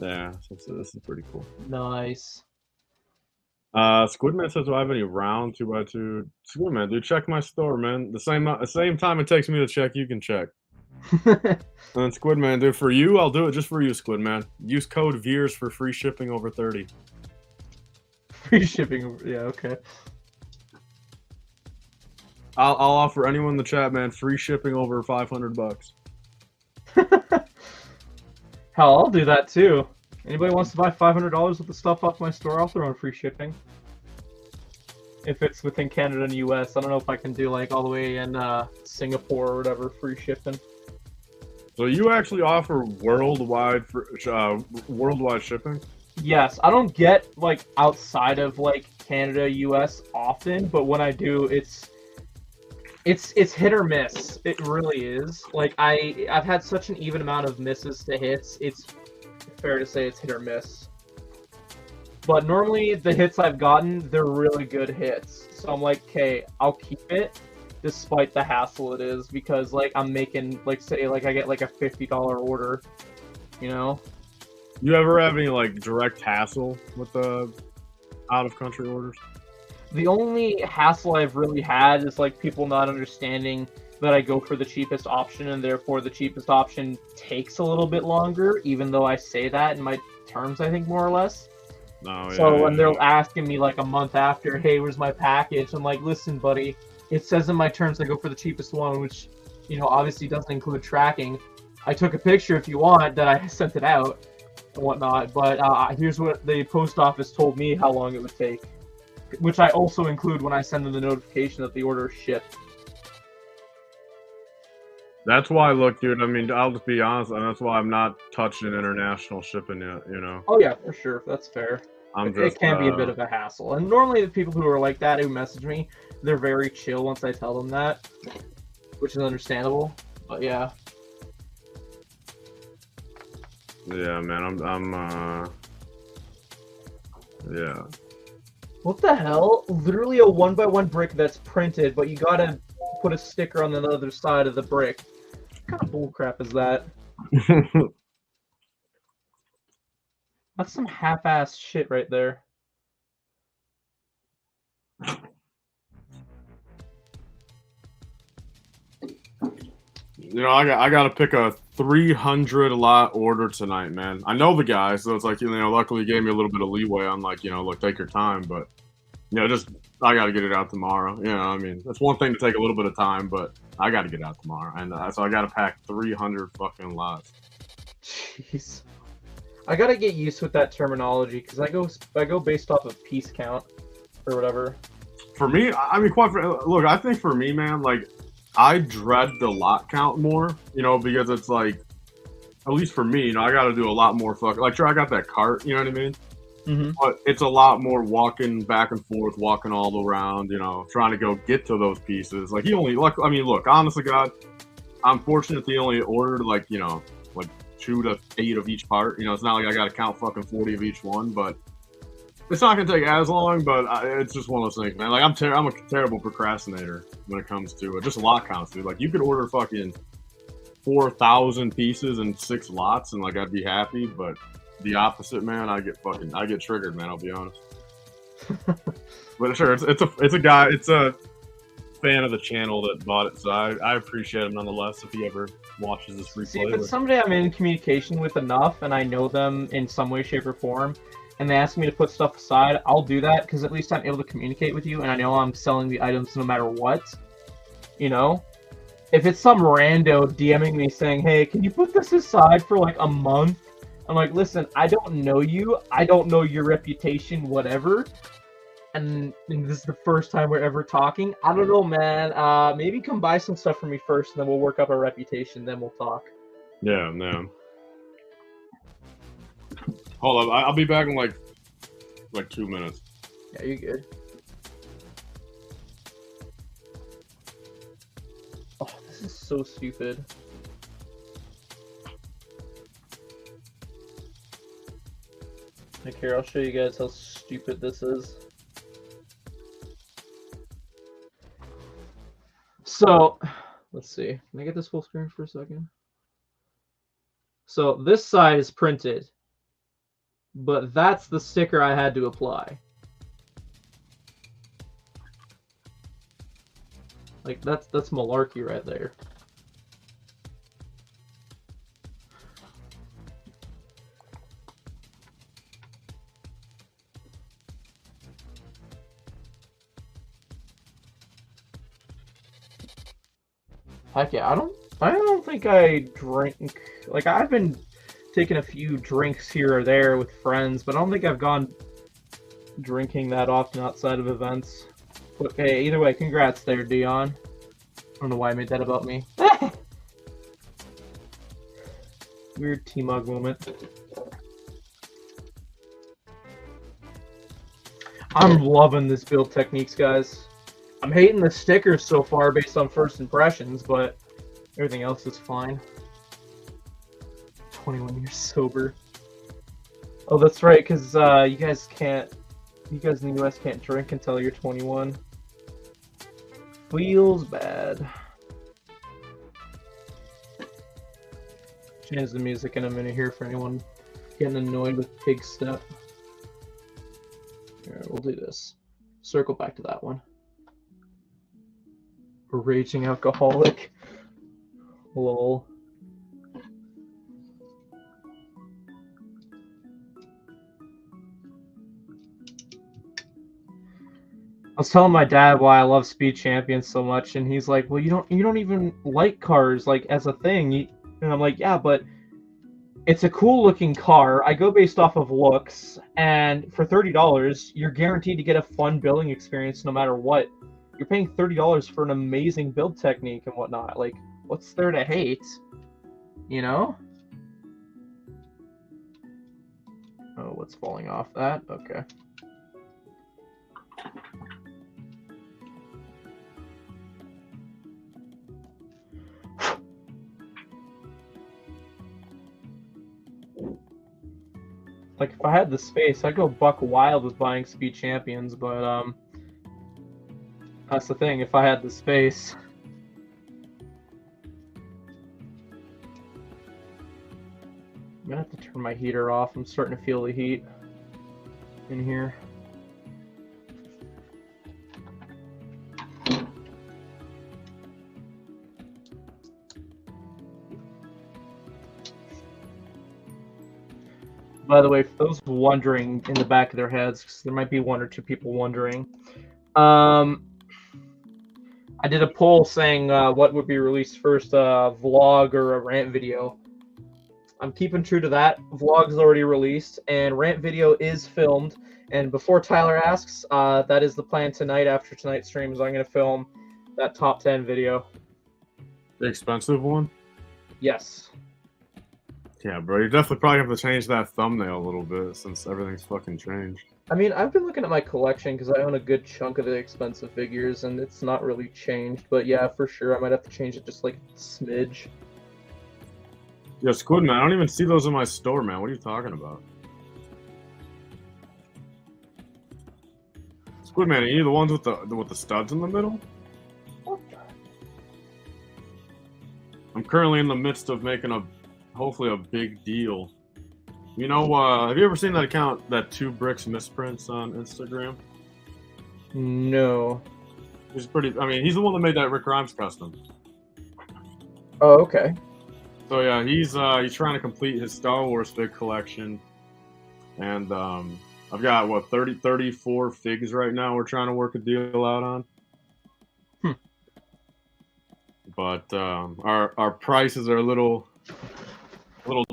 Yeah, this is pretty cool. Nice. Squidman says, do I have any round 2x2? Squidman, dude, check my store, man. The same time it takes me to check, you can check. And then Squidman, dude, for you, I'll do it just for you, Squidman. Use code VEERS for free shipping over 30. Free shipping, yeah, okay. I'll offer anyone in the chat, man, free shipping over $500. Hell, I'll do that too. Anybody wants to buy $500 worth of stuff off my store, I'll throw in free shipping. If it's within Canada and US, I don't know if I can do like all the way in Singapore or whatever, free shipping. So you actually offer worldwide shipping? Yes, I don't get like outside of like Canada, US often, but when I do, it's hit or miss. It really is. Like I've had such an even amount of misses to hits. It's fair to say it's hit or miss. But normally the hits I've gotten, they're really good hits. So I'm like, okay, I'll keep it despite the hassle it is, because like I'm making, like, say like I get like a $50 order, you know? You ever have any like direct hassle with the out of country orders? The only hassle I've really had is like people not understanding that I go for the cheapest option, and therefore the cheapest option takes a little bit longer, even though I say that in my terms, I think, more or less. No, yeah, So yeah, when they're asking me like a month after, hey, where's my package? I'm like, listen, buddy, it says in my terms I go for the cheapest one, which, you know, obviously doesn't include tracking. I took a picture if you want that I sent it out and whatnot, but here's what the post office told me how long it would take, which I also include when I send them the notification that the order is shipped. That's why, look, dude, I mean, I'll just be honest, and that's why I'm not touching international shipping yet, you know? Oh yeah, for sure, that's fair. It can be a bit of a hassle, and normally the people who are like that, who message me, they're very chill once I tell them that, which is understandable, but yeah. Yeah, man, yeah. What the hell? Literally a 1x1 brick that's printed, but you gotta put a sticker on the other side of the brick. What kind of bullcrap is that? That's some half-ass shit right there. You know, I got to pick a 300 lot order tonight, man. I know the guy, so it's like, you know, luckily he gave me a little bit of leeway on, like, you know, look, take your time, but, you know, just, I got to get it out tomorrow. You know, I mean, that's one thing to take a little bit of time, but I got to get it out tomorrow. And so I got to pack 300 fucking lots. Jeez. I gotta get used with that terminology, because I go based off of piece count, or whatever. For me, I mean, look, I think for me, man, like, I dread the lot count more, you know, because it's like, at least for me, you know, I got to do a lot more like, sure, I got that cart, you know what I mean? Mm-hmm. But it's a lot more walking back and forth, walking all around, you know, trying to go get to those pieces. Like, he only, like, I mean, look, honest to God, I'm fortunate he only ordered, like, you know, like 2 to 8 of each part. You know, it's not like I got to count fucking 40 of each one, but it's not gonna take as long. But it's just one of those things, man. Like, I'm a terrible procrastinator when it comes to just lot counts, dude. Like, you could order fucking 4,000 pieces in 6 lots, and like I'd be happy. But the opposite, man, I get triggered, man. I'll be honest. But sure, it's a fan of the channel that bought it, so I appreciate him nonetheless if he ever watches this replay. See, if it's somebody I'm in communication with enough, and I know them in some way, shape, or form, and they ask me to put stuff aside, I'll do that, because at least I'm able to communicate with you, and I know I'm selling the items no matter what. You know? If it's some rando DMing me saying, hey, can you put this aside for like a month? I'm like, listen, I don't know you, I don't know your reputation, whatever. And this is the first time we're ever talking. I don't know, man. Maybe come buy some stuff for me first, and then we'll work up our reputation. Then we'll talk. Yeah, no. Hold up, I'll be back in like 2 minutes. Yeah, you're good. Oh, this is so stupid. Like, here, I'll show you guys how stupid this is. So, let's see. Can I get this full screen for a second? So, this side is printed, but that's the sticker I had to apply. Like, that's malarkey right there. Heck yeah, I don't think I drink. Like, I've been taking a few drinks here or there with friends, but I don't think I've gone drinking that often outside of events. But hey, either way, congrats there, Dion. I don't know why I made that about me. Weird TMOG moment. I'm loving this build techniques, guys. I'm hating the stickers so far based on first impressions, but everything else is fine. 21 years sober. Oh, that's right, because you guys in the US can't drink until you're 21. Feels bad. Change the music in a minute here for anyone getting annoyed with Pig Step. Here, we'll do this. Circle back to that one. A raging alcoholic. Lol. I was telling my dad why I love Speed Champions so much, and he's like, "Well, you don't even like cars like as a thing." And I'm like, "Yeah, but it's a cool looking car. I go based off of looks, and for $30, you're guaranteed to get a fun building experience no matter what. You're paying $30 for an amazing build technique and whatnot. Like, what's there to hate? You know?" Oh, what's falling off that? Okay. Like, if I had the space, I'd go buck wild with buying Speed Champions, but, that's the thing, if I had the space. I'm gonna have to turn my heater off. I'm starting to feel the heat in here. By the way, for those wondering in the back of their heads, because there might be one or two people wondering, I did a poll saying what would be released first, a vlog or a rant video. I'm keeping true to that. Vlog is already released, and rant video is filmed. And before Tyler asks, that is the plan tonight after tonight's stream, is I'm going to film that top 10 video. The expensive one? Yes. Yeah, bro, you definitely probably have to change that thumbnail a little bit since everything's fucking changed. I mean, I've been looking at my collection because I own a good chunk of the expensive figures, and it's not really changed. But yeah, for sure, I might have to change it just like a smidge. Yeah, Squid Man, I don't even see those in my store, man. What are you talking about? Squid Man, are you the ones with the studs in the middle? I'm currently in the midst of making hopefully a big deal. You know, have you ever seen that account, that 2 Bricks Misprints on Instagram? No. He's pretty. I mean, he's the one that made that Rick Grimes custom. Oh, okay. So yeah, he's trying to complete his Star Wars fig collection, and I've got what 34 figs right now. We're trying to work a deal out on. But our prices are a little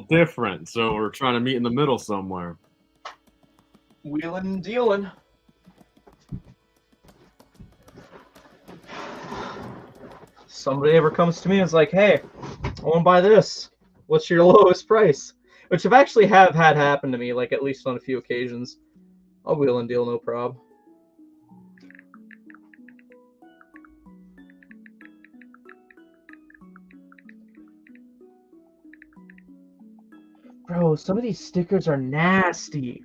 different, so we're trying to meet in the middle somewhere. Wheeling and dealing. Somebody ever comes to me and is like, "Hey, I want to buy this. What's your lowest price?" Which I've actually had happen to me, like at least on a few occasions. I'll wheel and deal, no prob. Bro, some of these stickers are nasty.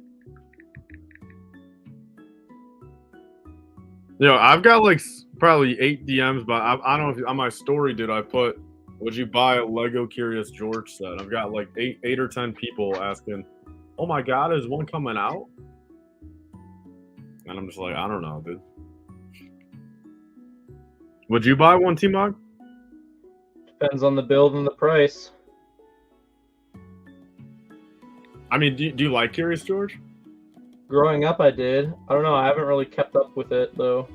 You know, I've got like probably 8 DMs, but I don't know if on my story did I put, "Would you buy a Lego Curious George set?" I've got like 8 or 10 people asking, "Oh my God, is one coming out?" And I'm just like, I don't know, dude. Would you buy one, TMOG? Depends on the build and the price. I mean, do you like Curious George? Growing up, I did. I don't know. I haven't really kept up with it, though.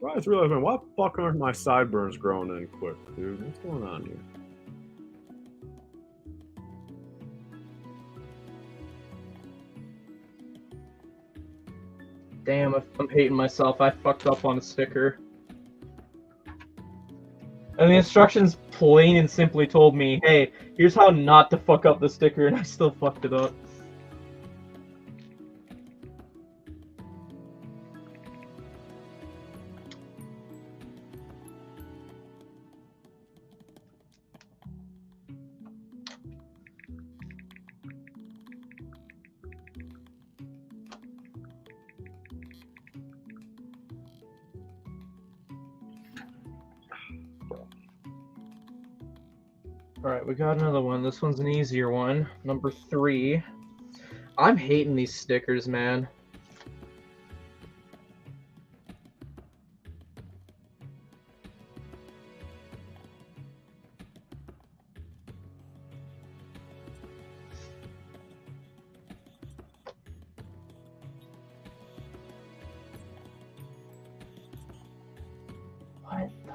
I just realized, man, why the fuck aren't my sideburns growing in quick, dude? What's going on here? Damn, I'm hating myself. I fucked up on a sticker. And the instructions plain and simply told me, hey, here's how not to fuck up the sticker, and I still fucked it up. Alright, we got another one. This one's an easier one. Number 3. I'm hating these stickers, man. What the...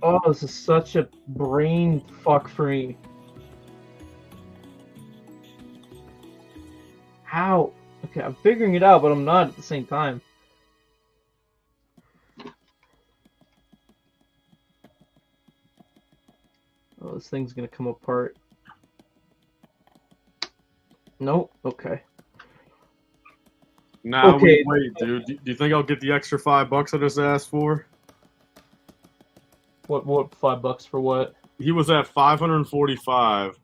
Oh, this is such a brain fuck for me. How? Okay, I'm figuring it out, but I'm not at the same time. Oh, this thing's gonna come apart. Nope. Okay. Now Okay. wait, dude. Do you think I'll get the extra $5 I just asked for? What $5 for what? He was at 545.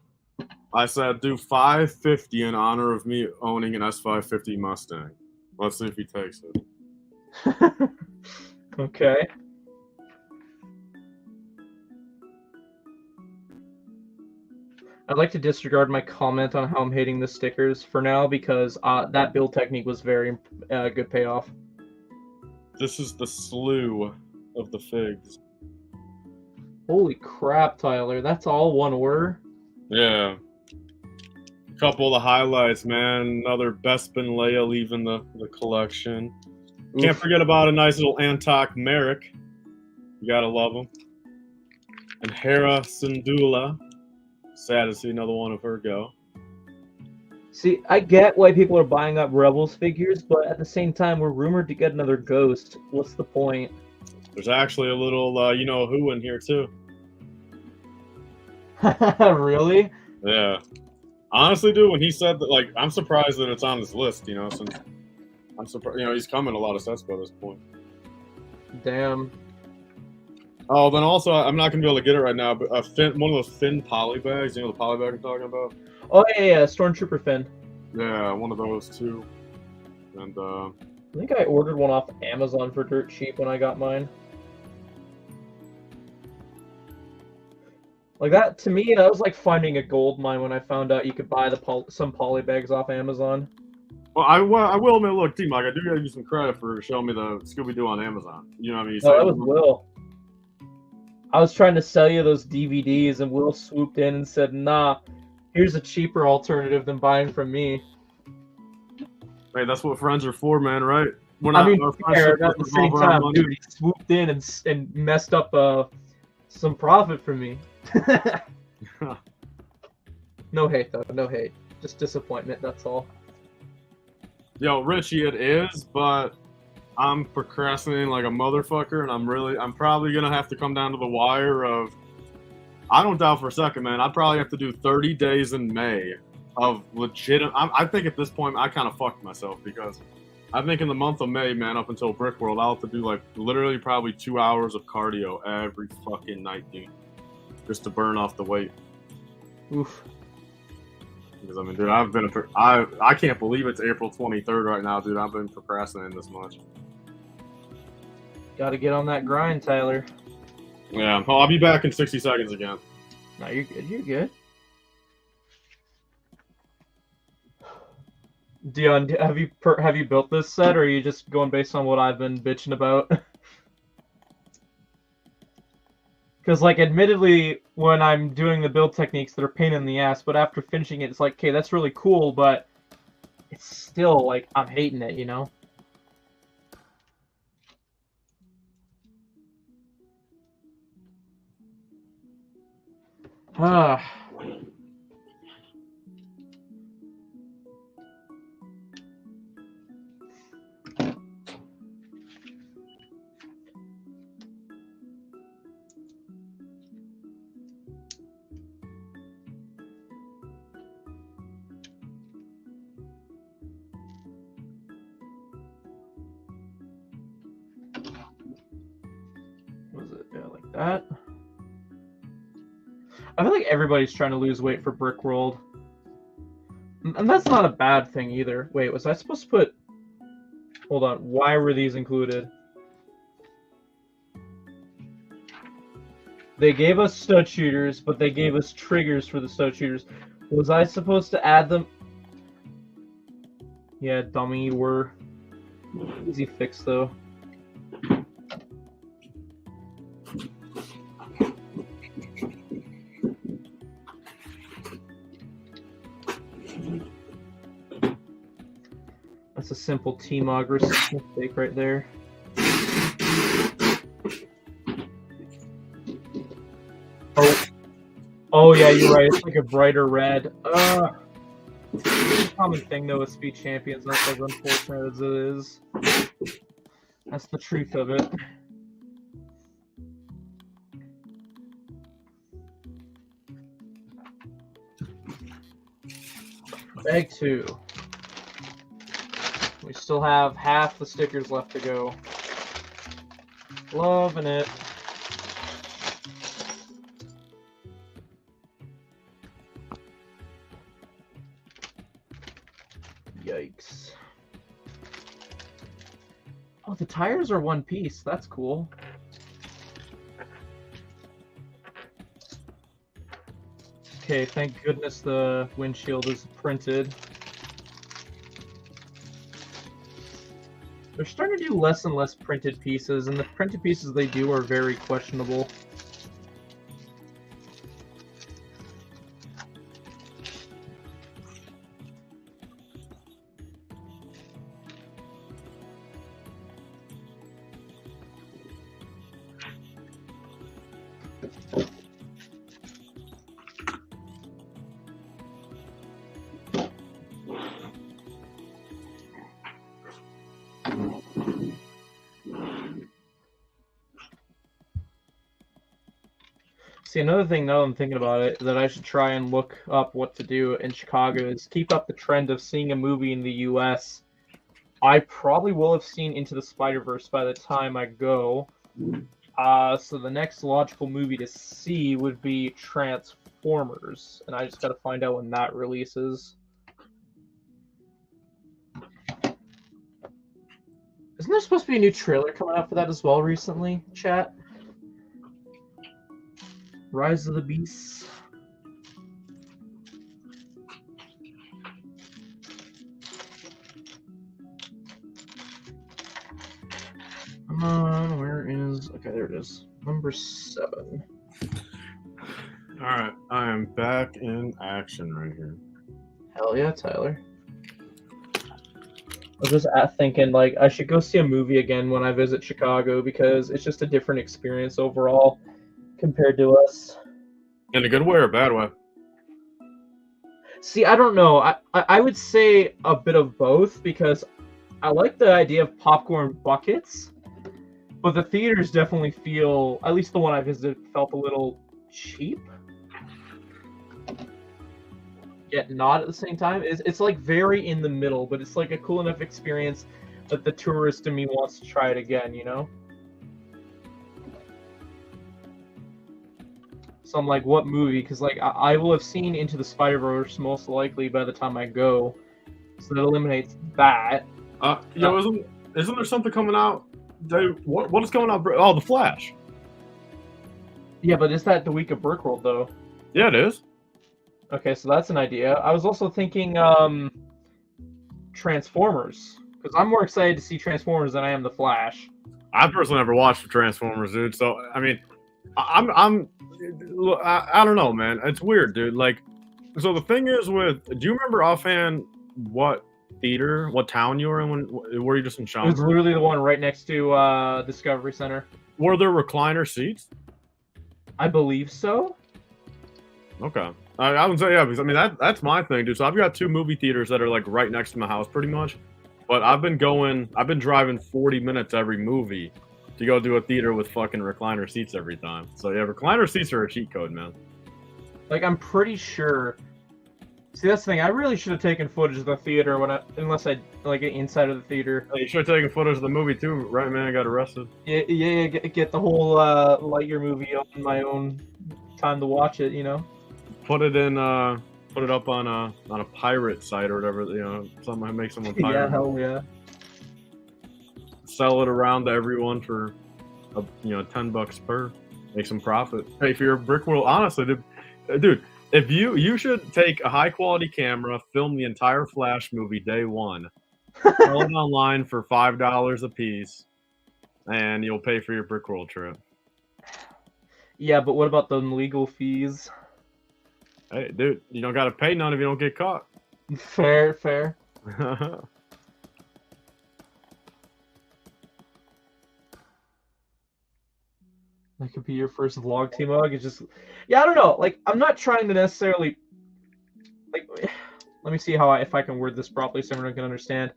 I said do 550 in honor of me owning an S550 Mustang. Let's see if he takes it. Okay. I'd like to disregard my comment on how I'm hating the stickers for now because that build technique was very good payoff. This is the slew of the figs. Holy crap, Tyler. That's all one word? Yeah. A couple of the highlights, man. Another Bespin Leia leaving the collection. Oof. Can't forget about a nice little Antok Merrick. You gotta love him. And Hera Syndulla. Sad to see another one of her go. See, I get why people are buying up Rebels figures, but at the same time, we're rumored to get another Ghost. What's the point? There's actually a little, you-know-who in here, too. Really? Yeah. Honestly, dude, when he said that, like, I'm surprised that it's on this list, you know, since I'm surprised, you know, he's coming a lot of sets by this point. Damn. Oh, then also, I'm not going to be able to get it right now, but one of those Finn poly bags, you know the poly bag I'm talking about? Oh, yeah, Stormtrooper Finn. Yeah, one of those, too. And, I think I ordered one off Amazon for dirt cheap when I got mine. Like that, to me, that was like finding a gold mine when I found out you could buy some poly bags off Amazon. well, I will admit, look, T-Mog, I do gotta give you some credit for showing me the Scooby-Doo on Amazon. You know what I mean? No, that was Will. I was trying to sell you those DVDs, and Will swooped in and said, nah, here's a cheaper alternative than buying from me. Hey, that's what friends are for, man, right? I mean, fair, at the same time, dude, he swooped in and messed up some profit for me. No hate, though. No hate. Just disappointment, that's all. Yo, Richie, it is, but I'm procrastinating like a motherfucker, and I'm probably gonna have to come down to the wire of. I don't doubt for a second, man. I'd probably have to do 30 days in May of legitimate. I think at this point I kind of fucked myself because I think in the month of May, man, up until Brick World, I'll have to do like literally probably 2 hours of cardio every fucking night, dude, just to burn off the weight. Oof. Because I mean, dude, I can't believe it's April 23rd right now, dude. I've been procrastinating this much. Gotta get on that grind, Tyler. Yeah, well, I'll be back in 60 seconds again. No, you're good. You're good. Dion, have you built this set, or are you just going based on what I've been bitching about? Because, like, admittedly, when I'm doing the build techniques, they're a pain in the ass, but after finishing it, it's like, okay, that's really cool, but it's still, like, I'm hating it, you know? Ah. Was it? Yeah, like that. I feel like everybody's trying to lose weight for Brickworld. And that's not a bad thing either. Wait, was I supposed to put... Hold on, why were these included? They gave us stud shooters, but they gave us triggers for the stud shooters. Was I supposed to add them? Yeah, dummy, you were. Easy fix, though. That's a simple TMOG mistake right there. Oh yeah, you're right. It's like a brighter red. It's a common thing though with speed champions. That's as unfortunate as it is. That's the truth of it. Bag 2. We still have half the stickers left to go. Loving it. Yikes. Oh, the tires are one piece. That's cool. Okay, thank goodness the windshield is printed. They're starting to do less and less printed pieces, and the printed pieces they do are very questionable. See, another thing now I'm thinking about it that I should try and look up what to do in Chicago is keep up the trend of seeing a movie in the US. I probably will have seen Into the Spider-Verse by the time I go. So the next logical movie to see would be Transformers, and I just gotta find out when that releases. Isn't there supposed to be a new trailer coming out for that as well recently, chat? Rise of the Beasts. Come on, where is... Okay, there it is. Number 7. Alright, I am back in action right here. Hell yeah, Tyler. I was just thinking, like, I should go see a movie again when I visit Chicago because it's just a different experience overall compared to us. In a good way or a bad way? See, I don't know. I would say a bit of both because I like the idea of popcorn buckets, but the theaters definitely feel, at least the one I visited, felt a little cheap. Yet not at the same time. It's like very in the middle, but it's like a cool enough experience that the tourist in me wants to try it again, you know? So I'm like, what movie? Because like I will have seen Into the Spider-Verse most likely by the time I go, so that eliminates that. Isn't there something coming out? What is coming out? Oh, The Flash. Yeah, but is that the week of Brickworld though? Yeah, it is. Okay, so that's an idea. I was also thinking Transformers, because I'm more excited to see Transformers than I am the Flash. I personally never watched the Transformers, dude. So I mean, I don't know, man. It's weird, dude. Like, so the thing is with, do you remember offhand what theater, what town you were in when, were you just in It was Schaumburg? literally the one right next to Discovery Center. Were there recliner seats? I believe so. Okay. I would say, yeah, because I mean, that's my thing, dude. So I've got 2 movie theaters that are like right next to my house pretty much. But I've been driving 40 minutes every movie to go to a theater with fucking recliner seats every time. So yeah, recliner seats are a cheat code, man. Like, I'm pretty sure. See, that's the thing. I really should have taken footage of the theater unless I like inside of the theater. Hey, you should have taken footage of the movie too, right, man? I got arrested. Yeah, get the whole Lightyear movie on my own time to watch it. You know. Put it up on a pirate site or whatever, you know, something that makes someone pirate. Yeah, hell yeah. Sell it around to everyone for, $10 per. Make some profit. Hey, for your brick world, honestly, dude, if you should take a high quality camera, film the entire Flash movie day one, sell it online for $5 a piece, and you'll pay for your brick world trip. Yeah, but what about the legal fees? Hey, dude, you don't gotta pay none if you don't get caught. Fair. That could be your first vlog, TMOG. It's just, yeah, I don't know. Like, I'm not trying to necessarily, like, let me see if I can word this properly so everyone can understand.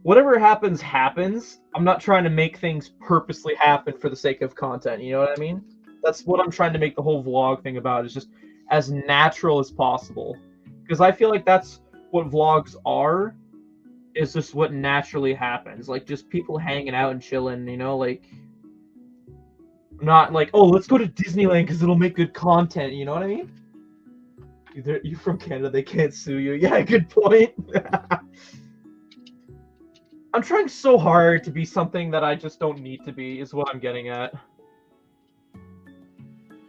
Whatever happens, happens. I'm not trying to make things purposely happen for the sake of content. You know what I mean? That's what I'm trying to make the whole vlog thing about. Is just as natural as possible. Because I feel like that's what vlogs are. Is just what naturally happens. Like, just people hanging out and chilling, you know, like, not like, oh, let's go to Disneyland because it'll make good content, you know what I mean? You're from Canada, they can't sue you. Yeah, good point. I'm trying so hard to be something that I just don't need to be, is what I'm getting at.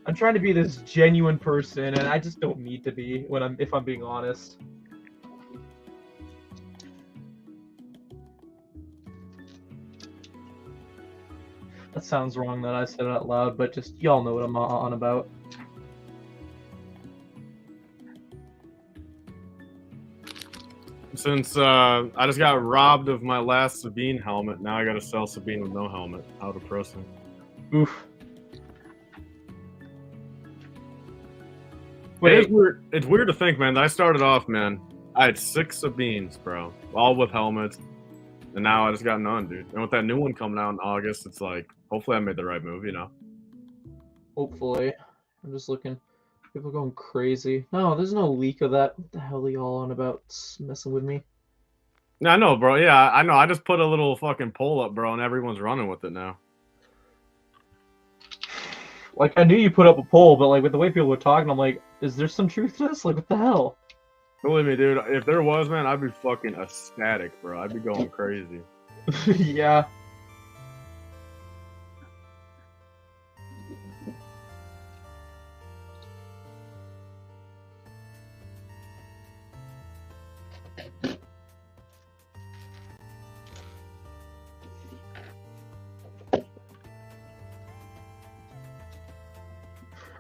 I'm trying to be this genuine person, and I just don't need to be if I'm being honest. That sounds wrong that I said it out loud, but just y'all know what I'm on about. Since I just got robbed of my last Sabine helmet, now I gotta sell Sabine with no helmet. How depressing. Oof. It's weird. It's weird to think, man. That I started off, man. I had 6 Sabines, bro, all with helmets, and now I just got none, dude. And with that new one coming out in August, it's like, hopefully I made the right move, you know. Hopefully. I'm just looking. People going crazy. No, there's no leak of that. What the hell are y'all on about messing with me? Yeah, I know, bro. Yeah, I know. I just put a little fucking poll up, bro, and everyone's running with it now. Like, I knew you put up a poll, but like with the way people were talking, I'm like, is there some truth to this? Like, what the hell? Believe me, dude. If there was, man, I'd be fucking ecstatic, bro. I'd be going crazy. Yeah.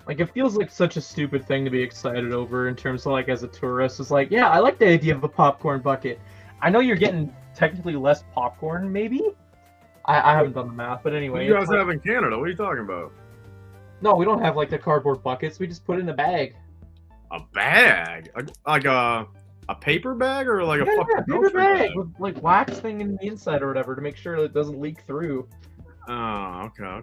Like, it feels like such a stupid thing to be excited over in terms of, like, as a tourist. It's like, yeah, I like the idea of a popcorn bucket. I know you're getting technically less popcorn, maybe? I haven't done the math, but anyway. What do you guys have in Canada? What are you talking about? No, we don't have, like, the cardboard buckets. We just put it in a bag. A bag? Like a paper bag or like a fucking paper bag with, like, wax thing in the inside or whatever to make sure it doesn't leak through. Oh, okay.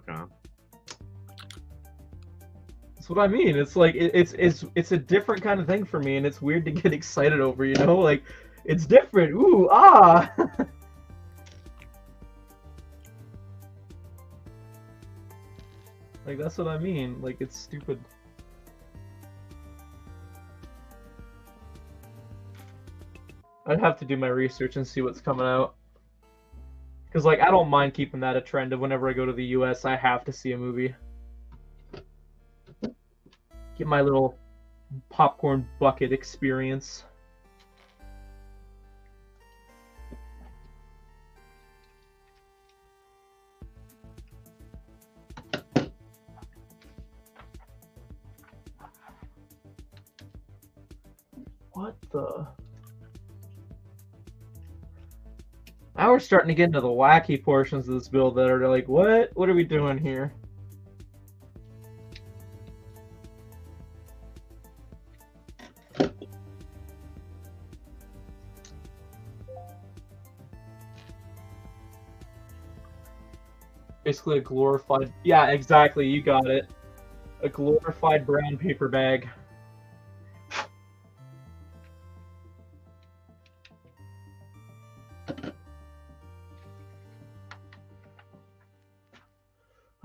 That's what I mean. It's like it's a different kind of thing for me, and it's weird to get excited over. You know, like it's different. Ooh, ah. Like that's what I mean. Like it's stupid. I'd have to do my research and see what's coming out. Because like I don't mind keeping that a trend of whenever I go to the US, I have to see a movie. Get my little popcorn bucket experience. Now we're starting to get into the wacky portions of this build that are like, what? What are we doing here? Basically a glorified... Yeah, exactly, you got it. A glorified brown paper bag.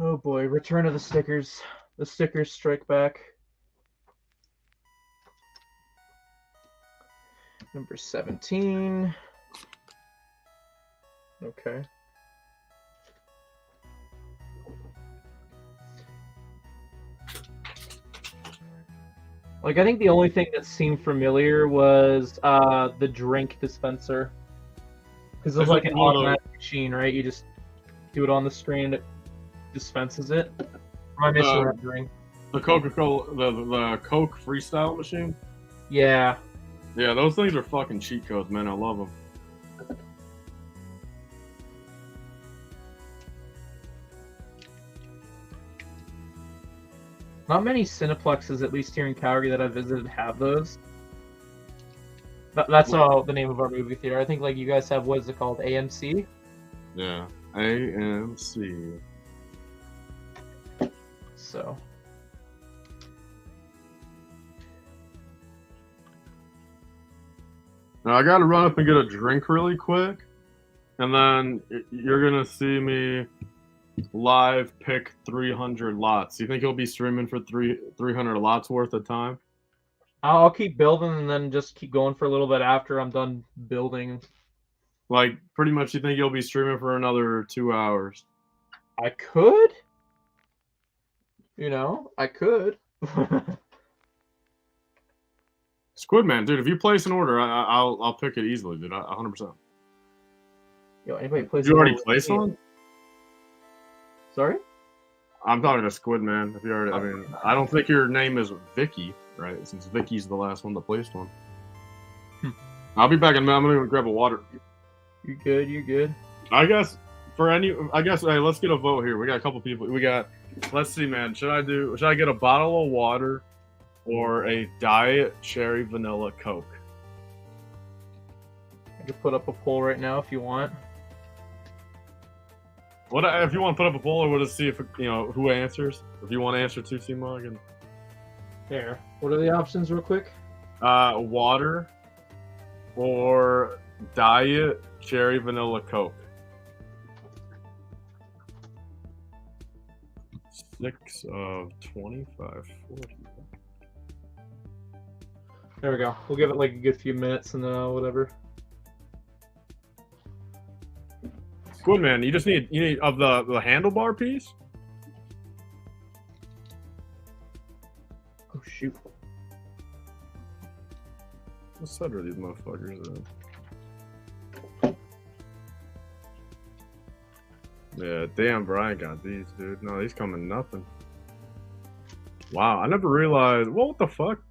Oh boy, return of the stickers. The stickers strike back. Number 17. Okay. Like, I think the only thing that seemed familiar was the drink dispenser. Because it's like an automatic machine, right? You just do it on the screen, it dispenses it. Or am I misremembering? The Coca-Cola, the Coke freestyle machine? Yeah. Yeah, those things are fucking cheat codes, man. I love them. Not many Cineplexes, at least here in Calgary, that I've visited, have those. That's all the name of our movie theater. I think, like, you guys have, what is it called? AMC? Yeah, AMC. So. Now, I gotta run up and get a drink really quick. And then you're gonna see me live pick 300 lots. You think he'll be streaming for 300 lots worth of time? I'll keep building and then just keep going for a little bit after I'm done building. Like, pretty much you think he'll be streaming for another 2 hours? I could. You know, I could. Squidman, dude, if you place an order, I'll pick it easily, dude. 100%. Yo, anybody place? You already placed one? Sorry? I'm talking to Squidman. If you already, I mean, I don't think your name is Vicky, right? Since Vicky's the last one that placed one. I'll be back in a minute. I'm gonna grab a water. You're good. You're good. I guess hey, let's get a vote here. We got a couple people. Let's see, man. Should I get a bottle of water or a diet cherry vanilla Coke? I can put up a poll right now if you want. What if you want to put up a poll, or we'll just see if who answers? If you want to answer too, TMOG and there. What are the options, real quick? Water or diet cherry vanilla Coke. 6 of 25, 40. There we go. We'll give it like a good few minutes and whatever. Squidman, you need of the handlebar piece. Oh shoot! What side are these motherfuckers in? Yeah, damn, Brian got these, dude. No, these come in nothing. Wow, I never realized. What the fuck?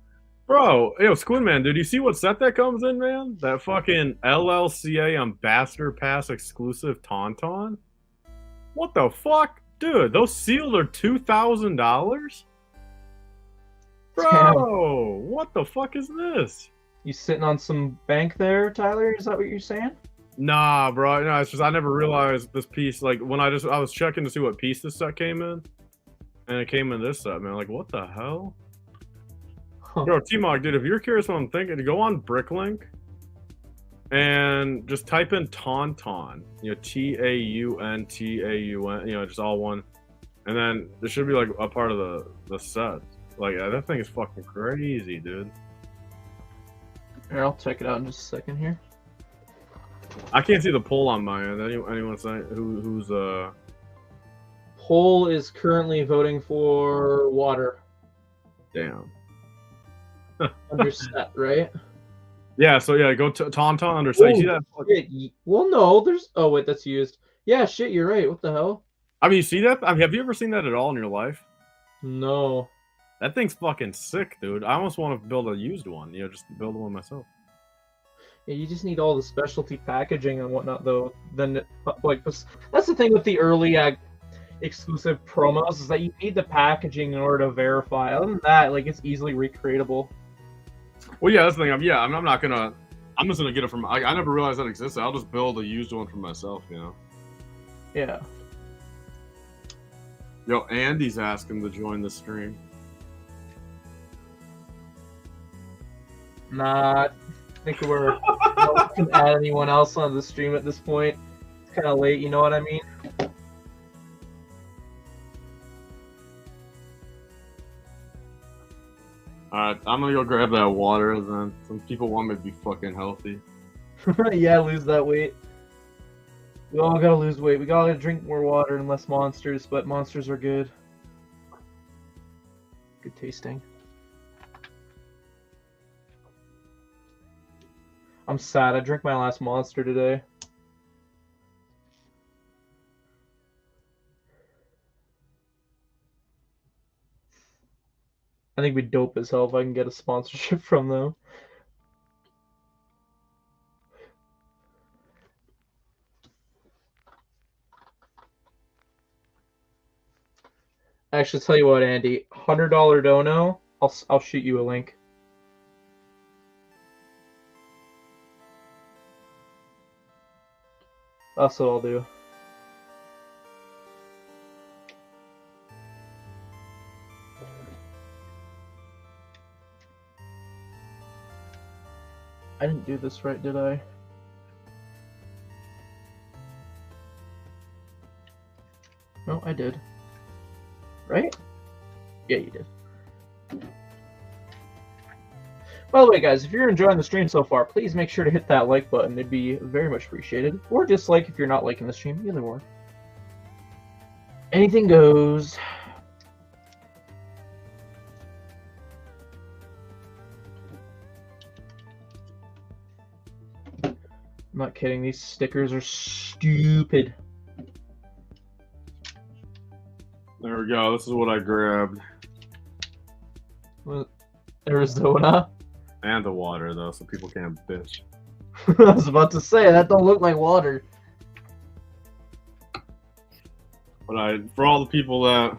Bro, yo, Squidman, dude, you see what set that comes in, man? That fucking LLCA Ambassador Pass exclusive Tauntaun? What the fuck? Dude, those sealed are $2,000? Bro, what the fuck is this? You sitting on some bank there, Tyler? Is that what you're saying? Nah, bro. No, it's just I never realized this piece. Like, when I was checking to see what piece this set came in, and it came in this set, man. Like, what the hell? Bro, TMOG, dude, if you're curious what I'm thinking, go on Bricklink and just type in Tauntaun. Tauntaun, just all one. And then there should be like a part of the set. Like, that thing is fucking crazy, dude. Here, I'll check it out in just a second here. I can't see the poll on my end. Anyone say who's Poll is currently voting for water. Damn. Under set, right? Yeah, so yeah, go to Tauntaun under set. You see that? Shit. Well, no, there's... Oh, wait, that's used. Yeah, shit, you're right. What the hell? I mean, you see that? I mean, have you ever seen that at all in your life? No. That thing's fucking sick, dude. I almost want to build a used one. Just build one myself. Yeah, you just need all the specialty packaging and whatnot, though. Then, like, that's the thing with the early exclusive promos is that you need the packaging in order to verify. Other than that, like, it's easily recreatable. Well, yeah, that's the thing. I'm not gonna. I'm just gonna get it from. I never realized that existed. I'll just build a used one for myself. You know. Yeah. Yo, Andy's asking to join the stream. Nah, I think we're not gonna add anyone else on the stream at this point. It's kind of late, you know what I mean? Alright, I'm gonna go grab that water then. Some people want me to be fucking healthy. Yeah, lose that weight. We all gotta lose weight. We gotta drink more water and less monsters, but monsters are good. Good tasting. I'm sad. I drank my last monster today. I think it'd be dope as hell if I can get a sponsorship from them. Actually, tell you what, Andy, $100 dono. I'll shoot you a link. That's what I'll do. I didn't do this right, did I? No, I did. Right? Yeah, you did. By the way, guys, if you're enjoying the stream so far, please make sure to hit that like button. It'd be very much appreciated. Or dislike if you're not liking the stream. Either or. Anything goes. I'm not kidding. These stickers are stupid. There we go. This is what I grabbed. Arizona? And the water, though, so people can't bitch. I was about to say, that don't look like water. But for all the people that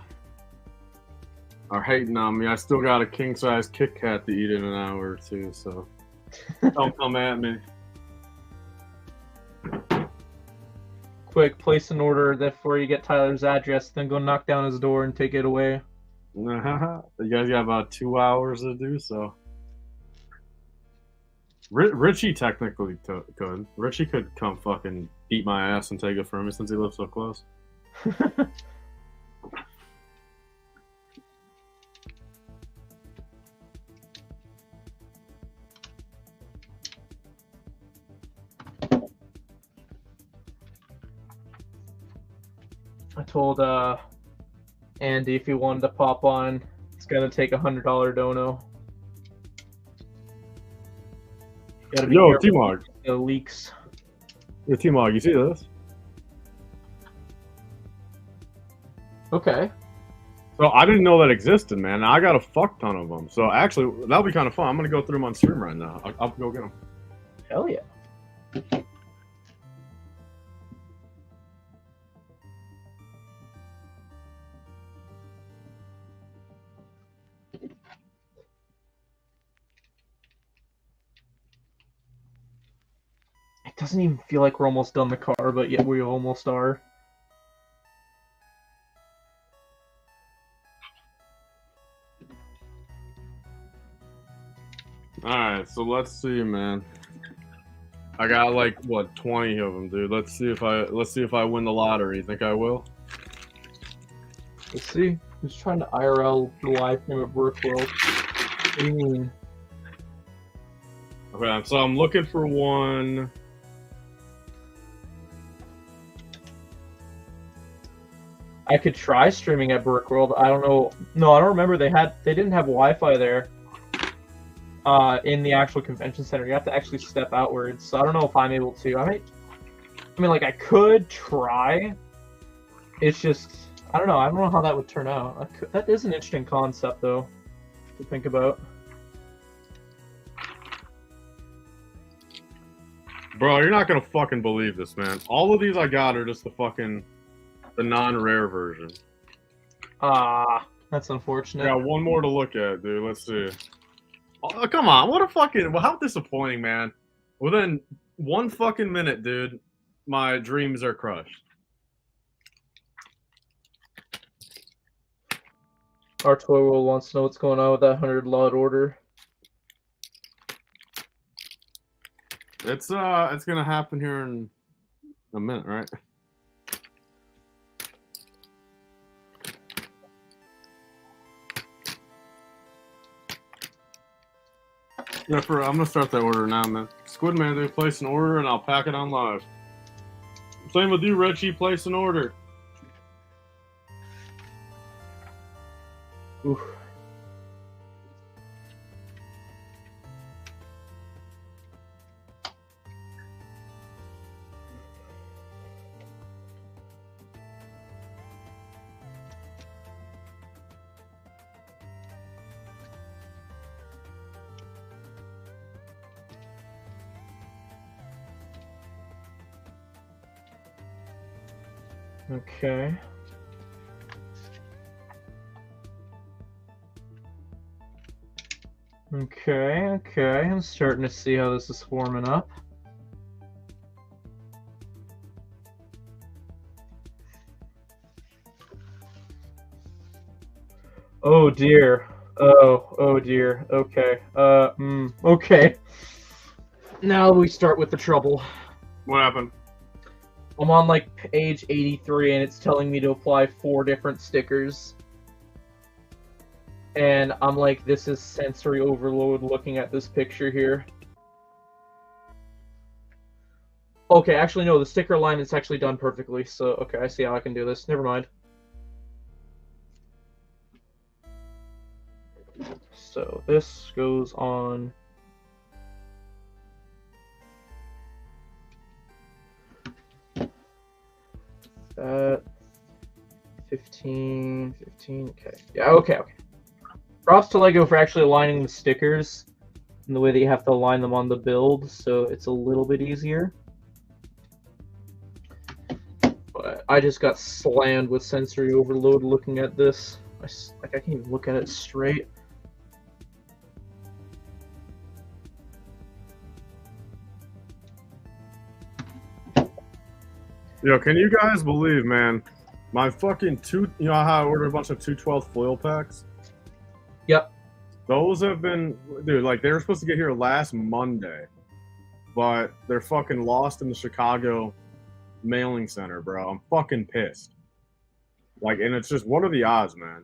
are hating on me, I still got a king-size Kit Kat to eat in an hour or two, so don't come at me. Quick, place an order before you get Tyler's address, then go knock down his door and take it away. You guys got about 2 hours to do so. Richie technically could. Richie could come fucking beat my ass and take it from me since he lives so close. I told Andy if he wanted to pop on, it's gonna take $100 dono. Gotta be Yo, careful TMOG. with the leaks. Yo, TMOG, you see this? Okay. So I didn't know that existed, man. I got a fuck ton of them. So actually, that'll be kind of fun. I'm gonna go through them on stream right now. I'll go get them. Hell yeah. It doesn't even feel like we're almost done the car, but yet we almost are. Alright, so let's see, man. I got like what 20 of them, dude. Let's see if I win the lottery. Think I will? Let's see. Who's trying to IRL the live stream at Work World? What do you mean? Okay, so I'm looking for one. I could try streaming at Work World. I don't know. No, I don't remember they didn't have Wi-Fi there. In the actual convention center, you have to actually step outwards. So I don't know if I'm able to. I mean, like I could try. It's just I don't know. I don't know how that would turn out. That is an interesting concept, though, to think about. Bro, you're not gonna fucking believe this, man. All of these I got are just the non-rare version. Ah, that's unfortunate. Got one more to look at, dude. Let's see. Oh, come on, what a fucking... Well, how disappointing, man. Within 1 fucking minute, dude, my dreams are crushed. Our toy world wants to know what's going on with that 100 lot order. It's gonna happen here in a minute, right? Yeah, I'm gonna start that order now, man. Squidman, they place an order and I'll pack it on live. Same with you, Richie. Place an order. Oof. Okay. Okay. I'm starting to see how this is forming up. Oh dear. Oh dear. Okay. Okay. Now we start with the trouble. What happened? I'm on like page 83 and it's telling me to apply 4 different stickers. And I'm like, this is sensory overload looking at this picture here. Okay, actually no, the sticker line is actually done perfectly. So, okay, I see how I can do this. Never mind. So this goes on... That 15, okay. Yeah, okay. Props to LEGO for actually aligning the stickers in the way that you have to align them on the build, so it's a little bit easier. But I just got slammed with sensory overload looking at this. I can't even look at it straight. Yo, can you guys believe, man? My fucking you know how I ordered a bunch of 212 foil packs? Yep. Those have been, dude, like they were supposed to get here last Monday, but they're fucking lost in the Chicago mailing center, bro. I'm fucking pissed. Like, and it's just, what are the odds, man?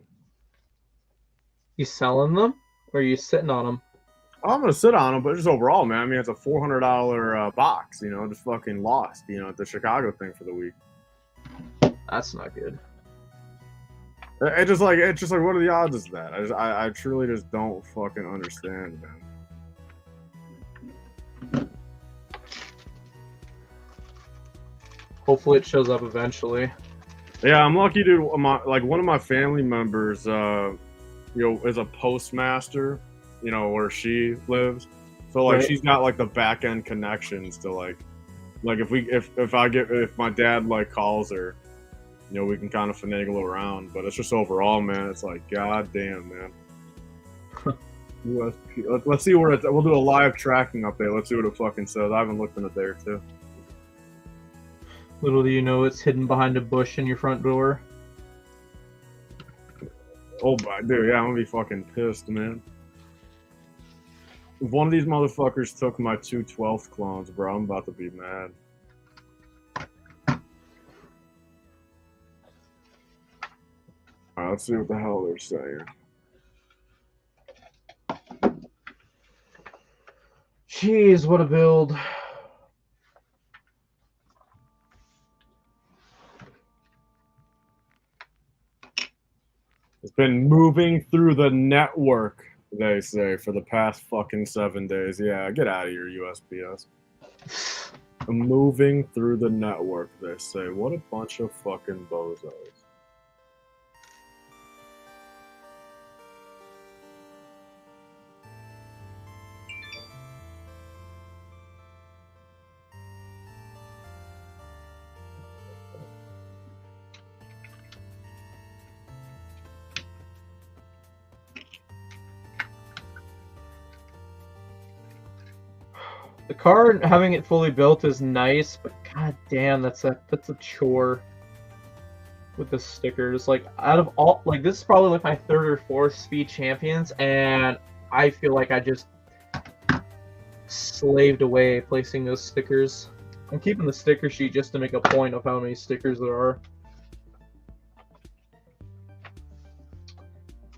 You selling them, or are you sitting on them? I'm gonna sit on them, but just overall, man. I mean, it's a $400 box, you know, just fucking lost, you know, at the Chicago thing for the week. That's not good. It's just like, what are the odds of that? I truly just don't fucking understand, man. Hopefully it shows up eventually. Yeah, I'm lucky, dude. Like one of my family members, you know, is a postmaster, you know, where she lives. So like, Right. she's got like the back end connections to like if my dad like calls her, you know, we can kind of finagle around. But it's just overall, man. It's like, god damn, man. USP. Let's see where it's. We'll do a live tracking update. Let's see what it fucking says. I haven't looked in a day or two. Little do you know, it's hidden behind a bush in your front door. Oh, dude, yeah, I'm gonna be fucking pissed, man. If one of these motherfuckers took my 212th clones, bro, I'm about to be mad. Alright, let's see what the hell they're saying. Jeez, what a build. It's been moving through the network, they say, for the past fucking 7 days. Yeah, get out of here, USPS. Moving through the network, they say. What a bunch of fucking bozos. The car, having it fully built is nice, but god damn, that's a chore with the stickers. Like, out of all, like, this is probably like my third or fourth Speed Champions, and I feel like I just slaved away placing those stickers. I'm keeping the sticker sheet just to make a point of how many stickers there are.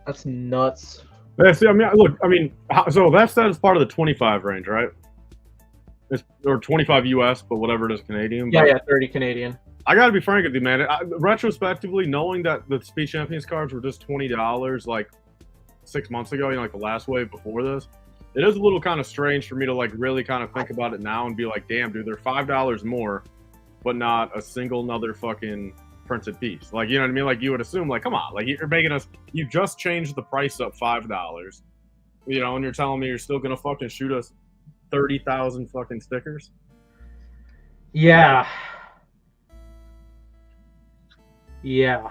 That's nuts. Yeah, see, I mean, look, I mean, so that is part of the 25 range, right? It's, or 25 US, but whatever it is Canadian. Yeah, yeah, 30 Canadian. I gotta be frank with you, man. Retrospectively, knowing that the Speed Champions cards were just $20 like 6 months ago, you know, like the last wave before this, it is a little kind of strange for me to like really kind of think about it now and be like, damn, dude, they're $5 more, but not a single another fucking printed piece. Like, you know what I mean? Like, you would assume, like, come on, like, you're making us, you just changed the price up $5, you know, and you're telling me you're still gonna fucking shoot us 30,000 fucking stickers? Yeah. Yeah.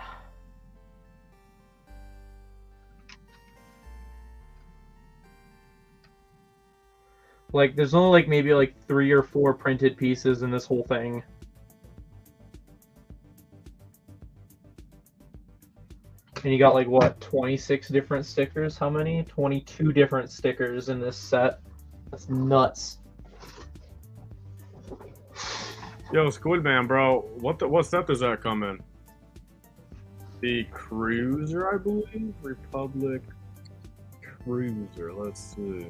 Like, there's only like maybe like 3 or 4 printed pieces in this whole thing. And you got like what, 26 different stickers? How many? 22 different stickers in this set. That's nuts. Yo, Squid Man, bro, what set does that come in? The Cruiser, I believe? Republic Cruiser, let's see.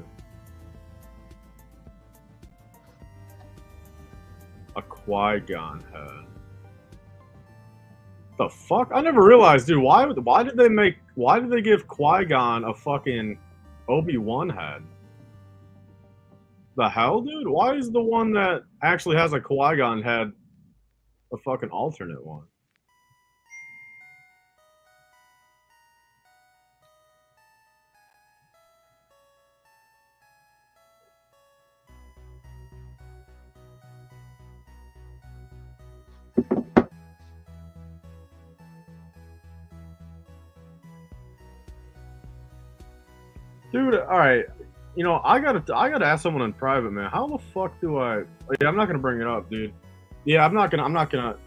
A Qui-Gon head. The fuck? I never realized, dude, why did they give Qui-Gon a fucking Obi-Wan head? The hell, dude? Why is the one that actually has a Qui-Gon head a fucking alternate one? Dude, all right. You know, I gotta ask someone in private, man. How the fuck do I? Yeah, I'm not gonna bring it up, dude. Yeah, I'm not gonna.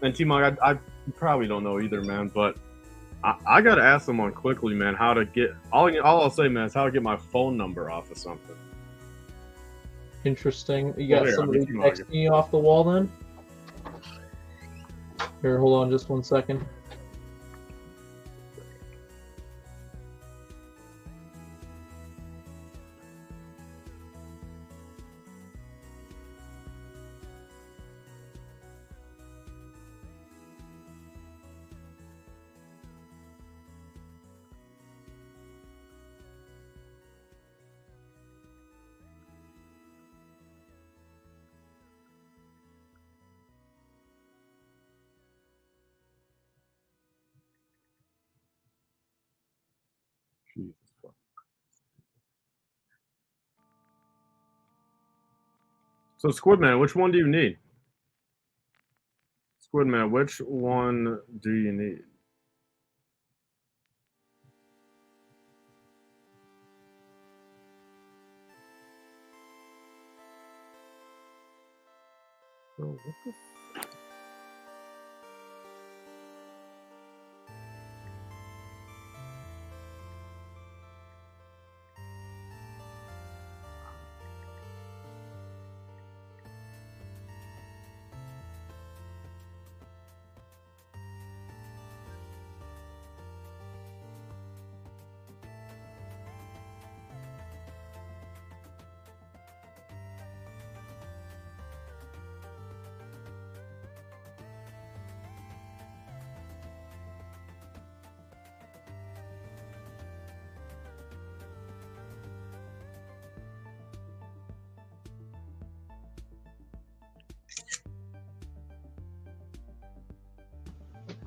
And TMOG, I probably don't know either, man. But I gotta ask someone quickly, man. How to get? All I'll say, man, is how to get my phone number off of something. Interesting. You got somebody texting you off the wall, then? Here, hold on, just 1 second. Jesus fuck. So, Squidman, which one do you need? Squidman, which one do you need? Oh, what the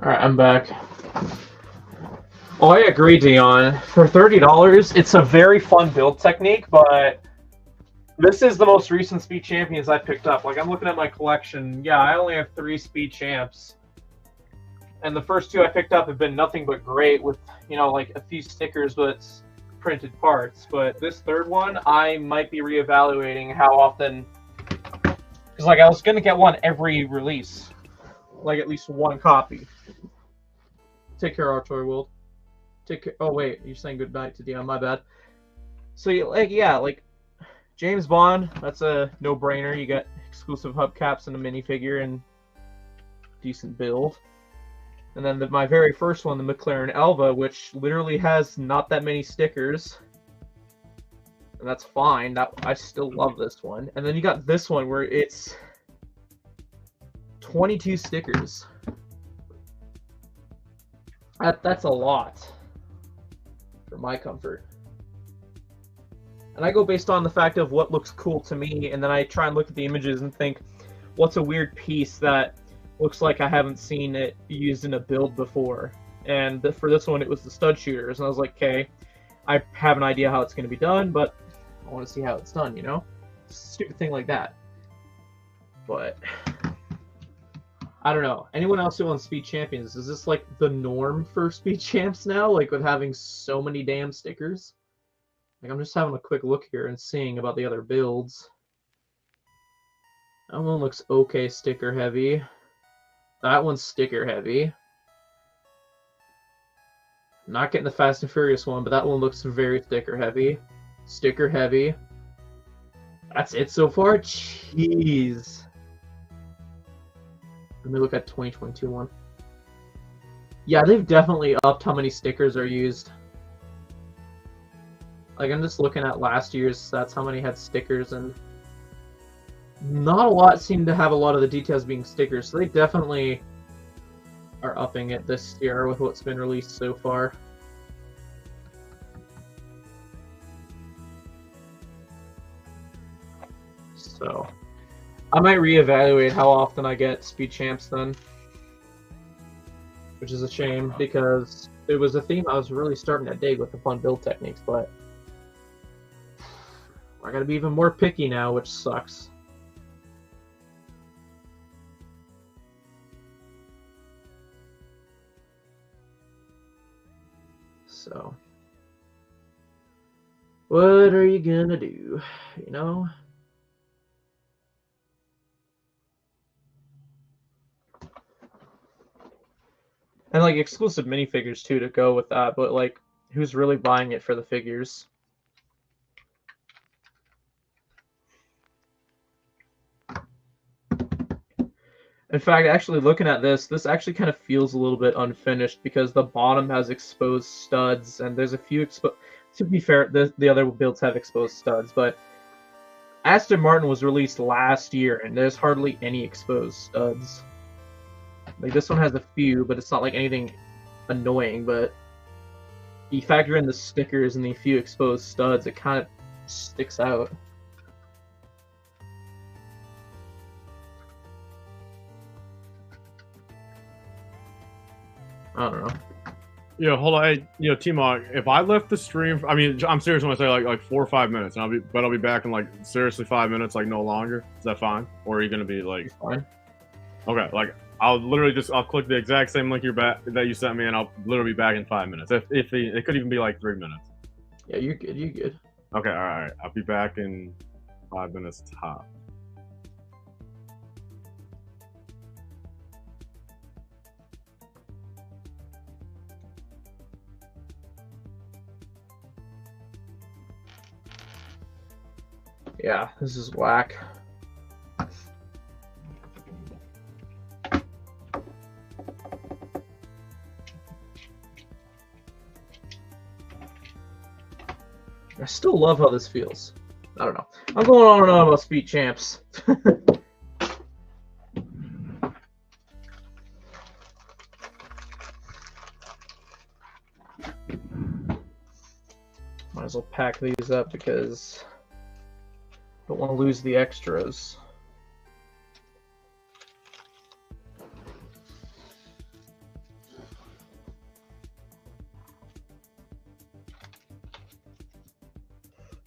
Alright, I'm back. Oh, I agree, Dion. For $30, it's a very fun build technique, but this is the most recent Speed Champions I picked up. Like, I'm looking at my collection. Yeah, I only have 3 Speed Champs. And the first 2 I picked up have been nothing but great with, you know, like a few stickers, but printed parts. But this third one, I might be reevaluating how often Because, like, I was going to get one every release. Like, at least one copy. Take care, Artoy World. Take care. Oh, wait. You're saying goodnight to Dion. My bad. So, like, yeah, like, James Bond, that's a no-brainer. You got exclusive hubcaps and a minifigure and decent build. And then my very first one, the McLaren Elva, which literally has not that many stickers. And that's fine. I still love this one. And then you got this one where it's 22 stickers. That's a lot for my comfort. And I go based on the fact of what looks cool to me, and then I try and look at the images and think, what's a weird piece that looks like I haven't seen it used in a build before? And for this one, it was the stud shooters, and I was like, okay, I have an idea how it's going to be done, but I want to see how it's done, you know? Stupid thing like that. But I don't know. Anyone else who owns Speed Champions, is this like the norm for Speed Champs now? Like with having so many damn stickers? Like, I'm just having a quick look here and seeing about the other builds. That one looks okay sticker heavy. That one's sticker heavy. Not getting the Fast and Furious one, but that one looks very sticker heavy. Sticker heavy. That's it so far? Jeez. Let me look at 2022 one. Yeah, they've definitely upped how many stickers are used. Like, I'm just looking at last year's stats, how many had stickers, and not a lot seem to have a lot of the details being stickers, so they definitely are upping it this year with what's been released so far. So, I might reevaluate how often I get Speed Champs then. Which is a shame, because it was a theme I was really starting to dig with the fun build techniques, but I gotta be even more picky now, which sucks. So, what are you gonna do, you know? And like exclusive minifigures too to go with that, but like, who's really buying it for the figures? In fact, actually looking at this actually kind of feels a little bit unfinished because the bottom has exposed studs, and there's a few to be fair, the other builds have exposed studs, but Aston Martin was released last year, and there's hardly any exposed studs. Like, this one has a few, but it's not like anything annoying, but you factor in the stickers and the few exposed studs, it kind of sticks out. I don't know. Yeah, hold on. Hey, TMOG, if I left the stream, I mean, I'm serious when I say like 4 or 5 minutes, and I'll be back in like seriously 5 minutes, like no longer. Is that fine? Or are you gonna be like? Fine. Okay, like I'll click the exact same link that you sent me, and I'll literally be back in 5 minutes. If it could even be like 3 minutes. Yeah, you're good. You're good. Okay, all right. I'll be back in 5 minutes top. Yeah, this is whack. I still love how this feels. I don't know. I'm going on and on about Speed Champs. Might as well pack these up because I don't want to lose the extras.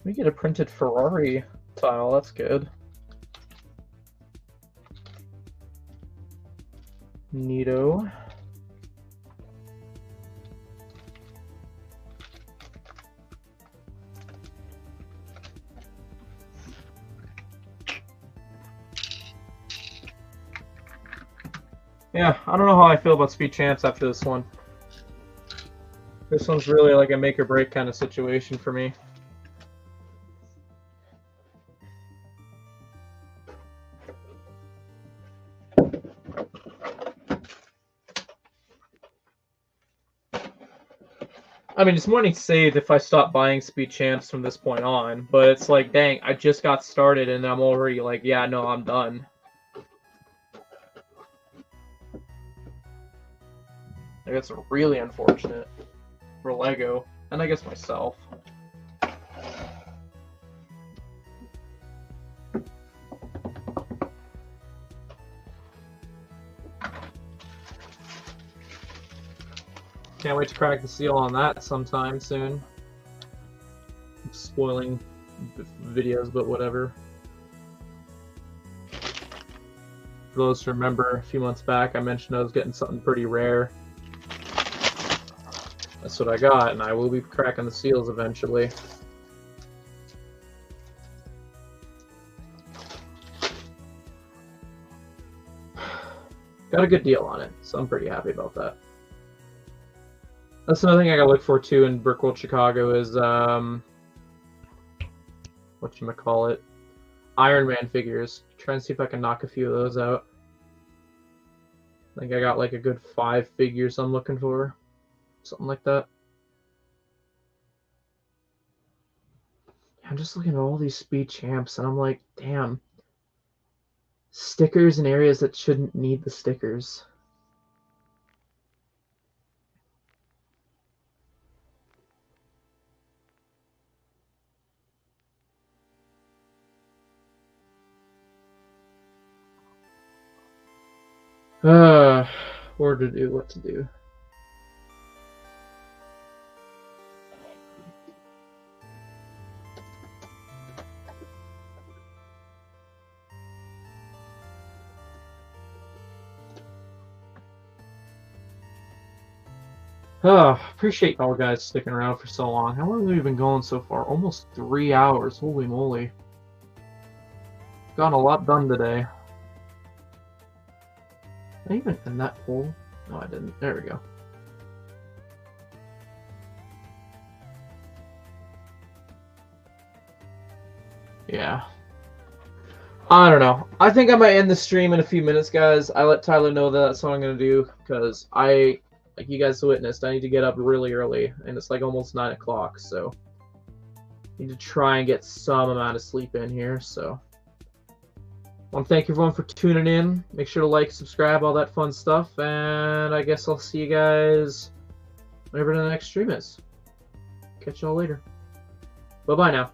We get a printed Ferrari tile, that's good. Neato. Yeah, I don't know how I feel about speed champs after this one. This one's really like a make or break kind of situation for me. I mean, it's money saved if I stop buying speed champs from this point on, but it's like, dang, I just got started and I'm already like, yeah, no, I'm done. Like, that's really unfortunate for Lego, and I guess myself. Can't wait to crack the seal on that sometime soon. I'm spoiling videos, but whatever. For those who remember, a few months back I mentioned I was getting something pretty rare. That's what I got, and I will be cracking the seals eventually. Got a good deal on it, so I'm pretty happy about that. That's another thing I gotta look for too in Brickworld Chicago is whatchamacallit, Iron Man figures. Try and see if I can knock a few of those out. I think I got like a good 5 figures I'm looking for. Something like that. I'm just looking at all these speed champs and I'm like, damn. Stickers in areas that shouldn't need the stickers. What to do, what to do. Appreciate y'all guys sticking around for so long. How long have we been going so far? Almost 3 hours. Holy moly. Gotten a lot done today. Did I even end that poll? No, I didn't. There we go. Yeah. I don't know. I think I might end the stream in a few minutes, guys. I let Tyler know that that's what I'm going to do, because like you guys witnessed, I need to get up really early, and it's like almost 9 o'clock, so I need to try and get some amount of sleep in here, so. I want to thank everyone for tuning in. Make sure to like, subscribe, all that fun stuff, and I guess I'll see you guys whenever the next stream is. Catch y'all later. Bye-bye now.